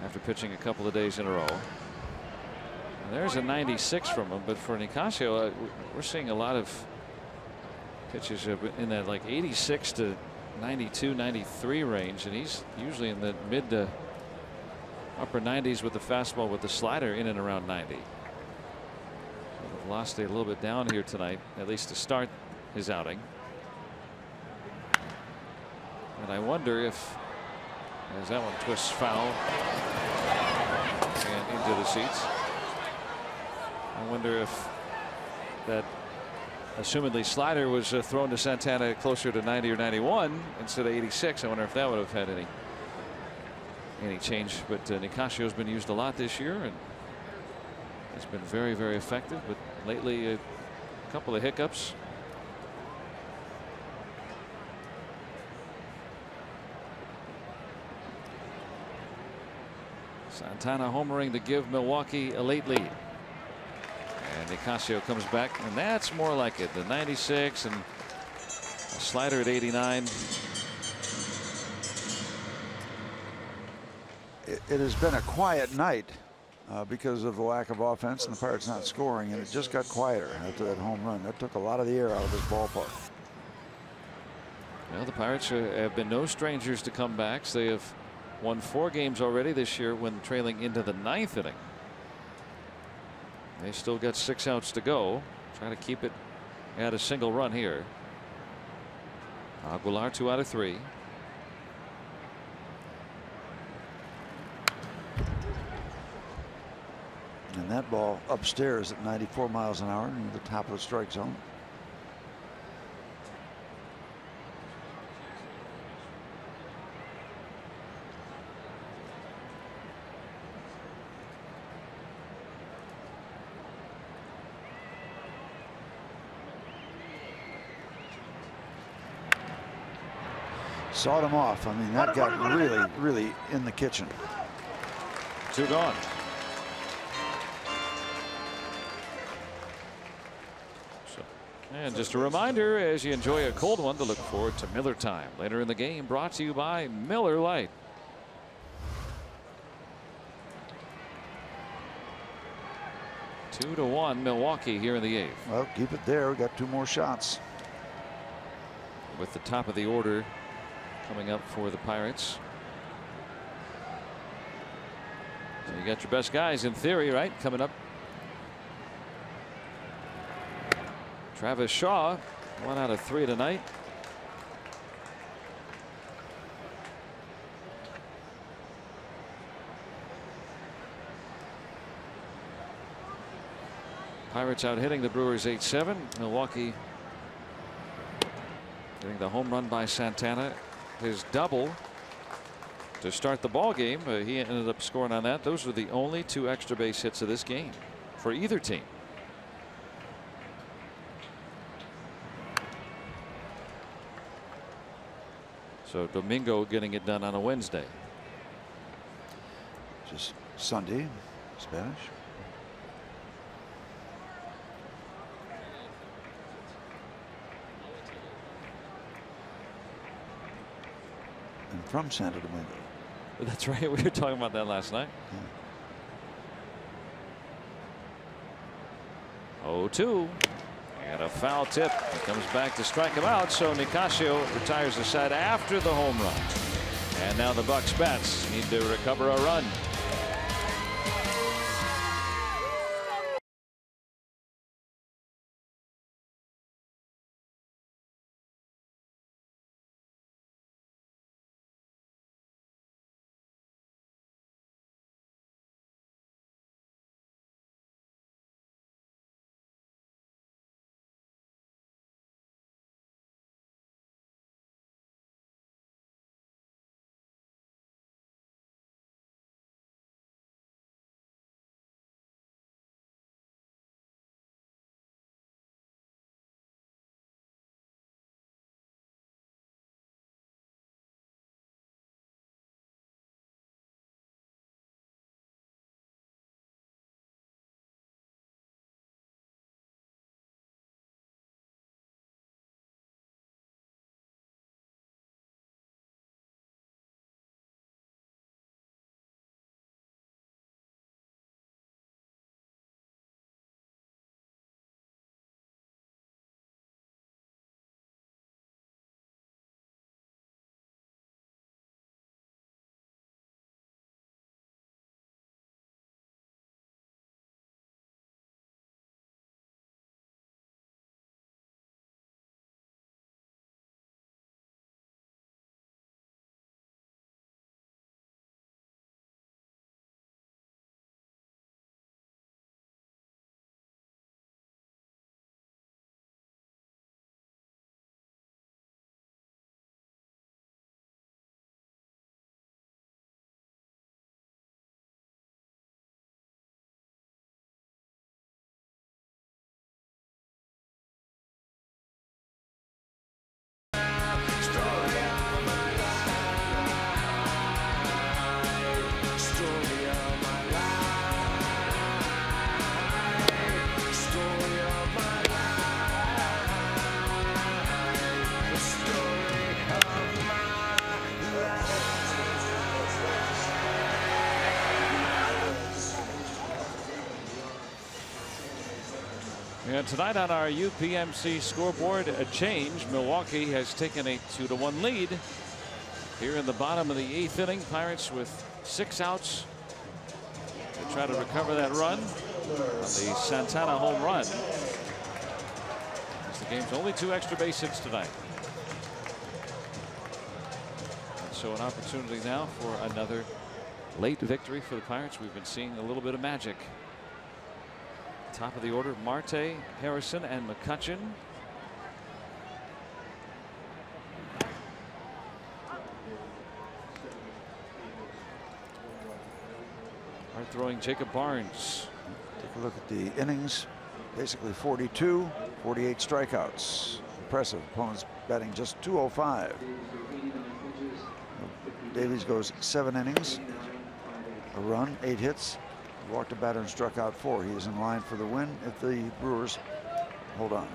after pitching a couple of days in a row. And there's a 96 from him, but for Nicasio, we're seeing a lot of pitches in that like 86 to 92, 93 range, and he's usually in the mid to upper 90s with the fastball, with the slider in and around 90. So the velocity a little bit down here tonight, at least to start his outing. And I wonder if, as that one twists foul and into the seats, I wonder if that assumedly slider was thrown to Santana closer to 90 or 91 instead of 86. I wonder if that would have had any change. But Nicasio has been used a lot this year, and it's been very, very effective. But lately, a couple of hiccups. Santana homering to give Milwaukee a late lead. And Nicasio comes back, and that's more like it. The 96 and a slider at 89. It has been a quiet night because of the lack of offense and the Pirates not scoring, and it just got quieter after that home run. That took a lot of the air out of this ballpark. Well, the Pirates have been no strangers to comebacks. They have won 4 games already this year when trailing into the 9th inning. They still got 6 outs to go. Try to keep it at a single run here. Aguilar 2 out of 3. And that ball upstairs at 94 miles an hour near the top of the strike zone. Sawed him off. I mean, that got really, really in the kitchen. 2 gone. And just a reminder, as you enjoy a cold one, to look forward to Miller Time later in the game, brought to you by Miller Lite. Two to 1 Milwaukee here in the 8th. Well, keep it there. We got 2 more shots. With the top of the order coming up for the Pirates. So you got your best guys in theory, right, coming up. Travis Shaw, 1 out of 3 tonight. Pirates out hitting the Brewers 8-7. Milwaukee getting the home run by Santana, his double to start the ball game. He ended up scoring on that. Those were the only 2 extra base hits of this game for either team. So Domingo getting it done on a Wednesday. Just Sunday, Spanish. And from Santo Domingo. That's right. We were talking about that last night. Yeah. 0-2. And a foul tip. He comes back to strike him out. So Nicasio retires the side after the home run. And now the Bucks bats need to recover a run. And tonight on our UPMC scoreboard, a change. Milwaukee has taken a 2-1 lead here in the bottom of the 8th inning. Pirates with 6 outs to try to recover that run on the Santana home run. As the game's only 2 extra base hits tonight. And so an opportunity now for another late victory for the Pirates. We've been seeing a little bit of magic. Top of the order, Marte, Harrison, and McCutchen. Hard throwing Jacob Barnes. Take a look at the innings. Basically 42, 48 strikeouts. Impressive. Opponents batting just .205. Davies goes 7 innings, a run, 8 hits. Walked a batter and struck out 4. He is in line for the win if the Brewers hold on.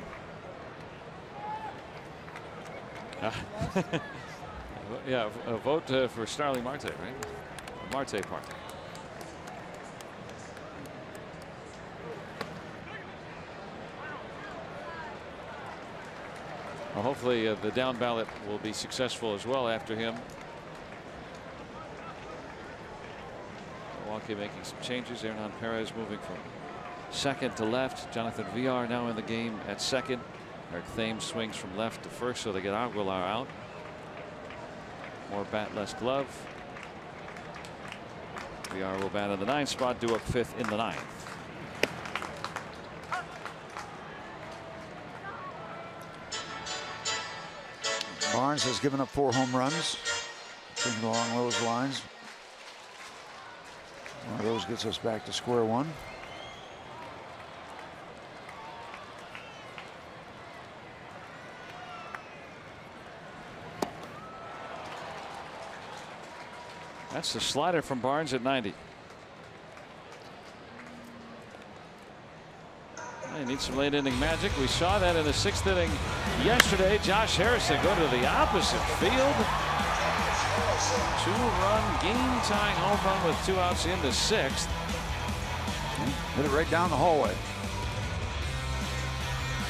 Yeah, a vote for Starling Marte, right? Marte Park. Well, hopefully the down ballot will be successful as well after him. Milwaukee making some changes. Hernan Perez moving from second to left. Jonathan Villar now in the game at second. Eric Thames swings from left to first, so they get Aguilar out. More bat, less glove. Villar will bat in the 9th spot, due up 5th in the 9th. Barnes has given up 4 home runs. Thinking along those lines. One of those gets us back to square one. That's the slider from Barnes at 90. He needs some late inning magic. We saw that in the 6th inning yesterday. Josh Harrison go to the opposite field. 2-run game tying home run with 2 outs in the 6th. Hit it right down the hallway.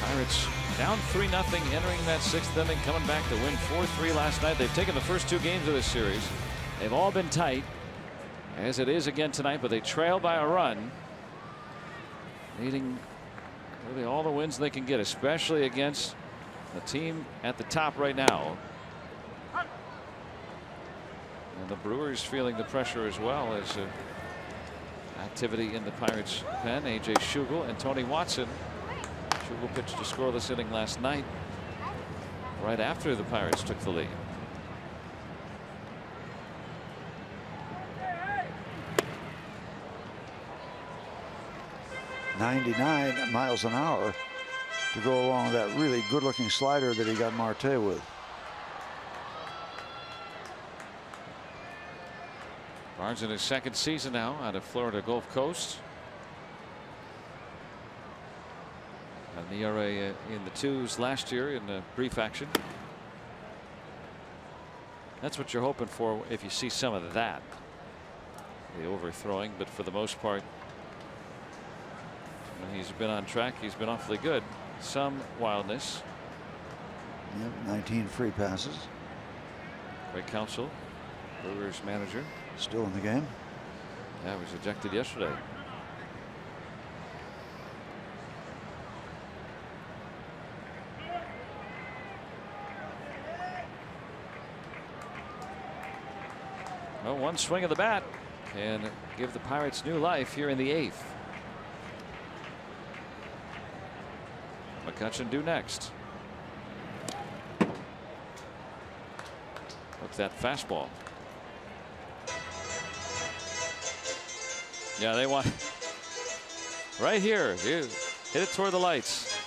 Pirates down 3-0 entering that 6th inning, coming back to win 4-3 last night. They've taken the first 2 games of this series. They've all been tight, as it is again tonight, but they trail by a run, needing really all the wins they can get, especially against the team at the top right now. And the Brewers feeling the pressure as well as activity in the Pirates pen. A.J. Schugel and Tony Watson. Schugel pitched a scoreless inning last night, right after the Pirates took the lead. .99 miles an hour to go along with that really good-looking slider that he got Marte with. Barnes in his 2nd season now out of Florida Gulf Coast. And the ERA in the 2s last year in the brief action. That's what you're hoping for if you see some of that. The overthrowing, but for the most part, when he's been on track, he's been awfully good. Some wildness. Yep, 19 free passes. Greg Counsell, Brewers manager. Still in the game. Yeah, was ejected yesterday. Well, one swing of the bat can give the Pirates new life here in the 8th. McCutchen due next. Look, that fastball. Yeah, they want right here. Hit it toward the lights.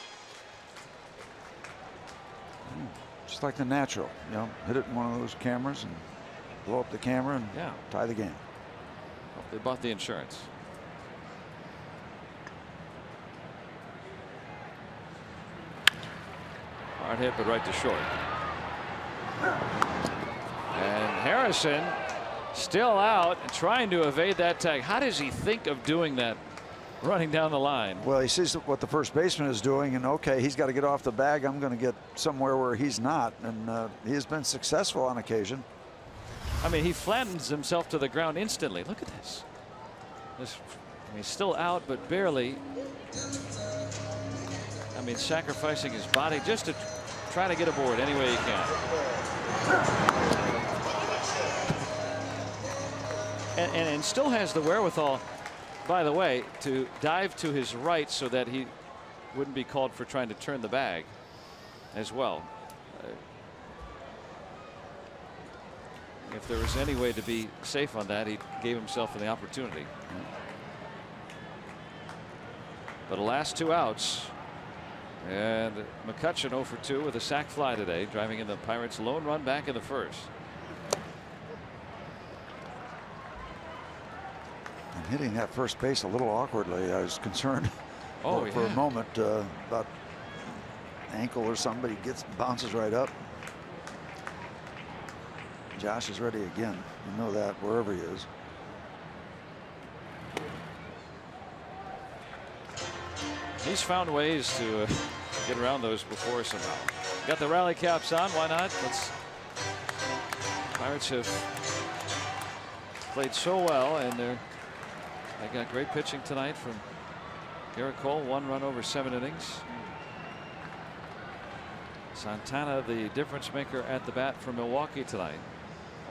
Just like the natural, you know, hit it in one of those cameras and blow up the camera and tie the game. Well, they bought the insurance. Hard hit, but right to short. And Harrison still out and trying to evade that tag. How does he think of doing that running down the line? Well, he sees what the first baseman is doing, and okay, he's got to get off the bag. I'm going to get somewhere where he's not, and he has been successful on occasion. I mean, he flattens himself to the ground instantly. Look at this. I mean, he's still out, but barely. I mean, sacrificing his body just to try to get aboard any way he can. And still has the wherewithal, by the way, to dive to his right so that he wouldn't be called for trying to turn the bag as well. If there was any way to be safe on that, he gave himself the opportunity. But the last 2 outs, and McCutchen 0 for 2 with a sac fly today, driving in the Pirates' lone run back in the 1st. And hitting that first base a little awkwardly. I was concerned for a moment about ankle or somebody bounces right up. Josh is ready again. You know that wherever he is. He's found ways to get around those before somehow. Got the rally caps on. Why not? Pirates have played so well, and they got great pitching tonight from Garrett Cole. 1 run over 7 innings. Santana, the difference maker at the bat for Milwaukee tonight.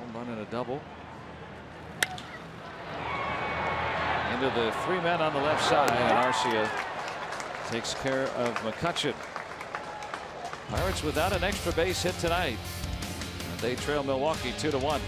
Home run and a double. Into the 3 men on the left side, and Arcia takes care of McCutchen. Pirates without an extra base hit tonight. They trail Milwaukee 2-1.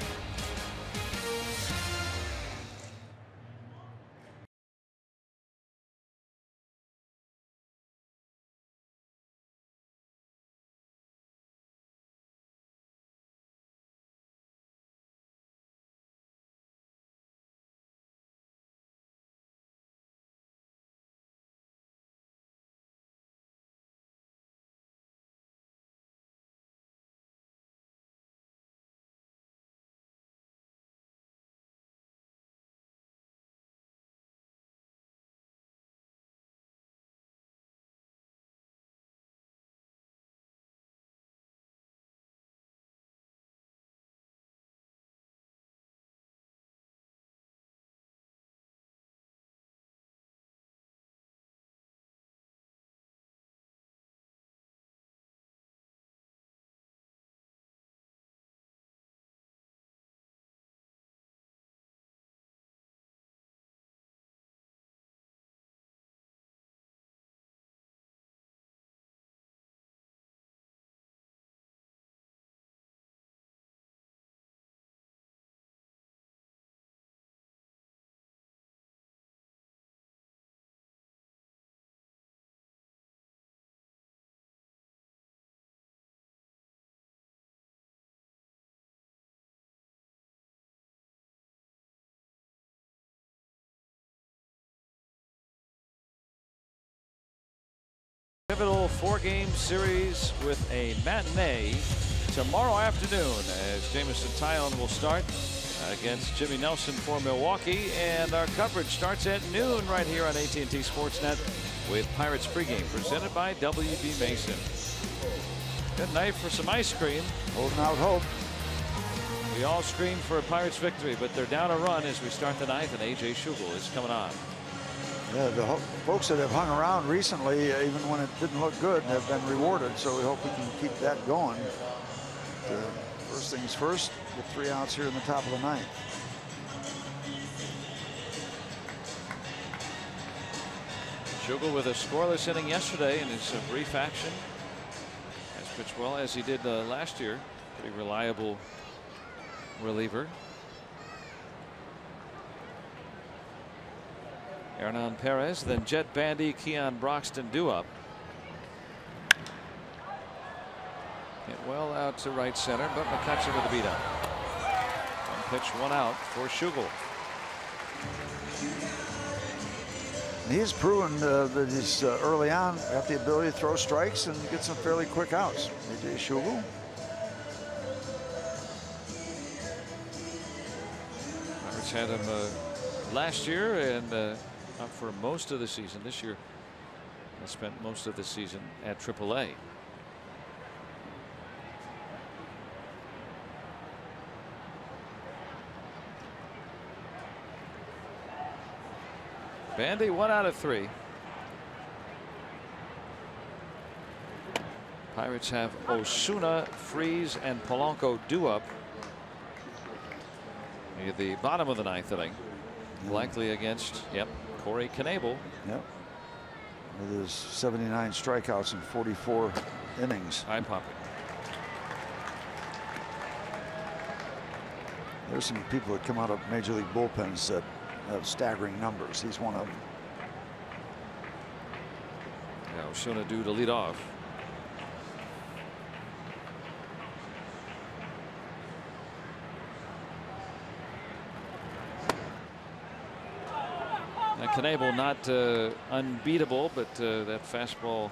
pivotal 4-game series with a matinee tomorrow afternoon as Jameson Taillon will start against Jimmy Nelson for Milwaukee, and our coverage starts at noon right here on AT&T Sportsnet with Pirates pregame presented by WB Mason. Good night for some ice cream. Holding out hope. We all scream for a Pirates victory, but they're down a run as we start the ninth, and A.J. Schugel is coming on. Yeah, the folks that have hung around recently, even when it didn't look good, have been rewarded. So we hope we can keep that going. First things first, get 3 outs here in the top of the ninth. Schugel with a scoreless inning yesterday in his brief action. Has pitched well as he did last year. Pretty reliable reliever. Hernan Perez, then Jet Bandy, Keon Broxton due up. Hit well out to right center, but McCutcheon with the beat up. One pitch, 1 out for Schugel. He's proven that he's early on got the ability to throw strikes and get some fairly quick outs. A.J. Schugel. Pirates had him last year and out for most of the season. This year, he spent most of the season at AAA. Bandy 1 out of 3. Pirates have Osuna, Freese, and Polanco due up near the bottom of the ninth inning. Likely against, Corey Knebel. Yep. With his 79 strikeouts in 44 innings. Eye popping. There's some people that come out of Major League bullpens that have staggering numbers. He's one of them. Yeah, Osuna due to lead off. Knebel not unbeatable, but that fastball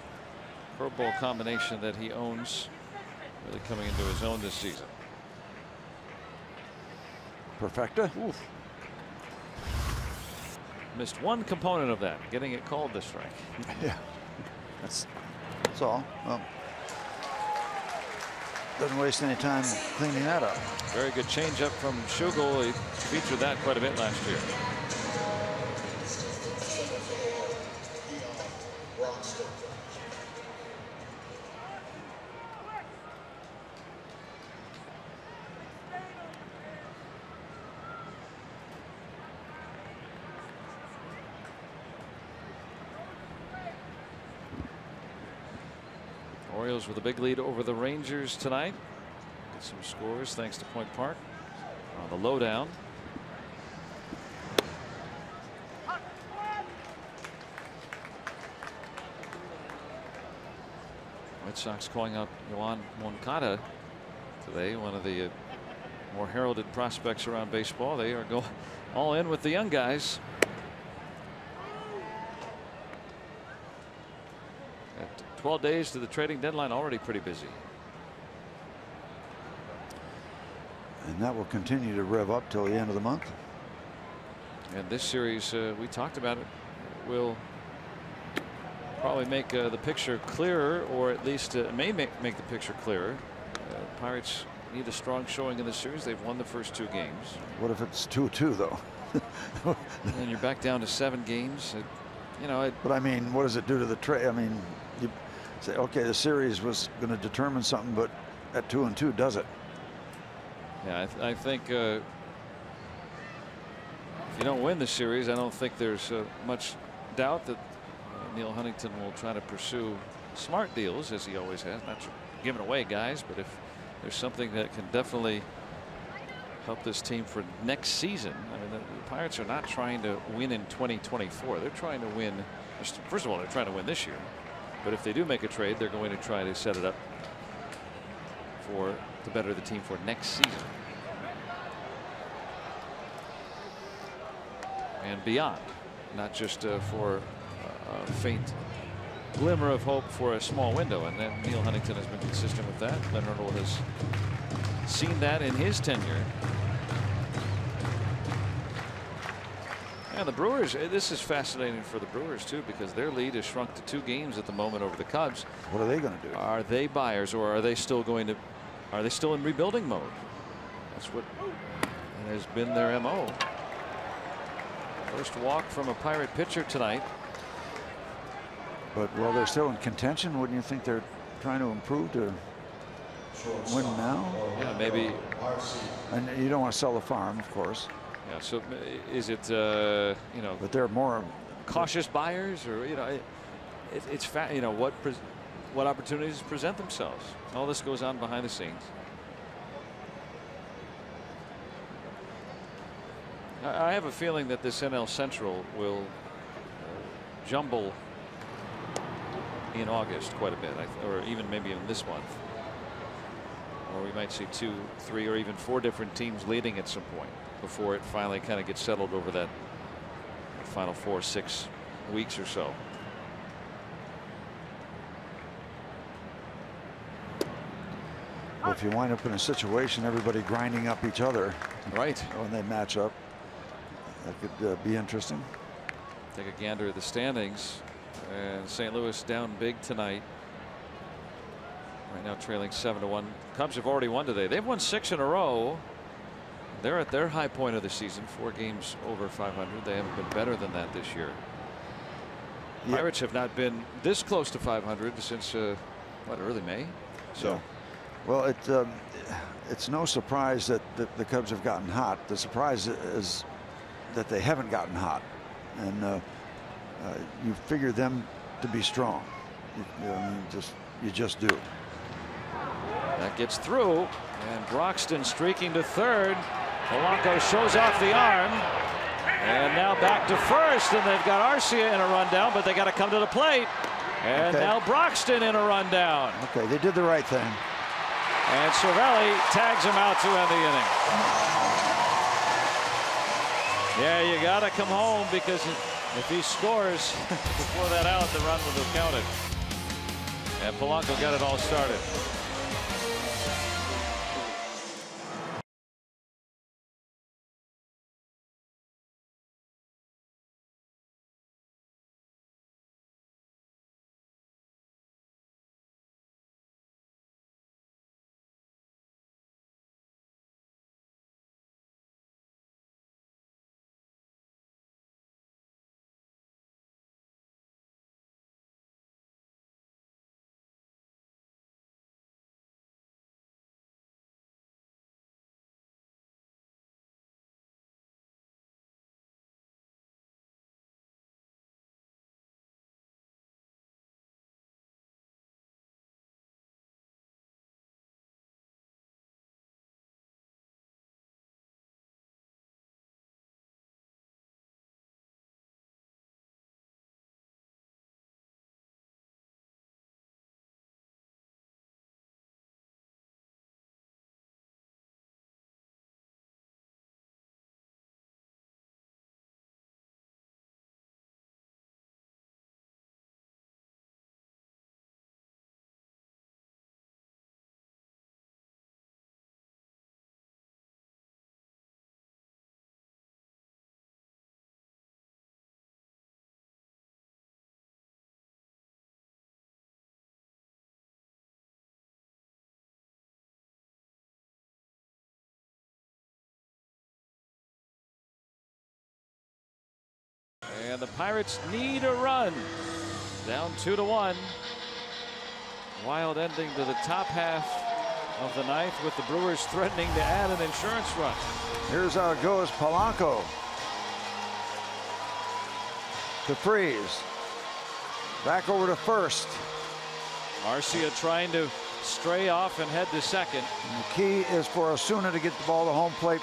curveball combination that he owns really coming into his own this season. Perfecta. Oof. Missed one component of that, getting it called the strike. Yeah, that's all. Well, doesn't waste any time cleaning that up. Very good changeup from Schugel. He featured that quite a bit last year. Orioles with a big lead over the Rangers tonight. Get some scores thanks to Point Park on the lowdown. White Sox calling up Yoan Moncada today, one of the more heralded prospects around baseball. They are going all in with the young guys. 12 days to the trading deadline, already pretty busy. And that will continue to rev up till the end of the month. And this series, we talked about it, will probably make the picture clearer, or at least may make the picture clearer. Pirates need a strong showing in this series. They've won the first 2 games. What if it's 2-2 though? And you're back down to 7 games. You know, but I mean, what does it do to the trade? I mean, you say, okay, the series was going to determine something, but at 2-2 does it? Yeah, I think if you don't win the series, I don't think there's much doubt that Neil Huntington will try to pursue smart deals, as he always has, not giving away guys, but if there's something that can definitely help this team for next season. I mean, the Pirates are not trying to win in 2024. They're trying to win. First of all, they're trying to win this year. But if they do make a trade, they're going to try to set it up to better the team for next season and beyond, not just for a faint glimmer of hope for a small window, and then Neil Huntington has been consistent with that. Glenn Arnold has seen that in his tenure. And the Brewers, this is fascinating for the Brewers too, because their lead has shrunk to 2 games at the moment over the Cubs. What are they going to do? Are they buyers, or are they still going to? Are they still in rebuilding mode? That's what has been their MO. First walk from a Pirate pitcher tonight. But well, they're still in contention. Wouldn't you think they're trying to improve to win now? Yeah, maybe. And you don't want to sell the farm, of course. Yeah. So is it you know? But they're more cautious buyers, or you know, it's you know, what opportunities present themselves. All this goes on behind the scenes. I have a feeling that this NL Central will jumble in August quite a bit, or even maybe in this month. Or we might see 2, 3, or even 4 different teams leading at some point before it finally kind of gets settled over that final 4, 6 weeks or so. Well, if you wind up in a situation, everybody grinding up each other, right, when they match up, that could be interesting. Take a gander at the standings, and St. Louis down big tonight. Right now trailing 7-1. Cubs have already won today. They've won 6 in a row. They're at their high point of the season, 4 games over 500. They haven't been better than that this year. Yep. Pirates have not been this close to 500 since what, early May. So, yeah. Well, it's no surprise that the Cubs have gotten hot. The surprise is that they haven't gotten hot, and you figure them to be strong. You just do. That gets through, and Broxton streaking to third. Polanco shows off the arm, and now back to first, and they've got Arcia in a rundown, but they got to come to the plate, and now Broxton in a rundown. Okay, they did the right thing. And Cervelli tags him out to end the inning. Yeah, you got to come home, because if he scores before that out, the run would have counted. And Polanco got it all started. And the Pirates need a run. Down 2-1. Wild ending to the top half of the ninth, with the Brewers threatening to add an insurance run. Here's how it goes. Polanco to Freeze. Back over to first. Arcia trying to stray off and head to second. And the key is for Osuna to get the ball to home plate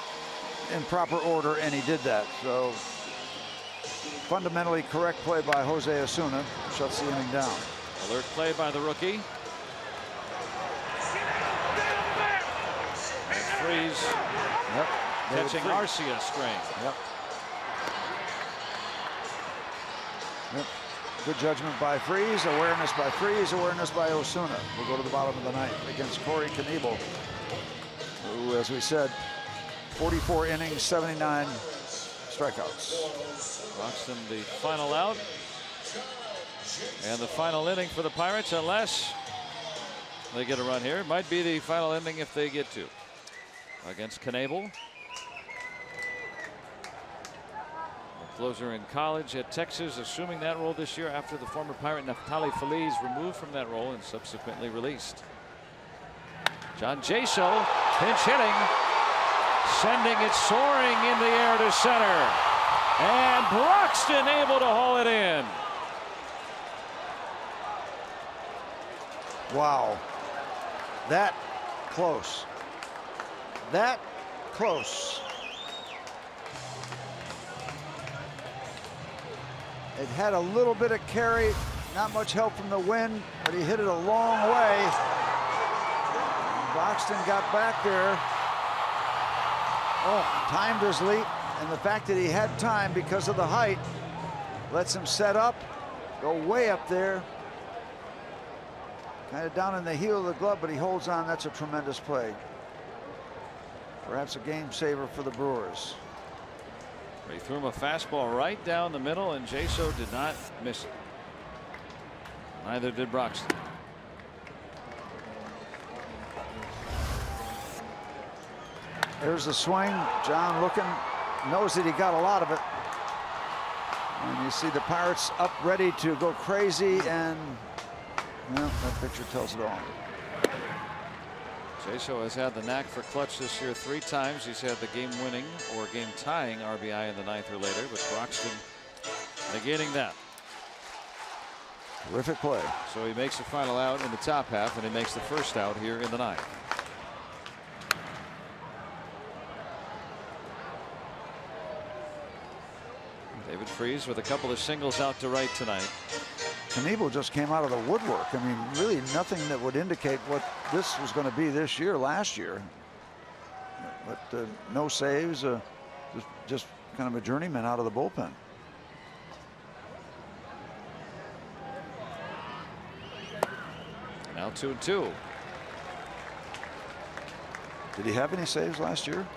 in proper order, and he did that. So fundamentally correct play by Jose Osuna, shuts the inning down. Alert play by the rookie. And Freeze catching Arcia straight. Good judgment by Freese, awareness by Freese, awareness by Osuna. We'll go to the bottom of the ninth against Corey Knebel, who, as we said, 44 innings, 79 strikeouts. Broxton, the final out. And the final inning for the Pirates, unless they get a run here. It might be the final inning if they get to. Against Knebel. Closer in college at Texas, assuming that role this year after the former Pirate Neftali Feliz removed from that role and subsequently released. John Jaso, pinch hitting, sending it soaring in the air to center. And Broxton able to haul it in. Wow. That close. That close. It had a little bit of carry, not much help from the wind, but he hit it a long way. Broxton got back there. Oh, timed his leap, and the fact that he had time because of the height lets him set up, go way up there. Kind of down in the heel of the glove, but he holds on. That's a tremendous play. Perhaps a game saver for the Brewers. He threw him a fastball right down the middle, and Jaso did not miss it. Neither did Broxton. There's the swing. John looking, knows that he got a lot of it. And you see the Pirates up ready to go crazy, and well, that picture tells it all. Jaso has had the knack for clutch this year 3 times. He's had the game-winning or game-tying RBI in the 9th or later, but Broxton negating that. Terrific play. So he makes the final out in the top half, and he makes the first out here in the 9th. David Freese with a couple of singles out to right tonight. Knebel just came out of the woodwork. I mean, really nothing that would indicate what this was going to be this year, last year. But no saves, just kind of a journeyman out of the bullpen. Now 2-2. Did he have any saves last year?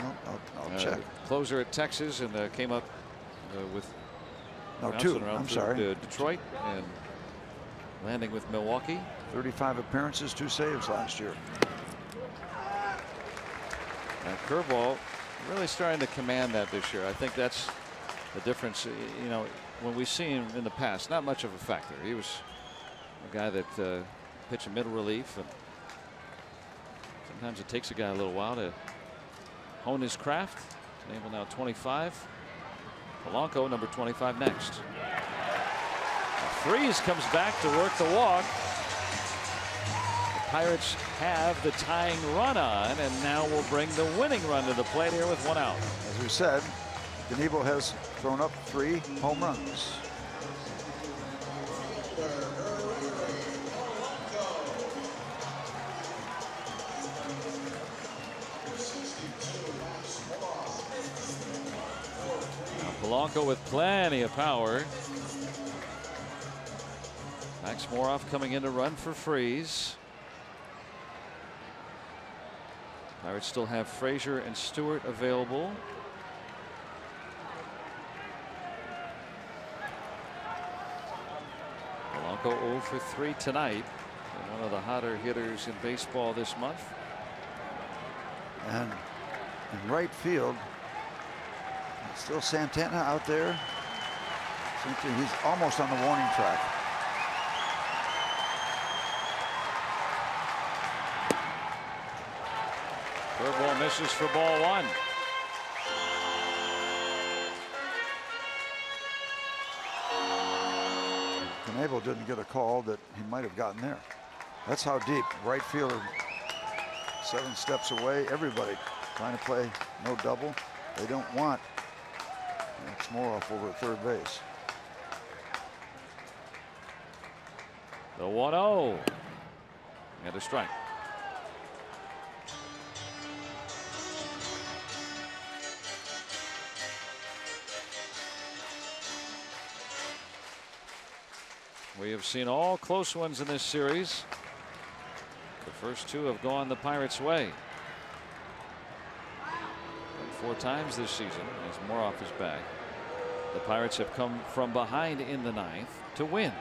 Well, I'll check. Closer at Texas, and came up with no, 2. I'm sorry. Detroit and landing with Milwaukee. 35 appearances, 2 saves last year. And curveball really starting to command that this year. I think that's the difference. You know, when we see him in the past, not much of a factor. He was a guy that pitched in middle relief, and sometimes it takes a guy a little while to hone his craft. Able now 25. Polanco, number 25, next. Freese comes back to work the walk. The Pirates have the tying run on, and now will bring the winning run to the plate here with 1 out. As we said, Knebel has thrown up 3 home runs. Polanco with plenty of power. Max Moroff coming in to run for Freese. Pirates still have Frazier and Stewart available. Polanco 0 for 3 tonight. And one of the hotter hitters in baseball this month. And in right field, still Santana out there. He's almost on the warning track. Curveball misses for ball 1. Knebel didn't get a call that he might have gotten there. That's how deep. Right fielder 7 steps away. Everybody trying to play no double. They don't want Max Moroff over at third base. The 1-0 and a strike. We have seen all close ones in this series. The first two have gone the Pirates' way. And 4 times this season, as Moroff is back, the Pirates have come from behind in the 9th to win.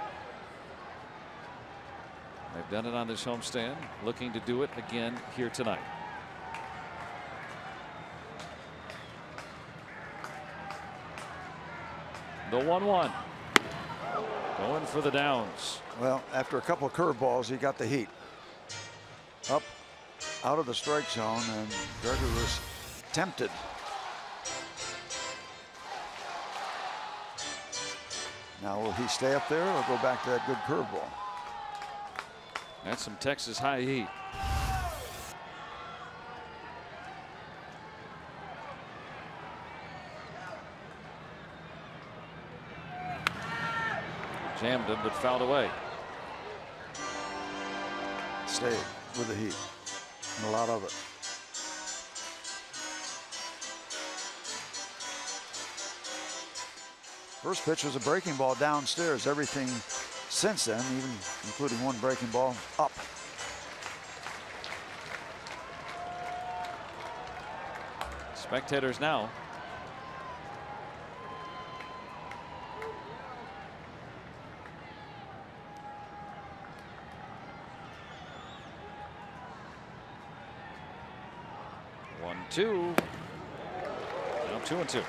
They've done it on this homestand, looking to do it again here tonight. The 1-1. Going for the downs. Well, after a couple of curveballs, he got the heat. Up out of the strike zone, and Gregory was tempted. Now, will he stay up there or go back to that good curveball? That's some Texas high heat. Jammed him, but fouled away. Stayed with the heat. And a lot of it. First pitch was a breaking ball downstairs. Everything since then, even including one breaking ball, up. Spectators now. One, two. Now 2-2.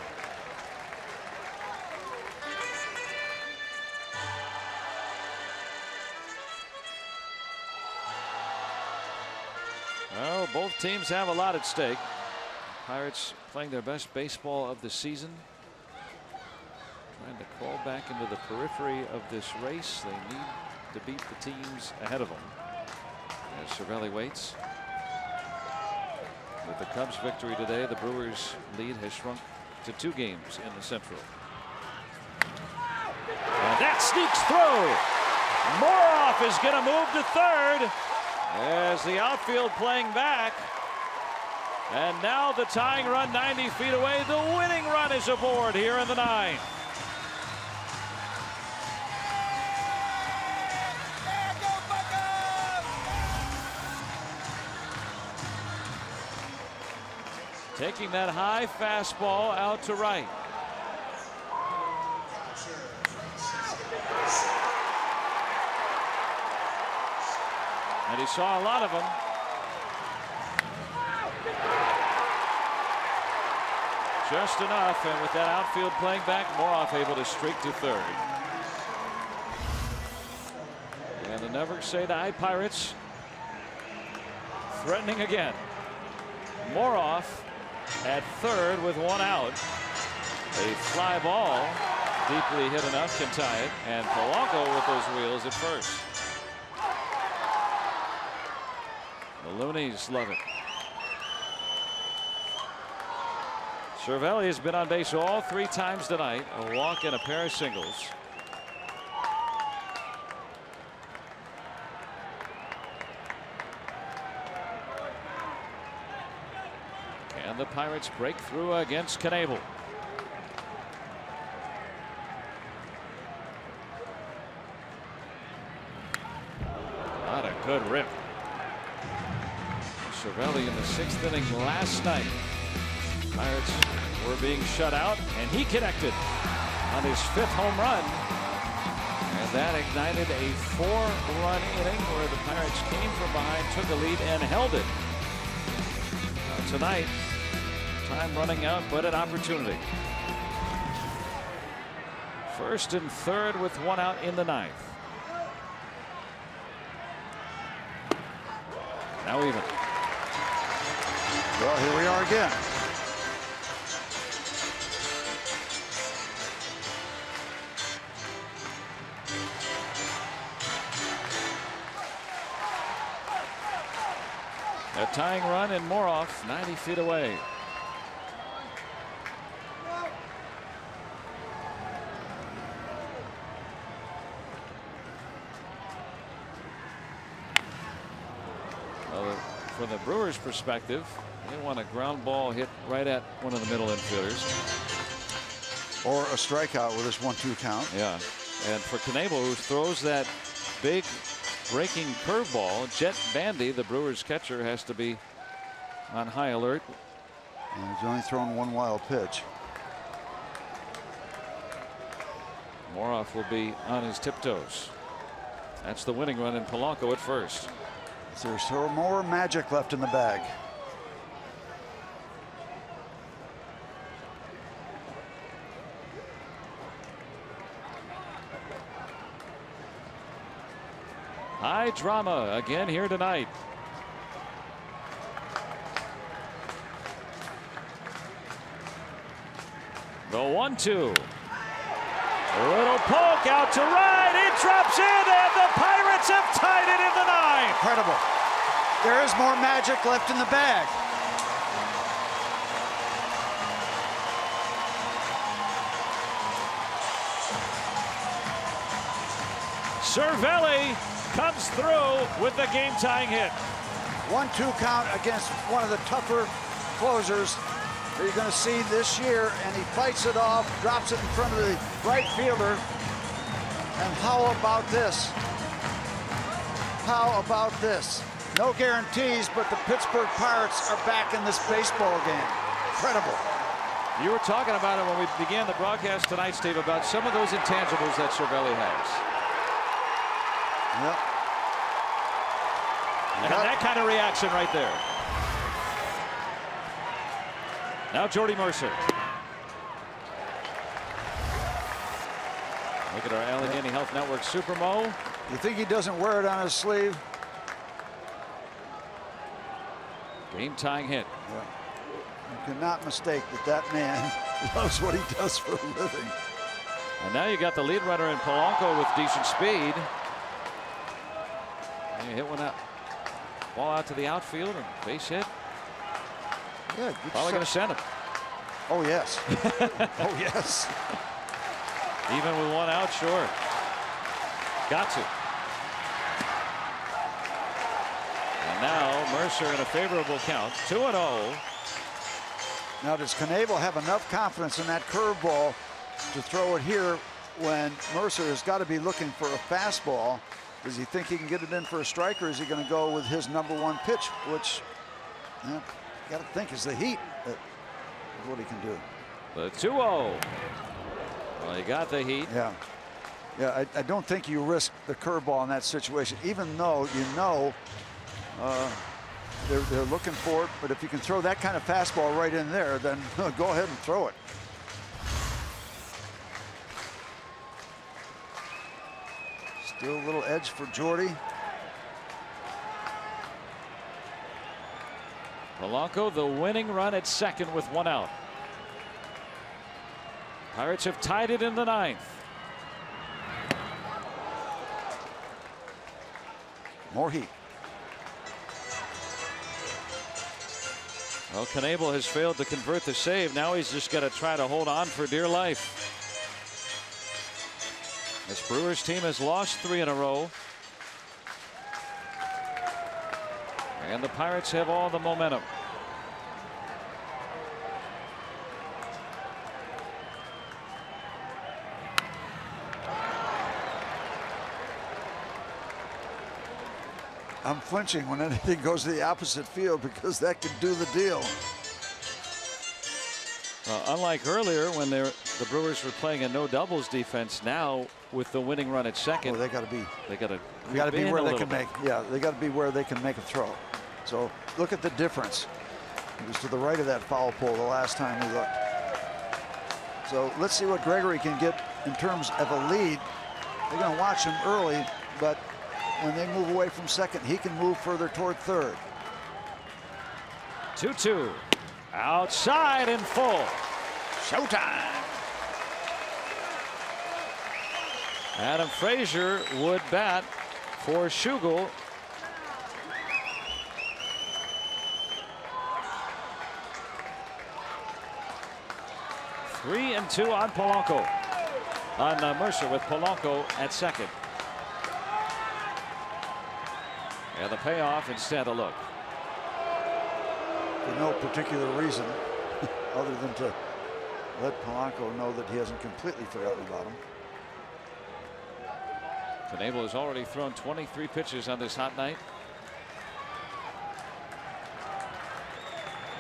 Well, both teams have a lot at stake. Pirates playing their best baseball of the season. Trying to crawl back into the periphery of this race. They need to beat the teams ahead of them. As Cervelli waits. With the Cubs' victory today, the Brewers' lead has shrunk to 2 games in the Central. And that sneaks through. Moroff is going to move to third as the outfield playing back. And now the tying run 90 feet away. The winning run is aboard here in the 9th. Taking that high fastball out to right. And he saw a lot of them. Just enough, and with that outfield playing back, Moroff able to streak to third. And the never say die Pirates threatening again. Moroff at third with 1 out. A fly ball, deeply hit enough, can tie it, and Polanco with those wheels at first. The Loonies love it. Cervelli has been on base all 3 times tonight. A walk and a pair of singles. And the Pirates break through against Knebel. What a good rip. Cervelli in the 6th inning last night. Pirates were being shut out, and he connected on his 5th home run. And that ignited a 4-run inning where the Pirates came from behind, took a lead, and held it. Tonight, time running out, but an opportunity. 1st and 3rd with 1 out in the 9th. Now even. Well, here we are again. A tying run and Moroff 90 feet away. Well, from the Brewers' perspective, they want a ground ball hit right at one of the middle infielders. Or a strikeout with this 1-2 count. Yeah. And for Knebel, who throws that big breaking curveball, Jet Bandy, the Brewers catcher, has to be on high alert. And he's only thrown one wild pitch. Moroff will be on his tiptoes. That's the winning run in Polanco at first. There's still more magic left in the bag. High drama again here tonight. The 1-2. A little poke out to right. It drops in, and the Pirates have tied it in the ninth. Incredible. There is more magic left in the bag. Cervelli comes through with the game-tying hit. 1-2 count against one of the tougher closers that you're going to see this year, and he fights it off, drops it in front of the right fielder. And how about this? How about this? No guarantees, but the Pittsburgh Pirates are back in this baseball game. Incredible. You were talking about it when we began the broadcast tonight, Steve, about some of those intangibles that Cervelli has. Yep. And that kind of reaction right there. Now Jordy Mercer. Look at our Allegheny Health Network Supermo. You think he doesn't wear it on his sleeve? Game-tying hit. Yeah. You cannot mistake that man loves what he does for a living. And now you got the lead runner in Polanco with decent speed. And you hit one out. Ball out to the outfield and base hit. Yeah, probably going to send him. Oh, yes. Oh, yes. Even with one out, sure. Got to. And now Mercer in a favorable count, 2-0. Now, does Knebel have enough confidence in that curveball to throw it here when Mercer has got to be looking for a fastball? Does he think he can get it in for a strike, or is he going to go with his #1 pitch, which you got to think is the heat? That is what he can do. The 2-0. Well, he got the heat. Yeah. Yeah, I don't think you risk the curveball in that situation, even though you know they're looking for it. But if you can throw that kind of fastball right in there, then go ahead and throw it. Still a little edge for Jordy. Polanco, the winning run at second with one out. Pirates have tied it in the ninth. More heat. Well, Knebel has failed to convert the save. Now he's just got to try to hold on for dear life. This Brewers team has lost 3 in a row. And the Pirates have all the momentum. I'm flinching when anything goes to the opposite field because that could do the deal. Unlike earlier when the Brewers were playing a no doubles defense, now with the winning run at second, they got to be. They got to be where they can make. Yeah, they got to be where they can make a throw. So look at the difference. He was to the right of that foul pole the last time we looked. So let's see what Gregory can get in terms of a lead. They're going to watch him early, but when they move away from second, he can move further toward third. 2-2. Outside in full. Showtime. Adam Frazier would bat for Schugel. Three and 2 on Polanco. On Mercer with Polanco at second. And the payoff instead a look. For no particular reason other than to let Polanco know that he hasn't completely forgotten about him. Knebel has already thrown 23 pitches on this hot night.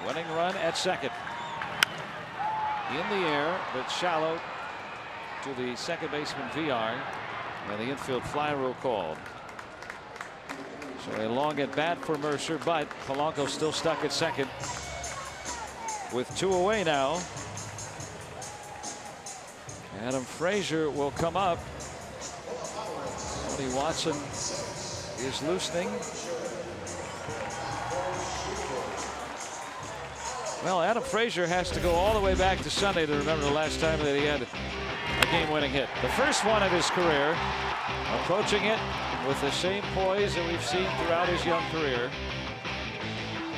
Winning run at second. In the air, but shallow to the second baseman VR, and the infield fly rule called. So a long at bat for Mercer, but Polanco still stuck at second with 2 away now. Adam Frazier will come up. Tony Watson is loosening. Well, Adam Frazier has to go all the way back to Sunday to remember the last time that he had a game-winning hit. The first one of his career, approaching it with the same poise that we've seen throughout his young career.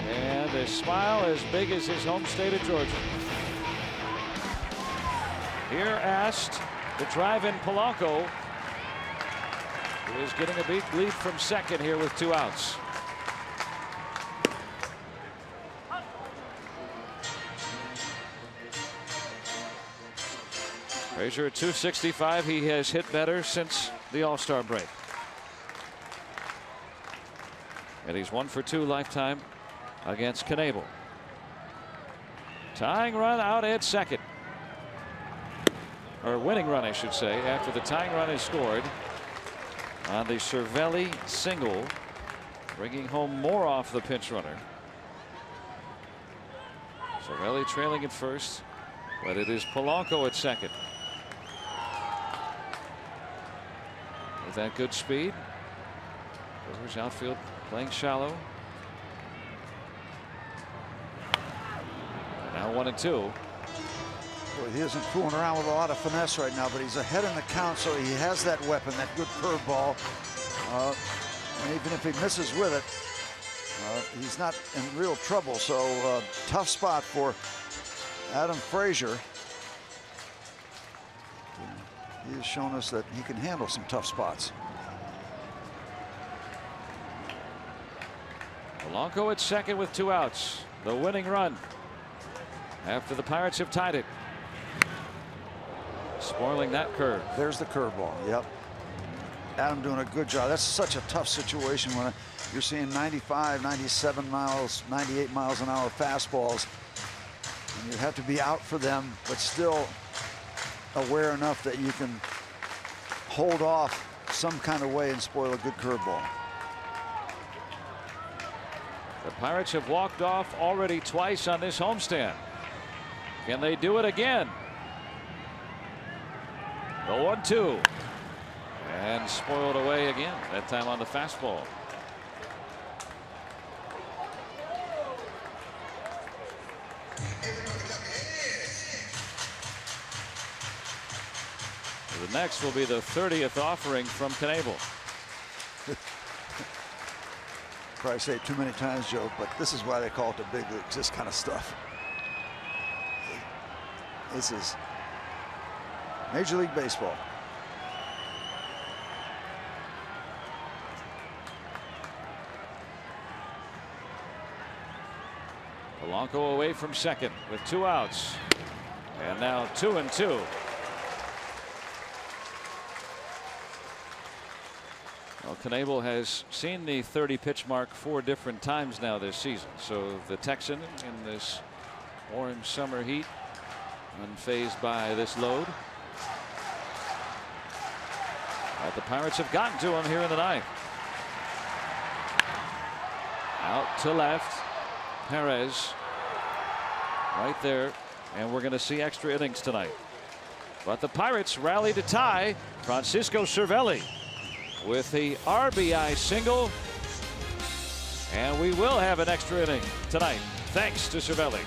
And a smile as big as his home state of Georgia. Here asked to drive in Polanco, who is getting a big lead from second here with 2 outs. Frazier at 265. He has hit better since the All-Star break. And he's 1 for 2 lifetime against Knebel. Tying run out at second. Or winning run, I should say, after the tying run is scored on the Cervelli single, bringing home more off the pinch runner. Cervelli trailing at first, but it is Polanco at second. With that good speed, Brewers outfield playing shallow. And now 1-2. Boy, he isn't fooling around with a lot of finesse right now, but he's ahead in the count, so he has that weapon, that good curveball. And even if he misses with it, he's not in real trouble. So tough spot for Adam Frazier. He has shown us that he can handle some tough spots. Polanco at second with 2 outs. The winning run after the Pirates have tied it. Spoiling that curve. There's the curveball. Yep. Adam doing a good job. That's such a tough situation when you're seeing 95, 97 miles, 98 miles an hour fastballs. And you have to be out for them, but still aware enough that you can hold off some kind of way and spoil a good curveball. The Pirates have walked off already twice on this homestand. Can they do it again? The 1-2. And spoiled away again, that time on the fastball. The next will be the 30th offering from Knebel. Probably say it too many times, Joe, but this is why they call it the big leagues, this kind of stuff. This is Major League Baseball. Polanco away from second with 2 outs. And now 2-2. Well, Knebel has seen the 30 pitch mark 4 different times now this season. So the Texan in this orange summer heat, unfazed by this load. But the Pirates have gotten to him here in the 9th. Out to left. Perez right there, and we're going to see extra innings tonight. But the Pirates rally to tie. Francisco Cervelli with the RBI single, and we will have an extra inning tonight thanks to Cervelli.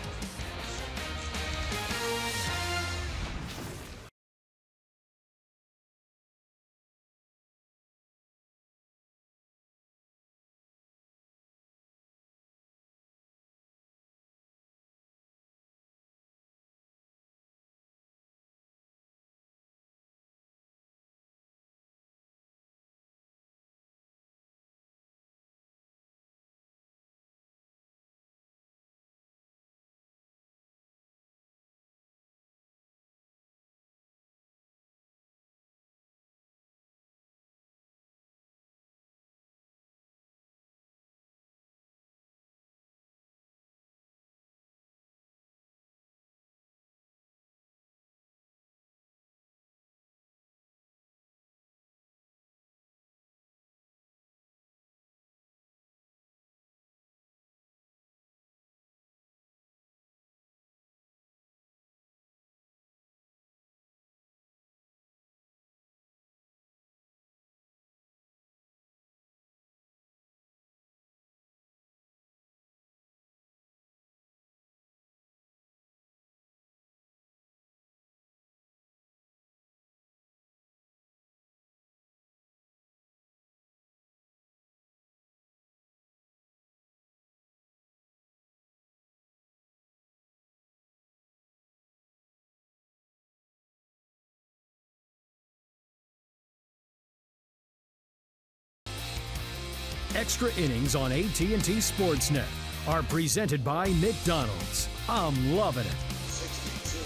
Extra Innings on AT&T Sportsnet are presented by McDonald's. I'm loving it. 62.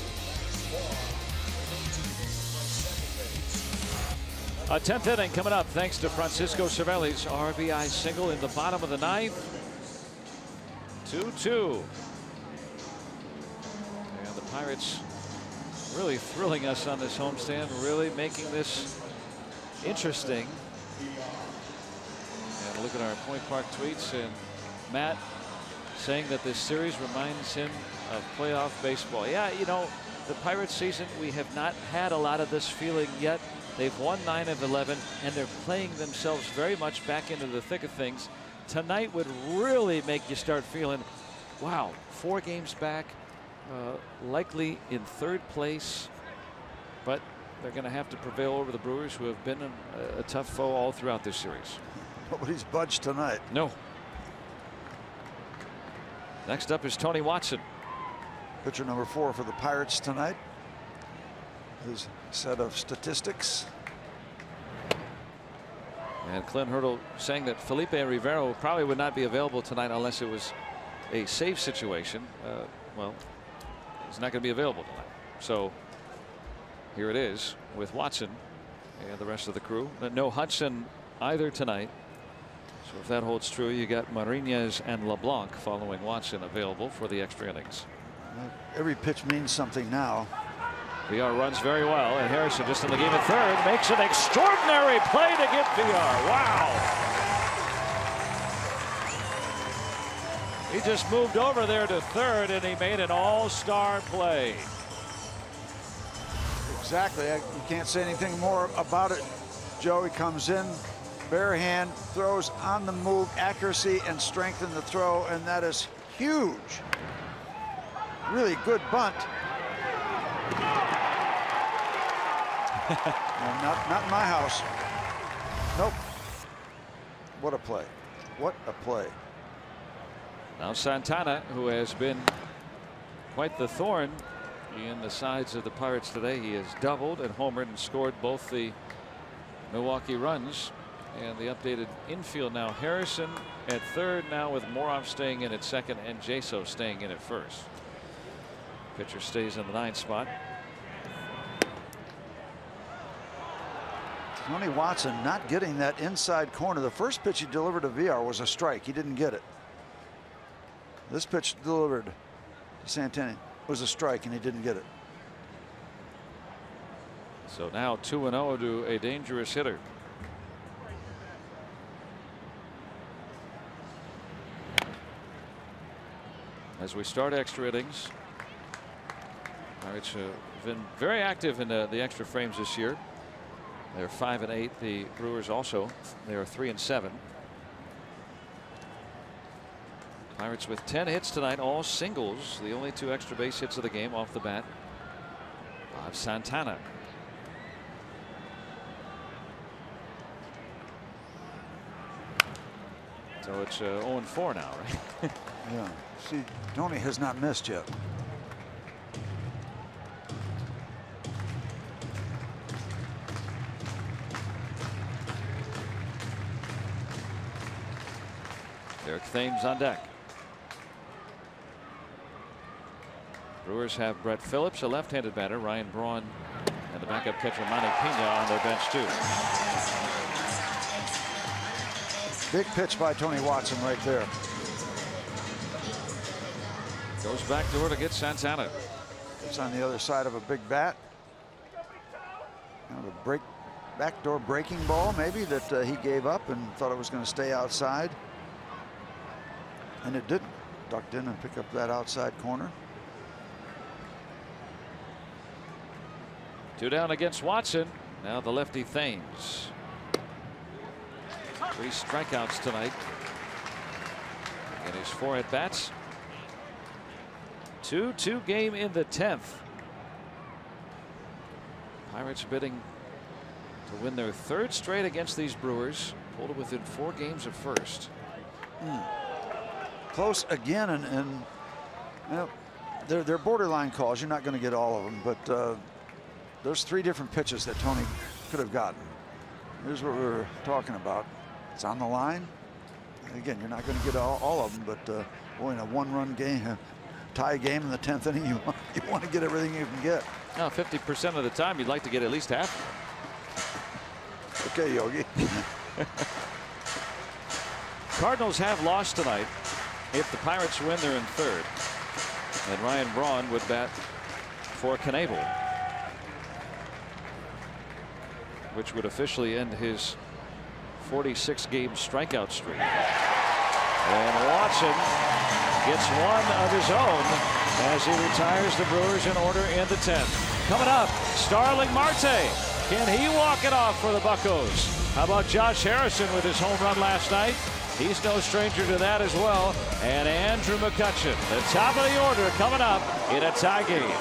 A 10th inning coming up thanks to Francisco Cervelli's RBI single in the bottom of the 9th. 2-2. And the Pirates really thrilling us on this homestand, really making this interesting. And look at our Point Park tweets, and Matt saying that this series reminds him of playoff baseball. Yeah, you know, the Pirates season, we have not had a lot of this feeling yet. They've won 9 of 11, and they're playing themselves very much back into the thick of things. Tonight would really make you start feeling, wow, 4 games back, likely in 3rd place, but they're going to have to prevail over the Brewers, who have been a tough foe all throughout this series. Nobody's budged tonight. No. Next up is Tony Watson. Pitcher number 4 for the Pirates tonight. His set of statistics. And Clint Hurdle saying that Felipe Rivero probably would not be available tonight unless it was a save situation. Well, he's not going to be available tonight. So here it is with Watson and the rest of the crew. No Hudson either tonight. So if that holds true, you got Marinez and LeBlanc following Watson available for the extra innings. Every pitch means something now. VR runs very well, and Harrison just in the game at 3rd makes an extraordinary play to get VR. Wow. He just moved over there to 3rd, and he made an all-star play. Exactly. You can't say anything more about it. Joe, he comes in, bare hand, throws on the move, accuracy and strength in the throw, and that is huge. Really good bunt. Not in my house. Nope. What a play. What a play. Now Santana, who has been quite the thorn in the sides of the Pirates today. He has doubled and homered and scored both the Milwaukee runs. And the updated infield now, Harrison at 3rd now, with Morov staying in at 2nd and Jaso staying in at 1st. Pitcher stays in the 9th spot. Tony Watson not getting that inside corner. The first pitch he delivered to VR was a strike. He didn't get it. This pitch delivered to Santana was a strike, and he didn't get it. So now 2-0 to a dangerous hitter. As we start extra innings, Pirates have been very active in the extra frames this year. They're 5-8. The Brewers also, they are 3-7. Pirates with 10 hits tonight, all singles. The only 2 extra base hits of the game off the bat of Santana. So it's 0-4 now, right? Yeah. See, Tony has not missed yet. Derek Thames on deck. Brewers have Brett Phillips, a left-handed batter, Ryan Braun, and the backup catcher Manny Pena on their bench too. Big pitch by Tony Watson right there. Goes back door to get Santana. It's on the other side of a big bat. Kind of a backdoor breaking ball maybe that he gave up and thought it was going to stay outside. And it didn't. Ducked in and picked up that outside corner. 2 down against Watson. Now the lefty Thames. 3 strikeouts tonight in his 4 at bats. 2-2 game in the 10th. Pirates bidding to win their 3rd straight against these Brewers. Pulled it within 4 games of first. Close again, and you know, they're borderline calls. You're not going to get all of them, but there's 3 different pitches that Tony could have gotten. Here's what we're talking about. It's on the line. Again, you're not going to get all of them, but boy, in a one-run game, tie game in the 10th inning, you want to get everything you can get. Now, 50% of the time, you'd like to get at least half. Okay, Yogi. Cardinals have lost tonight. If the Pirates win, they're in third. And Ryan Braun would bat for Knebel, which would officially end his 46-game strikeout streak. And Watson gets one of his own as he retires the Brewers in order in the 10th. Coming up, Starling Marte. Can he walk it off for the Buccos? How about Josh Harrison with his home run last night? He's no stranger to that as well. And Andrew McCutchen, the top of the order, coming up in a tie game.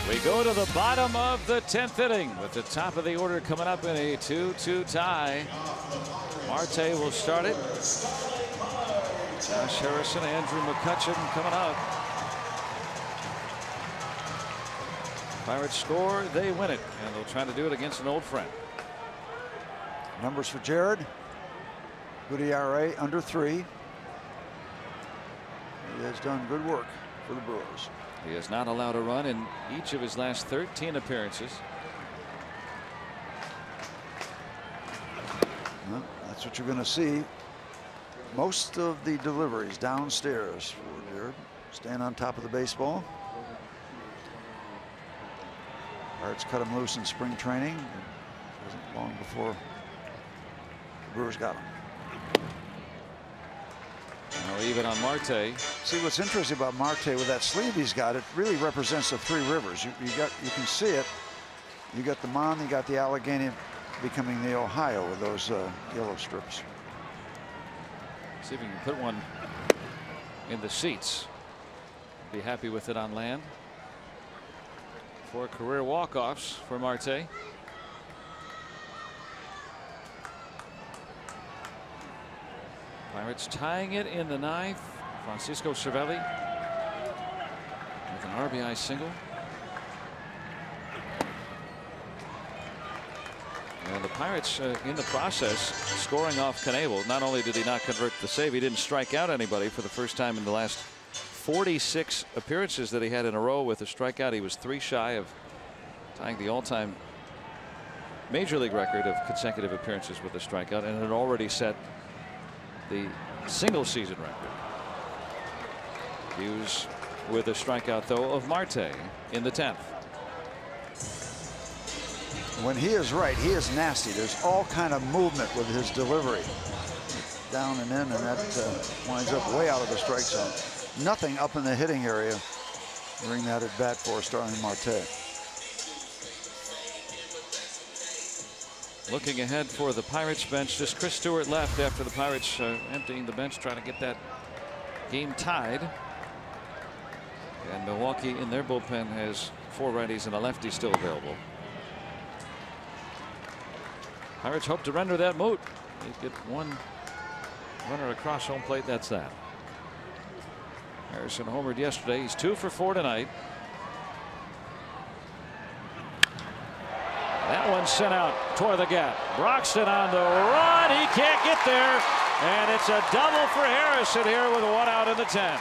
We go to the bottom of the 10th inning with the top of the order coming up in a 2-2 tie. Marte will start it. Josh Harrison, Andrew McCutchen coming up. Pirates score, they win it, and they'll try to do it against an old friend. Numbers for Jared. Good ERA, under 3. He has done good work for the Brewers. He has not allowed a run in each of his last 13 appearances. Well, that's what you're going to see. Most of the deliveries downstairs for Jared. Staying on top of the baseball. Pirates cut him loose in spring training. It wasn't long before the Brewers got him. Now even on Marte. See, what's interesting about Marte with that sleeve he's got, it really represents the 3 rivers. You can see it. You got the Mon, you got the Allegheny becoming the Ohio with those yellow strips. See if you can put one in the seats. Be happy with it on land. 4 career walk-offs for Marte. Pirates tying it in the 9th. Francisco Cervelli with an RBI single. And the Pirates in the process scoring off Knebel. Not only did he not convert the save, he didn't strike out anybody for the first time in the last 46 appearances that he had in a row with a strikeout. He was 3 shy of tying the all-time major league record of consecutive appearances with a strikeout, and had already set the single season record. Hughes with a strikeout though of Marte in the 10th. When he is right, he is nasty. There's all kind of movement with his delivery. Down and in, and that winds up way out of the strike zone. Nothing up in the hitting area bring that at bat for Starling Marte. Looking ahead for the Pirates bench, just Chris Stewart left after the Pirates emptying the bench, trying to get that game tied. And Milwaukee in their bullpen has 4 righties and a lefty still available. Pirates hope to render that moot. They get 1 runner across home plate. That's that. Harrison homered yesterday. He's 2 for 4 tonight. That one sent out toward the gap. Broxton on the run. He can't get there. And it's a double for Harrison here with 1 out in the 10th.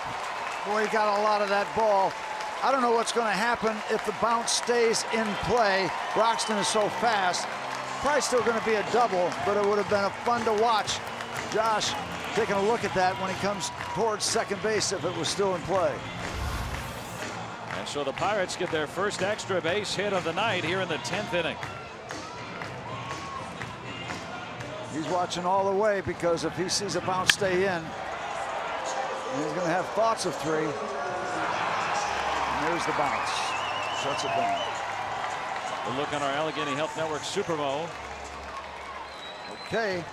Boy, he got a lot of that ball. I don't know what's going to happen if the bounce stays in play. Broxton is so fast. Probably still going to be a double, but it would have been fun to watch. Josh taking a look at that when he comes towards second base if it was still in play. And so the Pirates get their first extra base hit of the night here in the 10th inning. He's watching all the way because if he sees a bounce stay in, he's going to have thoughts of 3. And there's the bounce. Shuts it down. We'll look on our Allegheny Health Network Supermo. Okay.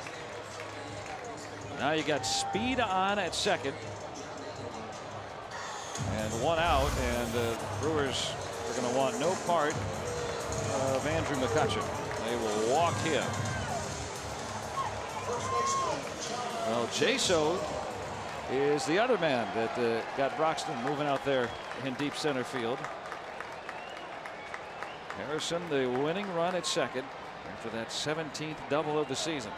Now you got Speed on at second. And 1 out. And the Brewers are going to want no part of Andrew McCutcheon. They will walk him. Well, Jaso is the other man that got Broxton moving out there in deep center field. Harrison, the winning run at second after that 17th double of the season.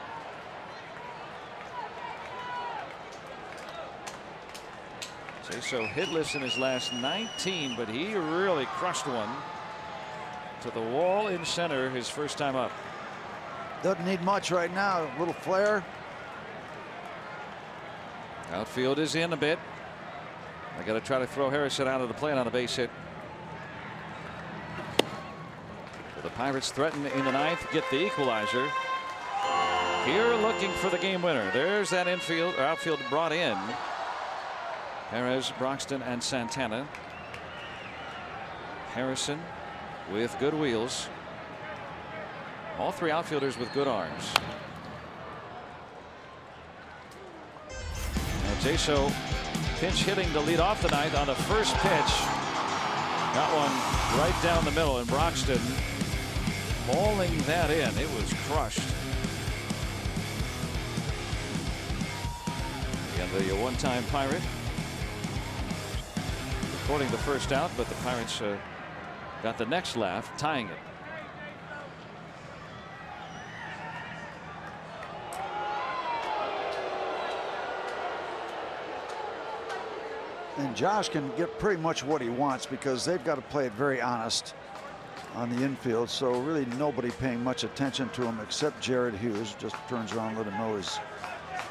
Jaso hitless in his last 19, but he really crushed one to the wall in center his first time up. Doesn't need much right now. A little flare. Outfield is in a bit. I got to try to throw Harrison out of the plate on a base hit. So the Pirates threaten in the 9th, get the equalizer. Here looking for the game winner. There's that outfield brought in. Perez, Broxton, and Santana. Harrison with good wheels. All 3 outfielders with good arms. Jaso pinch hitting to lead off the 9th on the first pitch. Got one right down the middle, and Broxton mauling that in. It was crushed. And the one-time Pirate recording the first out, but the Pirates got the next laugh, tying it. And Josh can get pretty much what he wants because they've got to play it very honest on the infield. So really nobody paying much attention to him except Jared Hughes. Just turns around and let him know he's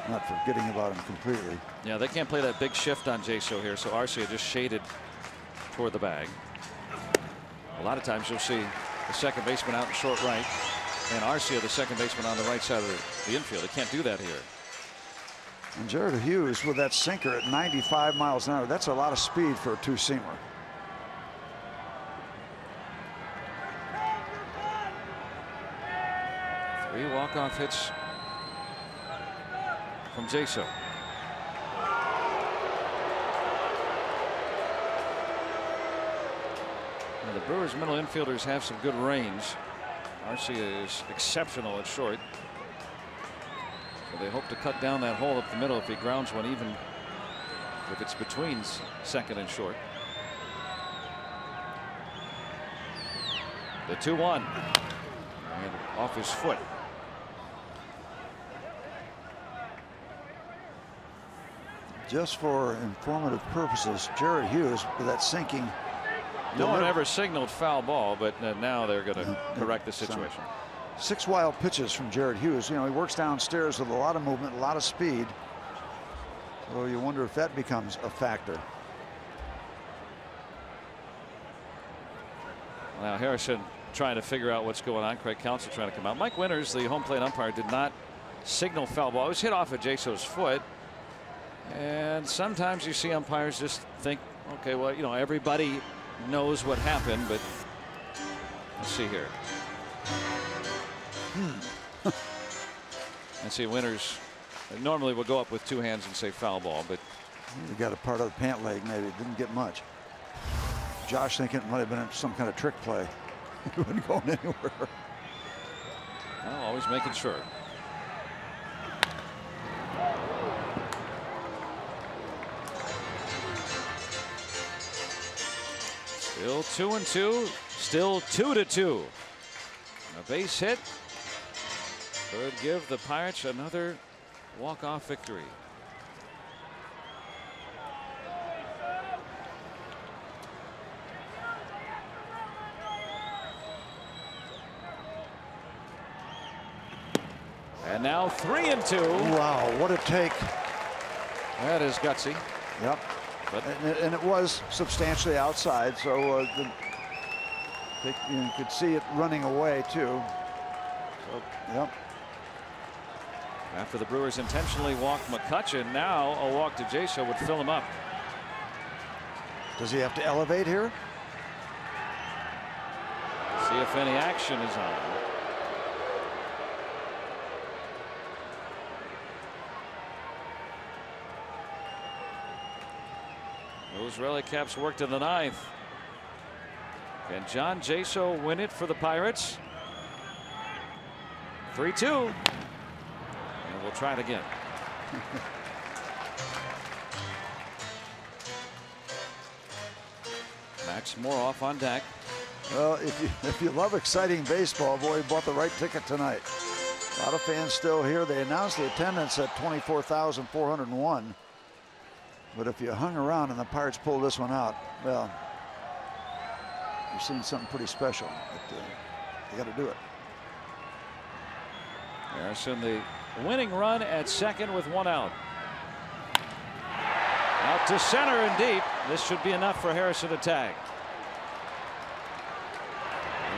not forgetting about him completely. Yeah, they can't play that big shift on Jaso here. So Arcia just shaded toward the bag. A lot of times you'll see the second baseman out in short right and Arcia the second baseman on the right side of the infield. They can't do that here. And Jared Hughes with that sinker at 95 miles an hour. That's a lot of speed for a 2-seamer. Three walk-off hits from Jaso. The Brewers middle infielders have some good range. Arcia is exceptional at short. So they hope to cut down that hole up the middle if he grounds one, even if it's between second and short. The 2-1 and off his foot. Just for informative purposes, Jared Hughes with that sinking. No one ever signaled foul ball, but now they're going to correct the situation. 6 wild pitches from Jared Hughes. You know, he works downstairs with a lot of movement, a lot of speed. So you wonder if that becomes a factor. Now Harrison trying to figure out what's going on. Craig Counsell trying to come out. Mike Winters, the home plate umpire, did not signal foul ball. It was hit off of Jaso's foot. And sometimes you see umpires just think, okay, well, you know, everybody knows what happened, but let's see here. And see, Winters normally will go up with 2 hands and say foul ball, but he got a part of the pant leg. Maybe it didn't get much. Josh thinking it might have been some kind of trick play. He wasn't going anywhere. Well, always making sure. Still 2-2. Still 2-2. A base hit could give the Pirates another walk-off victory. And now 3-2. Wow, what a take. That is gutsy. Yep. But and it was substantially outside, so you could see it running away too. So, yep. After the Brewers intentionally walked McCutchen, now a walk to Jaso would fill him up. Does he have to elevate here? See if any action is on. Those relic caps worked in the 9th. Can John Jaso win it for the Pirates? 3-2. And we'll try it again. Max Moroff on deck. Well, if you love exciting baseball, boy, you bought the right ticket tonight. A lot of fans still here. They announced the attendance at 24,401. But if you hung around and the Pirates pulled this one out, well, you're seeing something pretty special. But you got to do it. Harrison, the winning run at second with 1 out. Out to center and deep. This should be enough for Harrison to tag.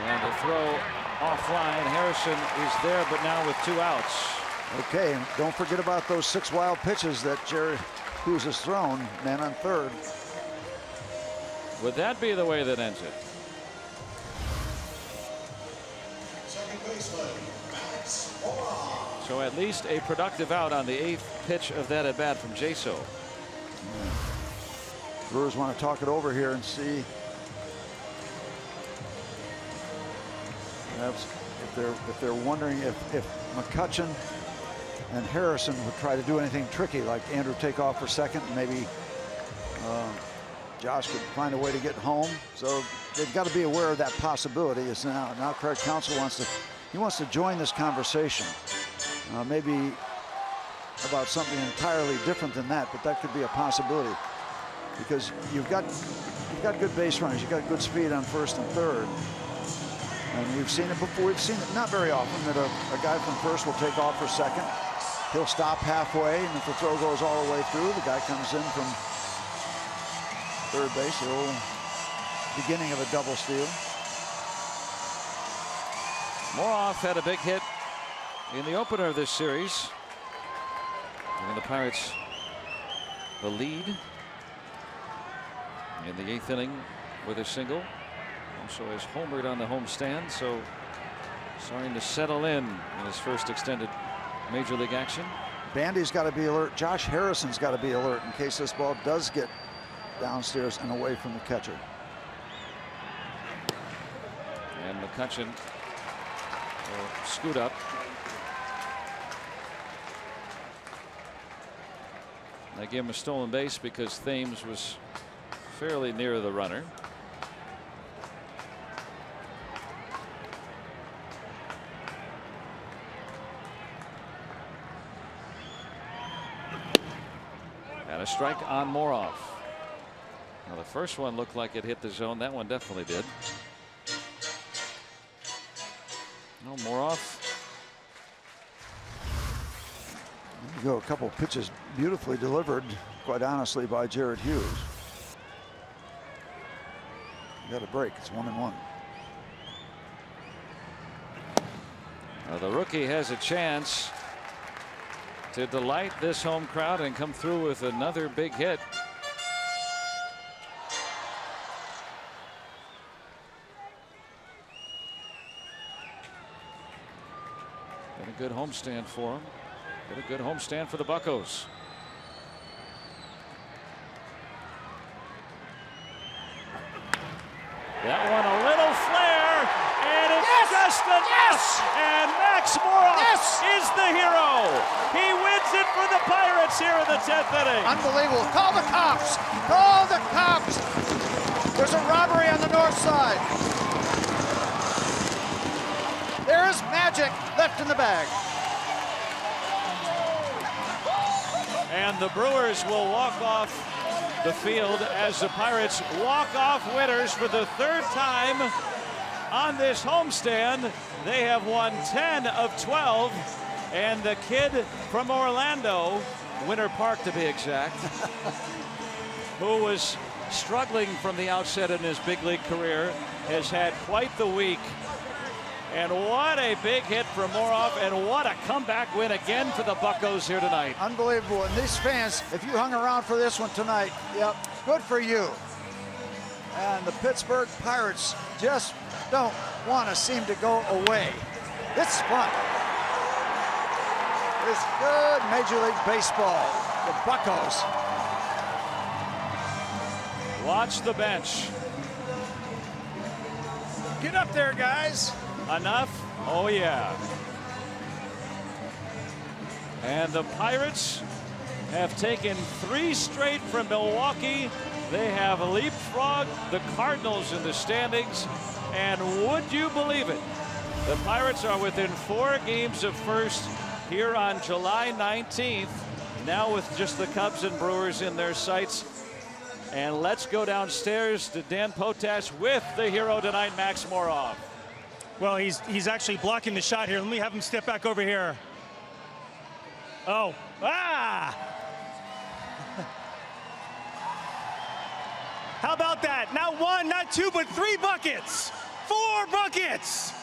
And the throw offline. Harrison is there, but now with 2 outs. Okay, and don't forget about those 6 wild pitches that Jared Hughes has thrown. Man on third. Would that be the way that ends it? So at least a productive out on the 8th pitch of that at bat from Jaso. Brewers want to talk it over here and see if they're wondering if McCutchen and Harrison would try to do anything tricky, like Andrew take off for second, and maybe Josh could find a way to get home. So they've got to be aware of that possibility. Is now Craig Counsell wants to join this conversation, maybe about something entirely different than that, but that could be a possibility because you've got good base runners, you've got good speed on first and third. And we've seen it before. We've seen it not very often that a guy from first will take off for second. He'll stop halfway, and if the throw goes all the way through, the guy comes in from third base. The old beginning of a double steal. Moroff had a big hit in the opener of this series. And the Pirates the lead in the 8th inning with a single. Also has homered on the homestand, so starting to settle in his first extended major league action. Bandy's got to be alert. Josh Harrison's got to be alert in case this ball does get downstairs and away from the catcher. And McCutchen will scoot up. They gave him a stolen base because Thames was fairly near the runner. And a strike on Moroff. Now the first one looked like it hit the zone. That one definitely did. No, Moroff. There you go, a couple pitches beautifully delivered, quite honestly, by Jared Hughes. Got a break. It's 1-1. Now the rookie has a chance to delight this home crowd and come through with another big hit. good homestand for him. Get a good homestand for the Buccos. That one a little flare, and it's just enough. And Max Moroff is the hero. He wins it for the Pirates here in the 10th inning. Unbelievable. Call the cops. Call the cops. There's a robbery on the north side. There is magic left in the bag. And the Brewers will walk off the field as the Pirates walk off winners for the 3rd time on this homestand. They have won 10 of 12, and the kid from Orlando, Winter Park to be exact, who was struggling from the outset in his big league career, has had quite the week. And what a big hit from Moroff, and what a comeback win again for the Buccos here tonight. Unbelievable. And these fans, if you hung around for this one tonight, yep, good for you. And the Pittsburgh Pirates just don't want to seem to go away. It's fun. It's good Major League Baseball. The Buccos. Watch the bench. Get up there, guys. Enough? Oh, yeah. And the Pirates have taken 3 straight from Milwaukee. They have leapfrogged the Cardinals in the standings. And would you believe it? The Pirates are within 4 games of first here on July 19th. Now with just the Cubs and Brewers in their sights. And let's go downstairs to Dan Potash with the hero tonight, Max Moroff. Well, he's actually blocking the shot here. Let me have him step back over here. Oh, How about that? Not 1, not 2, but 3 buckets. 4 buckets.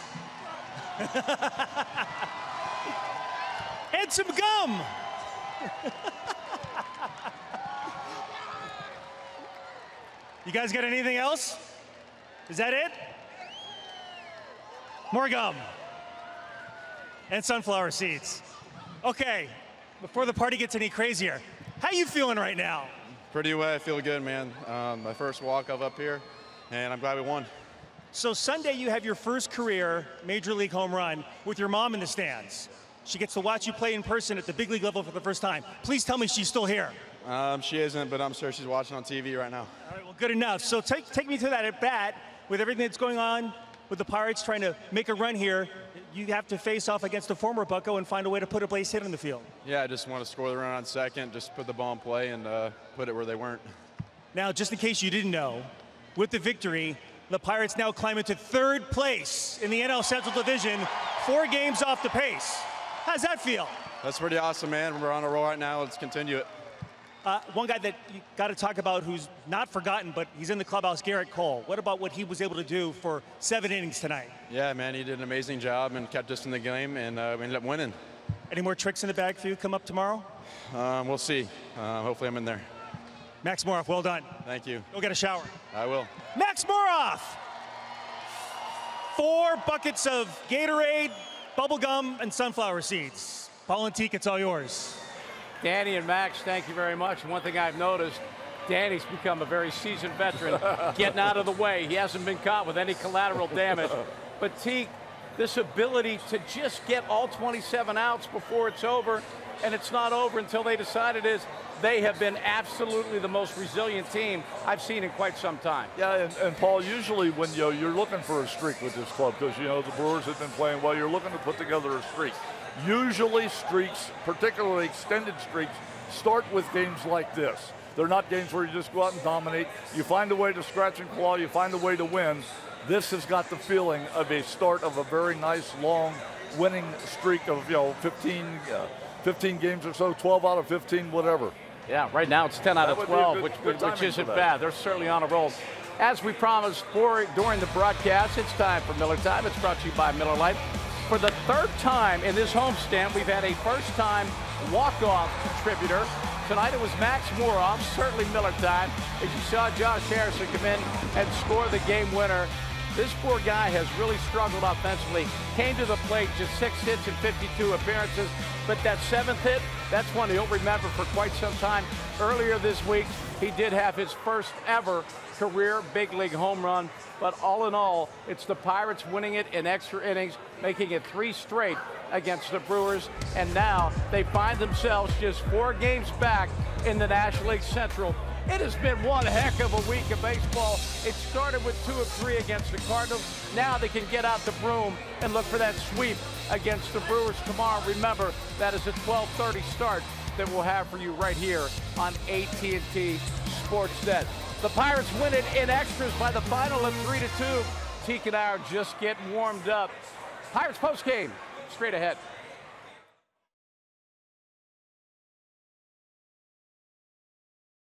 And some gum. You guys got anything else? Is that it? More gum. And sunflower seeds. Okay, before the party gets any crazier, how you feeling right now? Pretty well. I feel good, man. My first walk-off up here, and I'm glad we won. So Sunday you have your first career Major League home run with your mom in the stands. She gets to watch you play in person at the big league level for the first time. Please tell me she's still here. She isn't, but I'm sure she's watching on TV right now. All right, well, good enough. So take me to that at bat with everything that's going on with the Pirates trying to make a run here. You have to face off against a former Bucco and find a way to put a base hit in the field. Yeah, I just want to score the run on second, just put the ball in play and put it where they weren't. Now, just in case you didn't know, with the victory, the Pirates now climb into 3rd place in the NL Central Division, 4 games off the pace. How's that feel? That's pretty awesome, man. We're on a roll right now. Let's continue it. One guy that you got to talk about who's not forgotten, but he's in the clubhouse, Garrett Cole. What about what he was able to do for 7 innings tonight? Yeah, man, he did an amazing job and kept us in the game, and we ended up winning. Any more tricks in the bag for you come up tomorrow? We'll see. Hopefully I'm in there. Max Moroff, well done. Thank you. Go get a shower. I will. Max Moroff! 4 buckets of Gatorade, bubble gum, and sunflower seeds. Paul Antique, it's all yours. Danny and Max, thank you very much. One thing I've noticed, Danny's become a very seasoned veteran, getting out of the way. He hasn't been caught with any collateral damage. But Teague, this ability to just get all 27 outs before it's over, and it's not over until they decide it is, they have been absolutely the most resilient team I've seen in quite some time. Yeah, and Paul, usually when you're looking for a streak with this club, because the Brewers have been playing well, you're looking to put together a streak. Usually streaks, particularly extended streaks, start with games like this. They're not games where you just go out and dominate. You find a way to scratch and claw. You find a way to win. This has got the feeling of a start of a very nice, long winning streak of 15 games or so, 12 out of 15, whatever. Yeah, right now it's 10 out of 12, which isn't bad. They're certainly on a roll. As we promised during the broadcast, it's time for Miller Time. It's brought to you by Miller Lite. For the 3rd time in this homestand, we've had a first-time walk-off contributor. Tonight it was Max Moroff, certainly Miller time, as you saw Josh Harrison come in and score the game winner This poor guy has really struggled offensively. Came to the plate, just 6 hits in 52 appearances. But that 7th hit, that's one he'll remember for quite some time. Earlier this week, he did have his first ever career big league home run. But all in all, it's the Pirates winning it in extra innings, making it 3 straight against the Brewers. And now they find themselves just 4 games back in the National League Central. It has been one heck of a week of baseball. It started with 2 of 3 against the Cardinals. Now they can get out the broom and look for that sweep against the Brewers tomorrow. Remember, that is a 12:30 start that we'll have for you right here on AT&T Sportsnet. The Pirates win it in extras by the final of 3-2. Teak and I are just getting warmed up. Pirates postgame straight ahead.